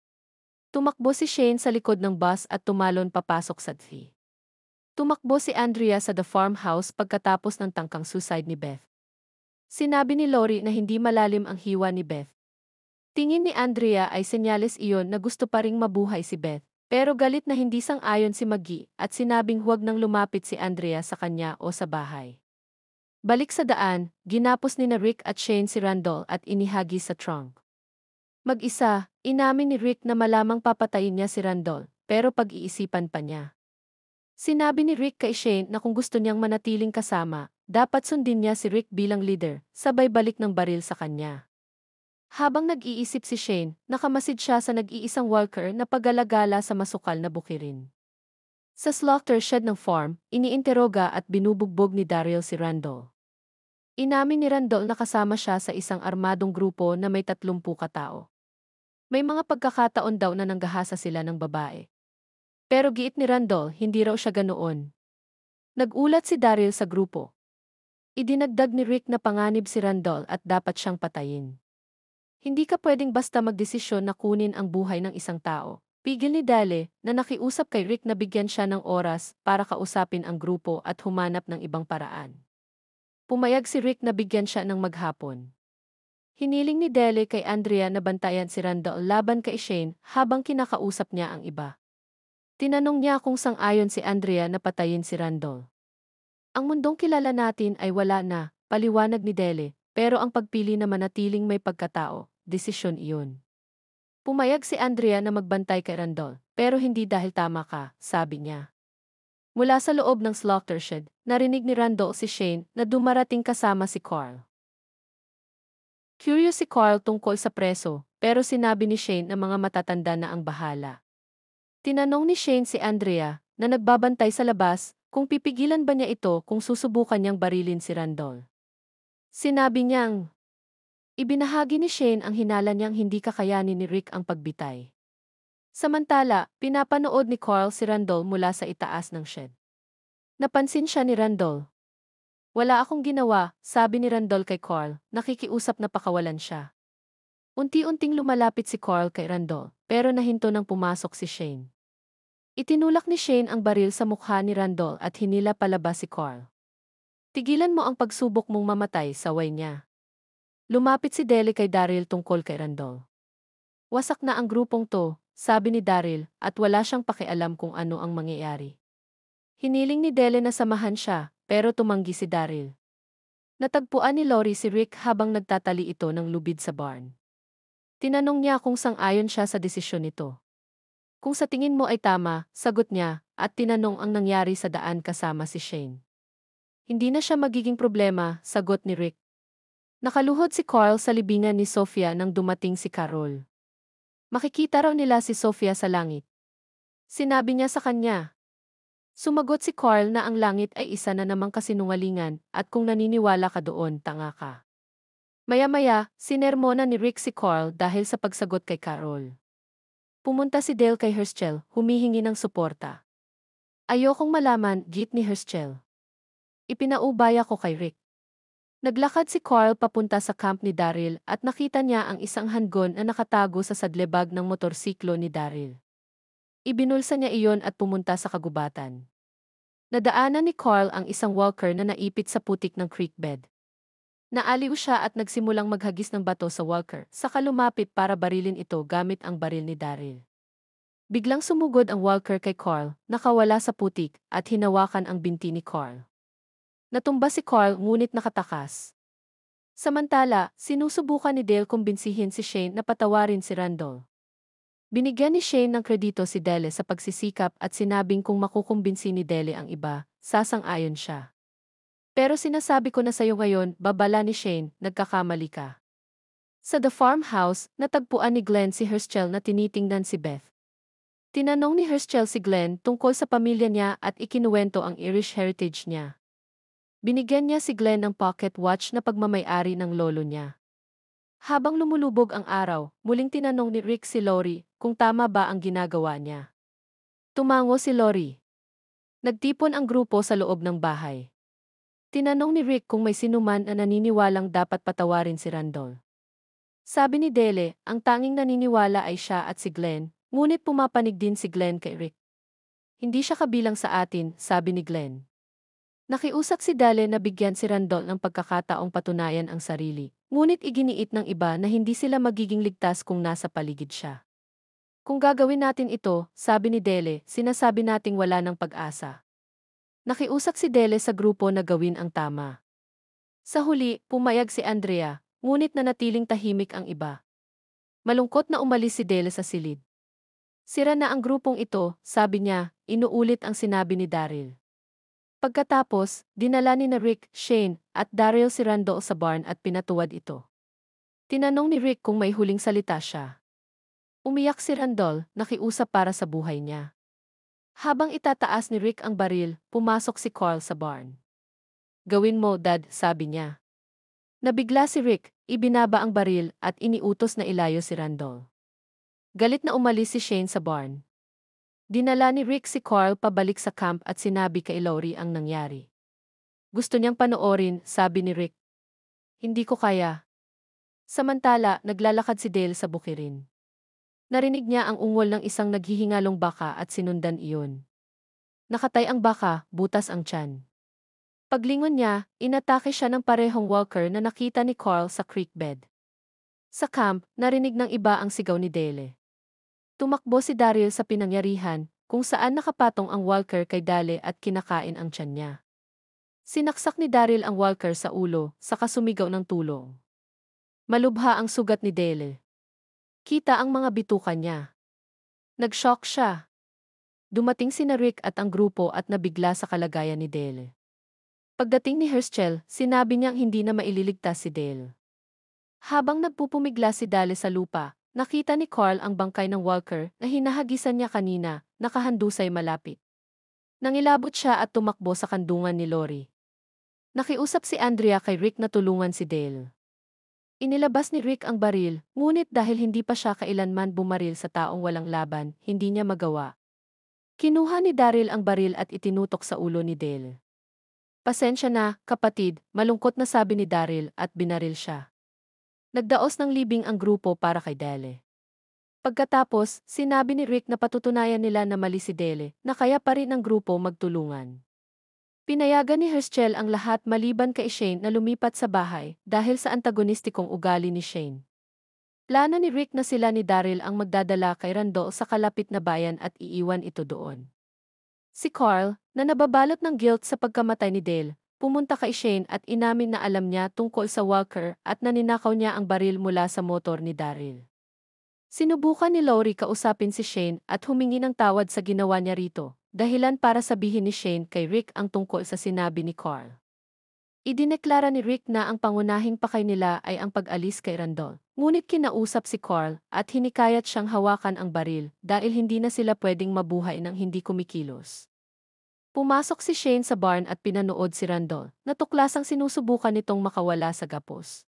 Tumakbo si Shane sa likod ng bus at tumalon papasok sa FD. Tumakbo si Andrea sa The Farmhouse pagkatapos ng tangkang suicide ni Beth. Sinabi ni Lori na hindi malalim ang hiwa ni Beth. Tingin ni Andrea ay senyales iyon na gusto pa ring mabuhay si Beth. Pero galit na hindi sang-ayon si Maggie at sinabing huwag nang lumapit si Andrea sa kanya o sa bahay. Balik sa daan, ginapos ni na Rick at Shane si Randall at inihagi sa trunk. Mag-isa, inamin ni Rick na malamang papatayin niya si Randall, pero pag-iisipan pa niya. Sinabi ni Rick kay Shane na kung gusto niyang manatiling kasama, dapat sundin niya si Rick bilang leader, sabay balik ng baril sa kanya. Habang nag-iisip si Shane, nakamasid siya sa nag-iisang walker na pag-alagala sa masukal na bukirin. Sa slaughter shed ng farm, iniinteroga at binubugbog ni Daryl si Randall. Inamin ni Randall na kasama siya sa isang armadong grupo na may 30 katao. May mga pagkakataon daw na nanggahasa sila ng babae. Pero giit ni Randall, hindi raw siya ganoon. Nagulat si Daryl sa grupo. Idinagdag ni Rick na panganib si Randall at dapat siyang patayin. Hindi ka pwedeng basta magdesisyon na kunin ang buhay ng isang tao. Pigil ni Dale na nakiusap kay Rick na bigyan siya ng oras para kausapin ang grupo at humanap ng ibang paraan. Pumayag si Rick na bigyan siya ng maghapon. Hiniling ni Dale kay Andrea na bantayan si Randall laban kay Shane habang kinakausap niya ang iba. Tinanong niya kung sang-ayon si Andrea na patayin si Randall. Ang mundong kilala natin ay wala na, paliwanag ni Dale, pero ang pagpili na manatiling may pagkatao, desisyon iyon. Pumayag si Andrea na magbantay kay Randall, pero hindi dahil tama ka, sabi niya. Mula sa loob ng slaughter shed, narinig ni Randall si Shane na dumarating kasama si Carl. Curious si Carl tungkol sa preso, pero sinabi ni Shane na mga matatanda na ang bahala. Tinanong ni Shane si Andrea, na nagbabantay sa labas, kung pipigilan ba niya ito kung susubukan niyang barilin si Randall. Sinabi niyang, ibinahagi ni Shane ang hinala niyang hindi kakayanin ni Rick ang pagbitay. Samantala, pinapanood ni Carl si Randall mula sa itaas ng shed. Napansin siya ni Randall. Wala akong ginawa, sabi ni Randall kay Carl, nakikiusap na pakawalan siya. Unti-unting lumalapit si Carl kay Randall, pero nahinto nang pumasok si Shane. Itinulak ni Shane ang baril sa mukha ni Randall at hinila palabas si Carl. Tigilan mo ang pagsubok mong mamatay, saway niya. Lumapit si Dale kay Daryl tungkol kay Randall. Wasak na ang grupong to, sabi ni Daryl, at wala siyang pakialam kung ano ang mangyayari. Hiniling ni Dale na samahan siya, pero tumanggi si Daryl. Natagpuan ni Lori si Rick habang nagtatali ito ng lubid sa barn. Tinanong niya kung sang-ayon siya sa desisyon nito. Kung sa tingin mo ay tama, sagot niya, at tinanong ang nangyari sa daan kasama si Shane. Hindi na siya magiging problema, sagot ni Rick. Nakaluhod si Carl sa libingan ni Sofia nang dumating si Carol. Makikita raw nila si Sofia sa langit. Sinabi niya sa kanya. Sumagot si Carl na ang langit ay isa na namang kasinungalingan at kung naniniwala ka doon, tanga ka. Maya-maya, sinermona ni Rick si Carl dahil sa pagsagot kay Carol. Pumunta si Dale kay Herschel, humihingi ng suporta. Ayokong malaman, git ni Herschel. Ipinaubaya ko kay Rick. Naglakad si Carl papunta sa camp ni Daryl at nakita niya ang isang handgun na nakatago sa sadlebag ng motorsiklo ni Daryl. Ibinulsa niya iyon at pumunta sa kagubatan. Nadaanan ni Carl ang isang walker na naipit sa putik ng creek bed. Naaliw siya at nagsimulang maghagis ng bato sa walker, saka lumapit para barilin ito gamit ang baril ni Daryl. Biglang sumugod ang walker kay Carl, nakawala sa putik, at hinawakan ang binti ni Carl. Natumba si Carl ngunit nakatakas. Samantala, sinusubukan ni Dale kumbinsihin si Shane na patawarin si Randall. Binigyan ni Shane ng kredito si Dale sa pagsisikap at sinabing kung makukumbinsi ni Dale ang iba, sasang-ayon siya. Pero sinasabi ko na sa'yo ngayon, babala ni Shane, nagkakamali ka. Sa The Farmhouse, natagpuan ni Glenn si Herschel na tinitingnan si Beth. Tinanong ni Herschel si Glenn tungkol sa pamilya niya at ikinuwento ang Irish heritage niya. Binigyan niya si Glenn ng pocket watch na pagmamay-ari ng lolo niya. Habang lumulubog ang araw, muling tinanong ni Rick si Lori kung tama ba ang ginagawa niya. Tumango si Lori. Nagtipon ang grupo sa loob ng bahay. Tinanong ni Rick kung may sinuman na naniniwalang dapat patawarin si Randall. Sabi ni Dele, ang tanging naniniwala ay siya at si Glenn, ngunit pumapanig din si Glenn kay Rick. Hindi siya kabilang sa atin, sabi ni Glenn. Nakiusap si Dale na bigyan si Randall ng pagkakataong patunayan ang sarili, ngunit iginiit ng iba na hindi sila magiging ligtas kung nasa paligid siya. Kung gagawin natin ito, sabi ni Dele, sinasabi nating wala ng pag-asa. Nakiusap si Dele sa grupo na gawin ang tama. Sa huli, pumayag si Andrea, ngunit nanatiling tahimik ang iba. Malungkot na umalis si Dele sa silid. Sira na ang grupong ito, sabi niya, inuulit ang sinabi ni Daryl. Pagkatapos, dinala ni na Rick, Shane, at Daryl si Randall sa barn at pinatuwad ito. Tinanong ni Rick kung may huling salita siya. Umiyak si Randall, nakiusap para sa buhay niya. Habang itataas ni Rick ang baril, pumasok si Carl sa barn. Gawin mo, Dad, sabi niya. Nabigla si Rick, ibinaba ang baril at iniutos na ilayo si Randall. Galit na umalis si Shane sa barn. Dinala ni Rick si Carl pabalik sa camp at sinabi kay Lori ang nangyari. Gusto niyang panoorin, sabi ni Rick. Hindi ko kaya. Samantala, naglalakad si Dale sa bukirin. Narinig niya ang ungol ng isang naghihingalong baka at sinundan iyon. Nakatay ang baka, butas ang tiyan. Paglingon niya, inatake siya ng parehong walker na nakita ni Carl sa creek bed. Sa camp, narinig ng iba ang sigaw ni Dale. Tumakbo si Daryl sa pinangyarihan, kung saan nakapatong ang walker kay Dale at kinakain ang tiyan niya. Sinaksak ni Daryl ang walker sa ulo, saka sumigaw ng tulong. Malubha ang sugat ni Dale. Kita ang mga bituka niya. Nag-shock siya. Dumating sina Rick at ang grupo at nabigla sa kalagayan ni Dale. Pagdating ni Herschel, sinabi niyang hindi na maililigtas si Dale. Habang nagpupumigla si Dale sa lupa, nakita ni Carl ang bangkay ng walker na hinahagisan niya kanina, nakahandusay malapit. Nangilabot siya at tumakbo sa kandungan ni Lori. Nakiusap si Andrea kay Rick na tulungan si Dale. Inilabas ni Rick ang baril, ngunit dahil hindi pa siya kailanman bumaril sa taong walang laban, hindi niya magawa. Kinuha ni Daryl ang baril at itinutok sa ulo ni Dale. Pasensya na, kapatid, malungkot na sabi ni Daryl at binaril siya. Nagdaos ng libing ang grupo para kay Dale. Pagkatapos, sinabi ni Rick na patutunayan nila na mali si Dale, na kaya pa rin ang grupo magtulungan. Pinayagan ni Herschel ang lahat maliban kay Shane na lumipat sa bahay dahil sa antagonistikong ugali ni Shane. Plano ni Rick na sila ni Daryl ang magdadala kay Randall sa kalapit na bayan at iiwan ito doon. Si Carl, na nababalot ng guilt sa pagkamatay ni Dale, pumunta kay Shane at inamin na alam niya tungkol sa walker at naninakaw niya ang baril mula sa motor ni Daryl. Sinubukan ni Lori kausapin si Shane at humingi ng tawad sa ginawa niya rito, dahilan para sabihin ni Shane kay Rick ang tungkol sa sinabi ni Carl. Idineklara ni Rick na ang pangunahing pakay nila ay ang pag-alis kay Randall, ngunit kinausap si Carl at hinikayat siyang hawakan ang baril dahil hindi na sila pwedeng mabuhay nang hindi kumikilos. Pumasok si Shane sa barn at pinanood si Randall, na tuklasang sinusubukan nitong makawala sa gapos.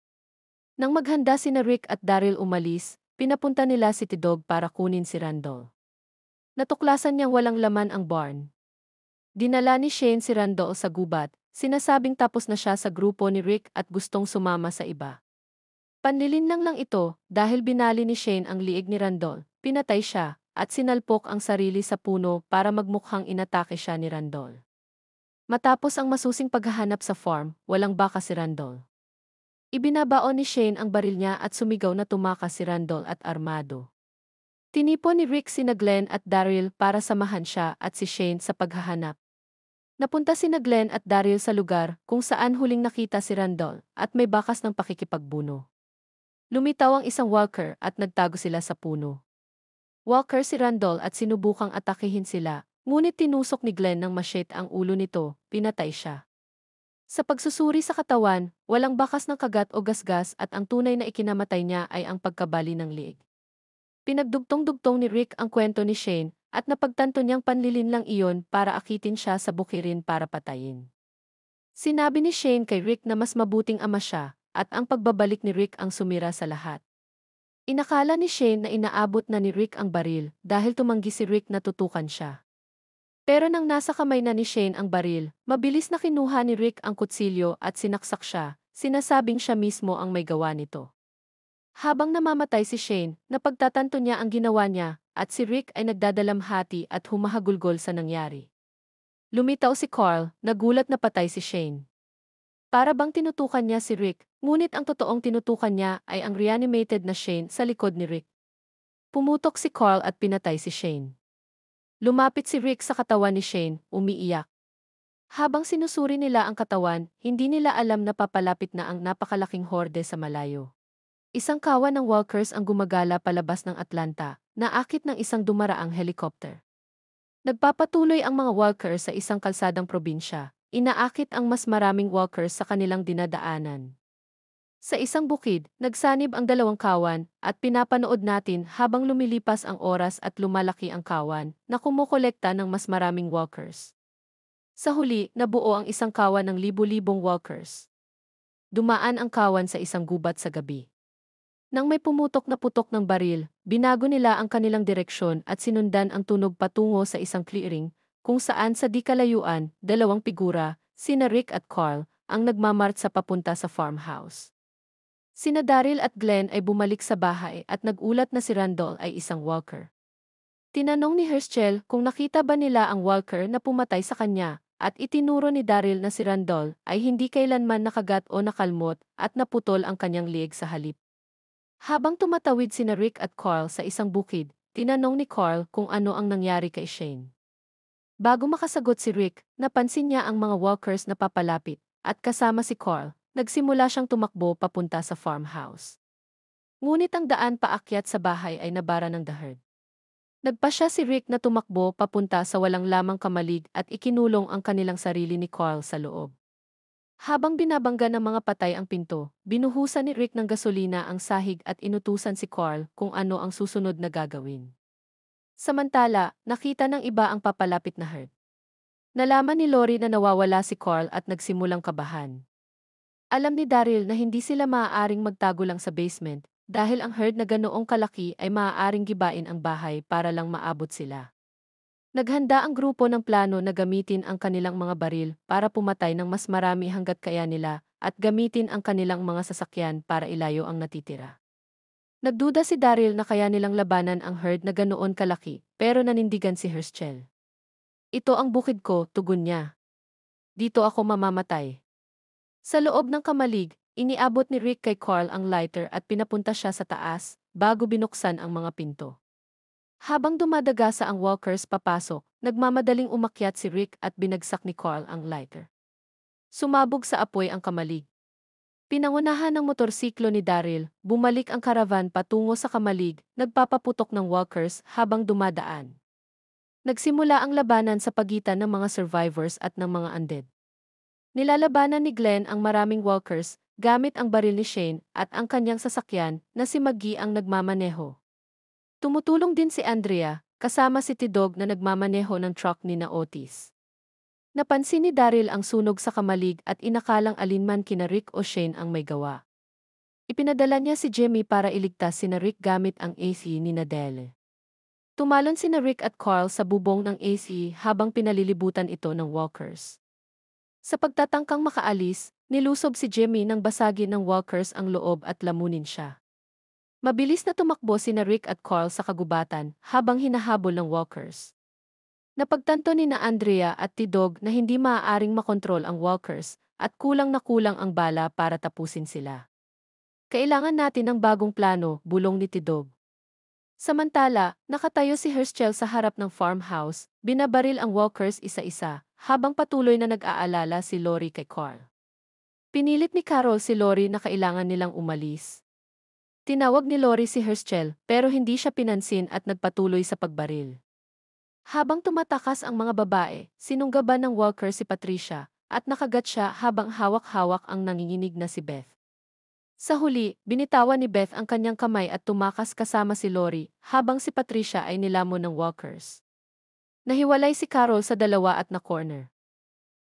Nang maghanda sina Rick at Daryl umalis, pinapunta nila si Tidog para kunin si Randall. Natuklasan niyang walang laman ang barn. Dinala ni Shane si Randall sa gubat, sinasabing tapos na siya sa grupo ni Rick at gustong sumama sa iba. Panlilinlang lang ito dahil binali ni Shane ang liig ni Randall, pinatay siya, at sinalpok ang sarili sa puno para magmukhang inatake siya ni Randall. Matapos ang masusing paghahanap sa farm, walang baka si Randall. Ibinabaon ni Shane ang baril niya at sumigaw na tumakas si Randall at armado. Tinipon ni Rick sina Glenn at Daryl para samahan siya at si Shane sa paghahanap. Napunta sina Glenn at Daryl sa lugar kung saan huling nakita si Randall at may bakas ng pakikipagbuno. Lumitaw ang isang walker at nagtago sila sa puno. Walker si Randall at sinubukang atakihin sila, ngunit tinusok ni Glenn ng machete ang ulo nito, pinatay siya. Sa pagsusuri sa katawan, walang bakas ng kagat o gasgas at ang tunay na ikinamatay niya ay ang pagkabali ng liig. Pinagdugtong-dugtong ni Rick ang kwento ni Shane at napagtanto niyang panlilin lang iyon para akitin siya sa bukirin para patayin. Sinabi ni Shane kay Rick na mas mabuting ama siya at ang pagbabalik ni Rick ang sumira sa lahat. Inakala ni Shane na inaabot na ni Rick ang baril dahil tumanggi si Rick na tutukan siya. Pero nang nasa kamay na ni Shane ang baril, mabilis na kinuha ni Rick ang kutsilyo at sinaksak siya, sinasabing siya mismo ang may gawa nito. Habang namamatay si Shane, napagtatanto niya ang ginawa niya, at si Rick ay nagdadalamhati at humahagulgol sa nangyari. Lumitaw si Carl, nagulat na patay si Shane. Para bang tinutukan niya si Rick, ngunit ang totoong tinutukan niya ay ang reanimated na Shane sa likod ni Rick. Pumutok si Carl at pinatay si Shane. Lumapit si Rick sa katawan ni Shane, umiiyak. Habang sinusuri nila ang katawan, hindi nila alam na papalapit na ang napakalaking horde sa malayo. Isang kawan ng walkers ang gumagala palabas ng Atlanta, naakit ng isang dumaraang helicopter. Nagpapatuloy ang mga walkers sa isang kalsadang probinsya, inaakit ang mas maraming walkers sa kanilang dinadaanan. Sa isang bukid, nagsanib ang dalawang kawan at pinapanood natin habang lumilipas ang oras at lumalaki ang kawan na kumukolekta ng mas maraming walkers. Sa huli, nabuo ang isang kawan ng libu-libong walkers. Dumaan ang kawan sa isang gubat sa gabi. Nang may pumutok na putok ng baril, binago nila ang kanilang direksyon at sinundan ang tunog patungo sa isang clearing, kung saan sa di kalayuan, dalawang figura, sina Rick at Carl, ang nagmamartsa papunta sa farmhouse. Sina Daryl at Glenn ay bumalik sa bahay at nagulat na si Randall ay isang walker. Tinanong ni Herschel kung nakita ba nila ang walker na pumatay sa kanya, at itinuro ni Daryl na si Randall ay hindi kailanman nakagat o nakalmot at naputol ang kanyang liig sa halip. Habang tumatawid sina Rick at Carl sa isang bukid, tinanong ni Carl kung ano ang nangyari kay Shane. Bago makasagot si Rick, napansin niya ang mga walkers na papalapit, at kasama si Carl, nagsimula siyang tumakbo papunta sa farmhouse. Ngunit ang daan paakyat sa bahay ay nabara ng the herd. Nagpasya si Rick na tumakbo papunta sa walang lamang kamalig at ikinulong ang kanilang sarili ni Carl sa loob. Habang binabangga ng mga patay ang pinto, binuhusan ni Rick ng gasolina ang sahig at inutusan si Carl kung ano ang susunod na gagawin. Samantala, nakita ng iba ang papalapit na herd. Nalaman ni Lori na nawawala si Carl at nagsimulang kabahan. Alam ni Daryl na hindi sila maaaring magtago lang sa basement dahil ang herd na ganoong kalaki ay maaaring gibain ang bahay para lang maabot sila. Naghanda ang grupo ng plano na gamitin ang kanilang mga baril para pumatay ng mas marami hanggat kaya nila at gamitin ang kanilang mga sasakyan para ilayo ang natitira. Nagduda si Daryl na kaya nilang labanan ang herd na ganoon kalaki, pero nanindigan si Herschel. Ito ang bukid ko, tugon niya. Dito ako mamamatay. Sa loob ng kamalig, iniabot ni Rick kay Carl ang lighter at pinapunta siya sa taas, bago binuksan ang mga pinto. Habang dumadagasa ang walkers papasok, nagmamadaling umakyat si Rick at binagsak ni Carl ang lighter. Sumabog sa apoy ang kamalig. Pinangunahan ng motorsiklo ni Daryl, bumalik ang karavan patungo sa kamalig, nagpapaputok ng walkers habang dumadaan. Nagsimula ang labanan sa pagitan ng mga survivors at ng mga undead. Nilalabanan ni Glenn ang maraming walkers, gamit ang baril ni Shane at ang kanyang sasakyan na si Maggie ang nagmamaneho. Tumutulong din si Andrea, kasama si Tidog na nagmamaneho ng truck ni na Otis. Napansin ni Daryl ang sunog sa kamalig at inakalang alinman kina Rick o Shane ang may gawa. Ipinadala niya si Jimmy para iligtas sina Rick gamit ang AC ni Nadelle. Tumalon sina Rick at Carl sa bubong ng AC habang pinalilibutan ito ng walkers. Sa pagtatangkang makaalis, nilusob si Jimmy nang basagin ng walkers ang loob at lamunin siya. Mabilis na tumakbo sina Rick at Carl sa kagubatan habang hinahabol ng walkers. Napagtanto ni na Andrea at Tidog na hindi maaaring makontrol ang walkers at kulang na kulang ang bala para tapusin sila. Kailangan natin ng bagong plano, bulong ni Tidog. Samantala, nakatayo si Herschel sa harap ng farmhouse, binabaril ang walkers isa-isa, habang patuloy na nag-aalala si Lori kay Carl. Pinilit ni Carol si Lori na kailangan nilang umalis. Tinawag ni Lori si Herschel pero hindi siya pinansin at nagpatuloy sa pagbaril. Habang tumatakas ang mga babae, sinunggaban ng walker si Patricia at nakagat siya habang hawak-hawak ang nanginginig na si Beth. Sa huli, binitawan ni Beth ang kanyang kamay at tumakas kasama si Lori habang si Patricia ay nilamon ng walkers. Nahiwalay si Carol sa dalawa at na-corner.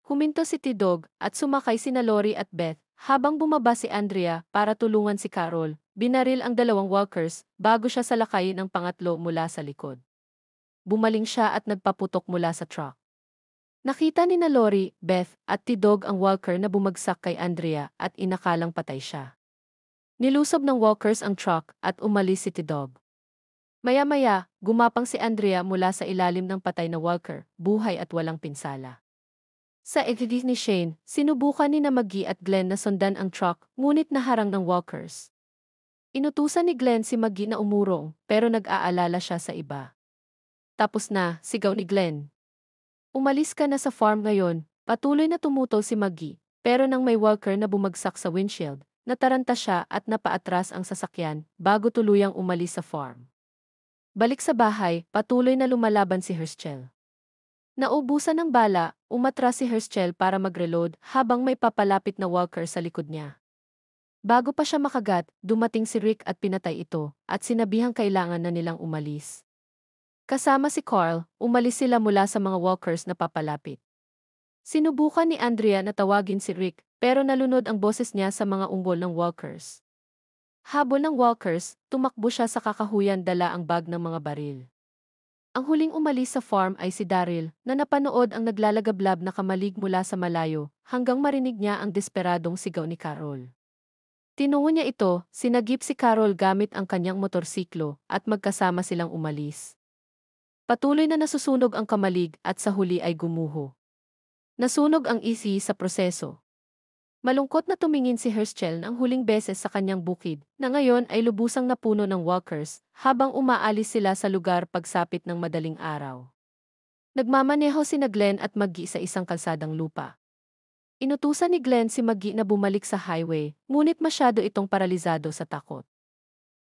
Huminto si Tidog at sumakay sina Lori at Beth habang bumaba si Andrea para tulungan si Carol. Binaril ang dalawang walkers bago siya salakayin ng pangatlo mula sa likod. Bumaling siya at nagpaputok mula sa truck. Nakita ni na Lori, Beth, at Tidog ang walker na bumagsak kay Andrea at inakalang patay siya. Nilusob ng walkers ang truck at umalis si T-Dog. Maya-maya, gumapang si Andrea mula sa ilalim ng patay na walker, buhay at walang pinsala. Sa edit ni Shane, sinubukan ni na Maggie at Glenn na sundan ang truck, ngunit naharang ng walkers. Inutusan ni Glenn si Maggie na umurong, pero nag-aalala siya sa iba. Tapos na, sigaw ni Glenn. Umalis ka na sa farm ngayon. Patuloy na tumutol si Maggie, pero nang may walker na bumagsak sa windshield, nataranta siya at napaatras ang sasakyan bago tuluyang umalis sa farm. Balik sa bahay, patuloy na lumalaban si Herschel. Naubusan ng bala, umatras si Herschel para mag-reload habang may papalapit na walker sa likod niya. Bago pa siya makagat, dumating si Rick at pinatay ito, at sinabihang kailangan na nilang umalis. Kasama si Carl, umalis sila mula sa mga walkers na papalapit. Sinubukan ni Andrea na tawagin si Rick, pero nalunod ang boses niya sa mga ungol ng walkers. Habol ng walkers, tumakbo siya sa kakahuyan dala ang bag ng mga baril. Ang huling umalis sa farm ay si Daryl, na napanood ang naglalagablab na kamalig mula sa malayo, hanggang marinig niya ang desperadong sigaw ni Carol. Tinungo niya ito, sinagip si Carol gamit ang kanyang motorsiklo, at magkasama silang umalis. Patuloy na nasusunog ang kamalig at sa huli ay gumuho. Nasunog ang EC sa proseso. Malungkot na tumingin si Herschel ng huling beses sa kanyang bukid, na ngayon ay lubusang napuno ng walkers, habang umaalis sila sa lugar pagsapit ng madaling araw. Nagmamaneho sina Glenn at Maggie sa isang kalsadang lupa. Inutusan ni Glenn si Maggie na bumalik sa highway, ngunit masyado itong paralisado sa takot.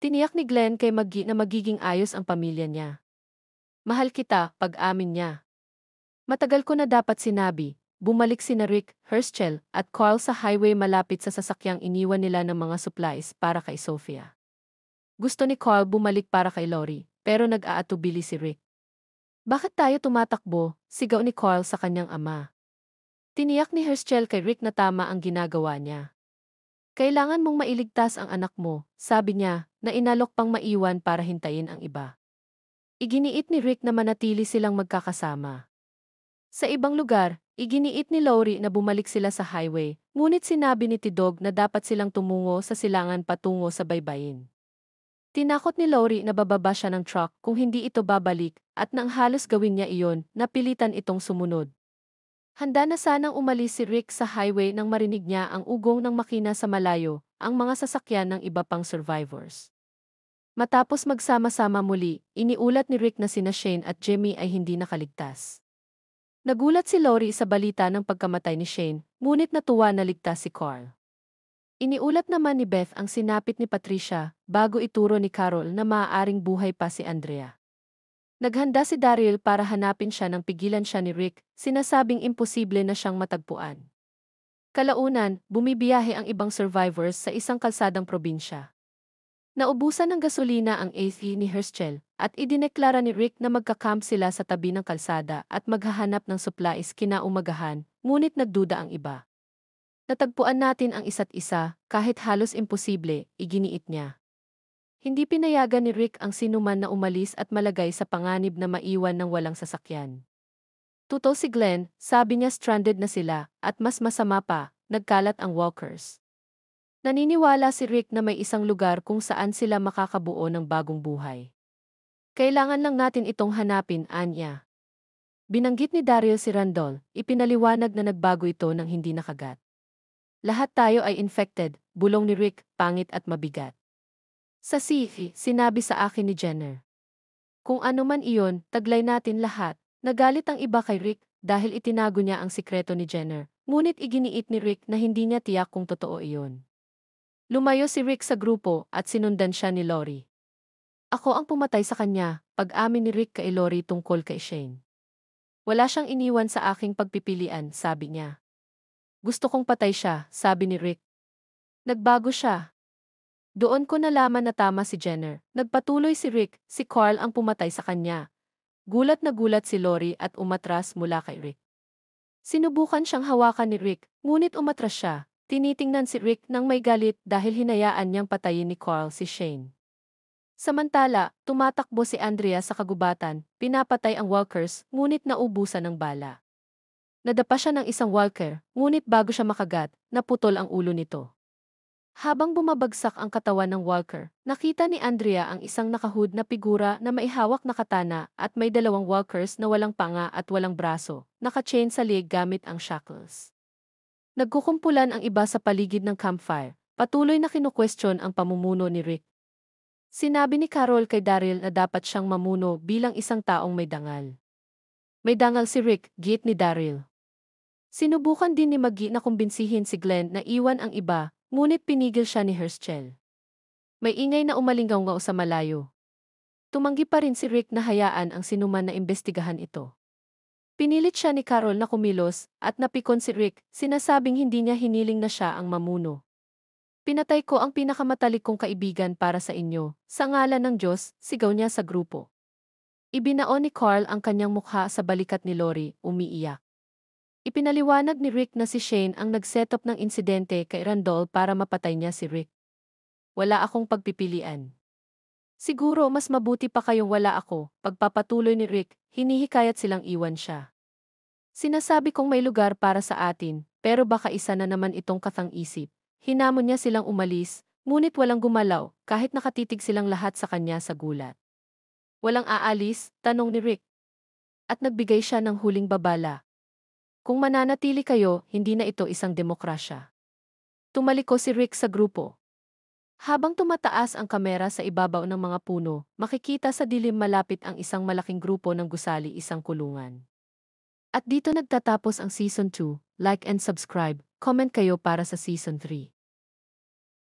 Tiniyak ni Glenn kay Maggie na magiging ayos ang pamilya niya. Mahal kita, pag-amin niya. Matagal ko na dapat sinabi. Bumalik sina Rick, Herschel, at Carl sa highway malapit sa sasakyang iniwan nila ng mga supplies para kay Sophia. Gusto ni Carl bumalik para kay Lori, pero nag-aatubili si Rick. Bakit tayo tumatakbo? Sigaw ni Carl sa kanyang ama. Tiniyak ni Herschel kay Rick na tama ang ginagawa niya. Kailangan mong mailigtas ang anak mo, sabi niya, na inalok pang maiwan para hintayin ang iba. Iginiit ni Rick na manatili silang magkakasama. Sa ibang lugar, iginiit ni Lori na bumalik sila sa highway, ngunit sinabi ni T-Dog na dapat silang tumungo sa silangan patungo sa baybayin. Tinakot ni Lori na bababa siya ng truck kung hindi ito babalik, at nang halos gawin niya iyon, napilitan itong sumunod. Handa na sanang umalis si Rick sa highway nang marinig niya ang ugong ng makina sa malayo, ang mga sasakyan ng iba pang survivors. Matapos magsama-sama muli, iniulat ni Rick na sina Shane at Jimmy ay hindi nakaligtas. Nagulat si Lori sa balita ng pagkamatay ni Shane, ngunit natuwa na ligtas si Carl. Iniulat naman ni Beth ang sinapit ni Patricia, bago ituro ni Carol na maaaring buhay pa si Andrea. Naghanda si Daryl para hanapin siya nang pigilan siya ni Rick, sinasabing imposible na siyang matagpuan. Kalaunan, bumibiyahe ang ibang survivors sa isang kalsadang probinsya. Naubusan ng gasolina ang AC ni Herschel, at idineklara ni Rick na magkakamp sila sa tabi ng kalsada at maghahanap ng supplies kinaumagahan, ngunit nagduda ang iba. Natagpuan natin ang isa't isa, kahit halos imposible, iginiit niya. Hindi pinayagan ni Rick ang sinuman na umalis at malagay sa panganib na maiwan ng walang sasakyan. Tutol si Glenn, sabi niya stranded na sila, at mas masama pa, nagkalat ang walkers. Naniniwala si Rick na may isang lugar kung saan sila makakabuo ng bagong buhay. Kailangan lang natin itong hanapin, anya. Binanggit ni Daryl si Randall, ipinaliwanag na nagbago ito nang hindi nakagat. Lahat tayo ay infected, bulong ni Rick, pangit at mabigat. Sa CF, sinabi sa akin ni Jenner. Kung ano man iyon, taglay natin lahat. Nagalit ang iba kay Rick dahil itinago niya ang sikreto ni Jenner, ngunit iginiit ni Rick na hindi niya tiyak kung totoo iyon. Lumayo si Rick sa grupo at sinundan siya ni Lori. Ako ang pumatay sa kanya, pag-amin ni Rick kay Lori tungkol kay Shane. Wala siyang iniwan sa aking pagpipilian, sabi niya. Gusto kong patay siya, sabi ni Rick. Nagbago siya. Doon ko nalaman na tama si Jenner. Nagpatuloy si Rick, si Carl ang pumatay sa kanya. Gulat na gulat si Lori at umatras mula kay Rick. Sinubukan siyang hawakan ni Rick, ngunit umatras siya. Tinitingnan si Rick nang may galit dahil hinayaan niyang patayin ni Carl si Shane. Samantala, tumatakbo si Andrea sa kagubatan, pinapatay ang walkers, ngunit naubusan ng bala. Nadapa siya ng isang walker, ngunit bago siya makagat, naputol ang ulo nito. Habang bumabagsak ang katawan ng Walker, nakita ni Andrea ang isang nakahood na figura na maihawak na katana at may dalawang Walkers na walang panga at walang braso, naka-chain sa liig gamit ang shackles. Nagkukumpulan ang iba sa paligid ng campfire, patuloy na kinukwestiyon ang pamumuno ni Rick. Sinabi ni Carol kay Daryl na dapat siyang mamuno bilang isang taong may dangal. May dangal si Rick, giit ni Daryl. Sinubukan din ni Maggie na kumbinsihin si Glenn na iwan ang iba, ngunit pinigil siya ni Herschel. May ingay na umalingaw sa malayo. Tumanggi pa rin si Rick na hayaan ang sinuman na imbestigahan ito. Pinilit siya ni Carol na kumilos at napikon si Rick, sinasabing hindi niya hiniling na siya ang mamuno. Pinatay ko ang pinakamatalik kong kaibigan para sa inyo, sa ngalan ng Diyos, sigaw niya sa grupo. Ibinaon ni Carl ang kanyang mukha sa balikat ni Lori, umiiyak. Ipinaliwanag ni Rick na si Shane ang nag-setup ng insidente kay Randall para mapatay niya si Rick. Wala akong pagpipilian. Siguro mas mabuti pa kayong wala ako, pagpapatuloy ni Rick, hinihikayat silang iwan siya. Sinasabi kong may lugar para sa atin, pero baka isa na naman itong kathang-isip. Hinamon niya silang umalis, ngunit walang gumalaw, kahit nakatitig silang lahat sa kanya sa gulat. Walang aalis, tanong ni Rick. At nagbigay siya ng huling babala. Kung mananatili kayo, hindi na ito isang demokrasya. Tumaliko si Rick sa grupo. Habang tumataas ang kamera sa ibabaw ng mga puno, makikita sa dilim malapit ang isang malaking grupo ng gusali, isang kulungan. At dito nagtatapos ang Season 2, like and subscribe, comment kayo para sa Season 3.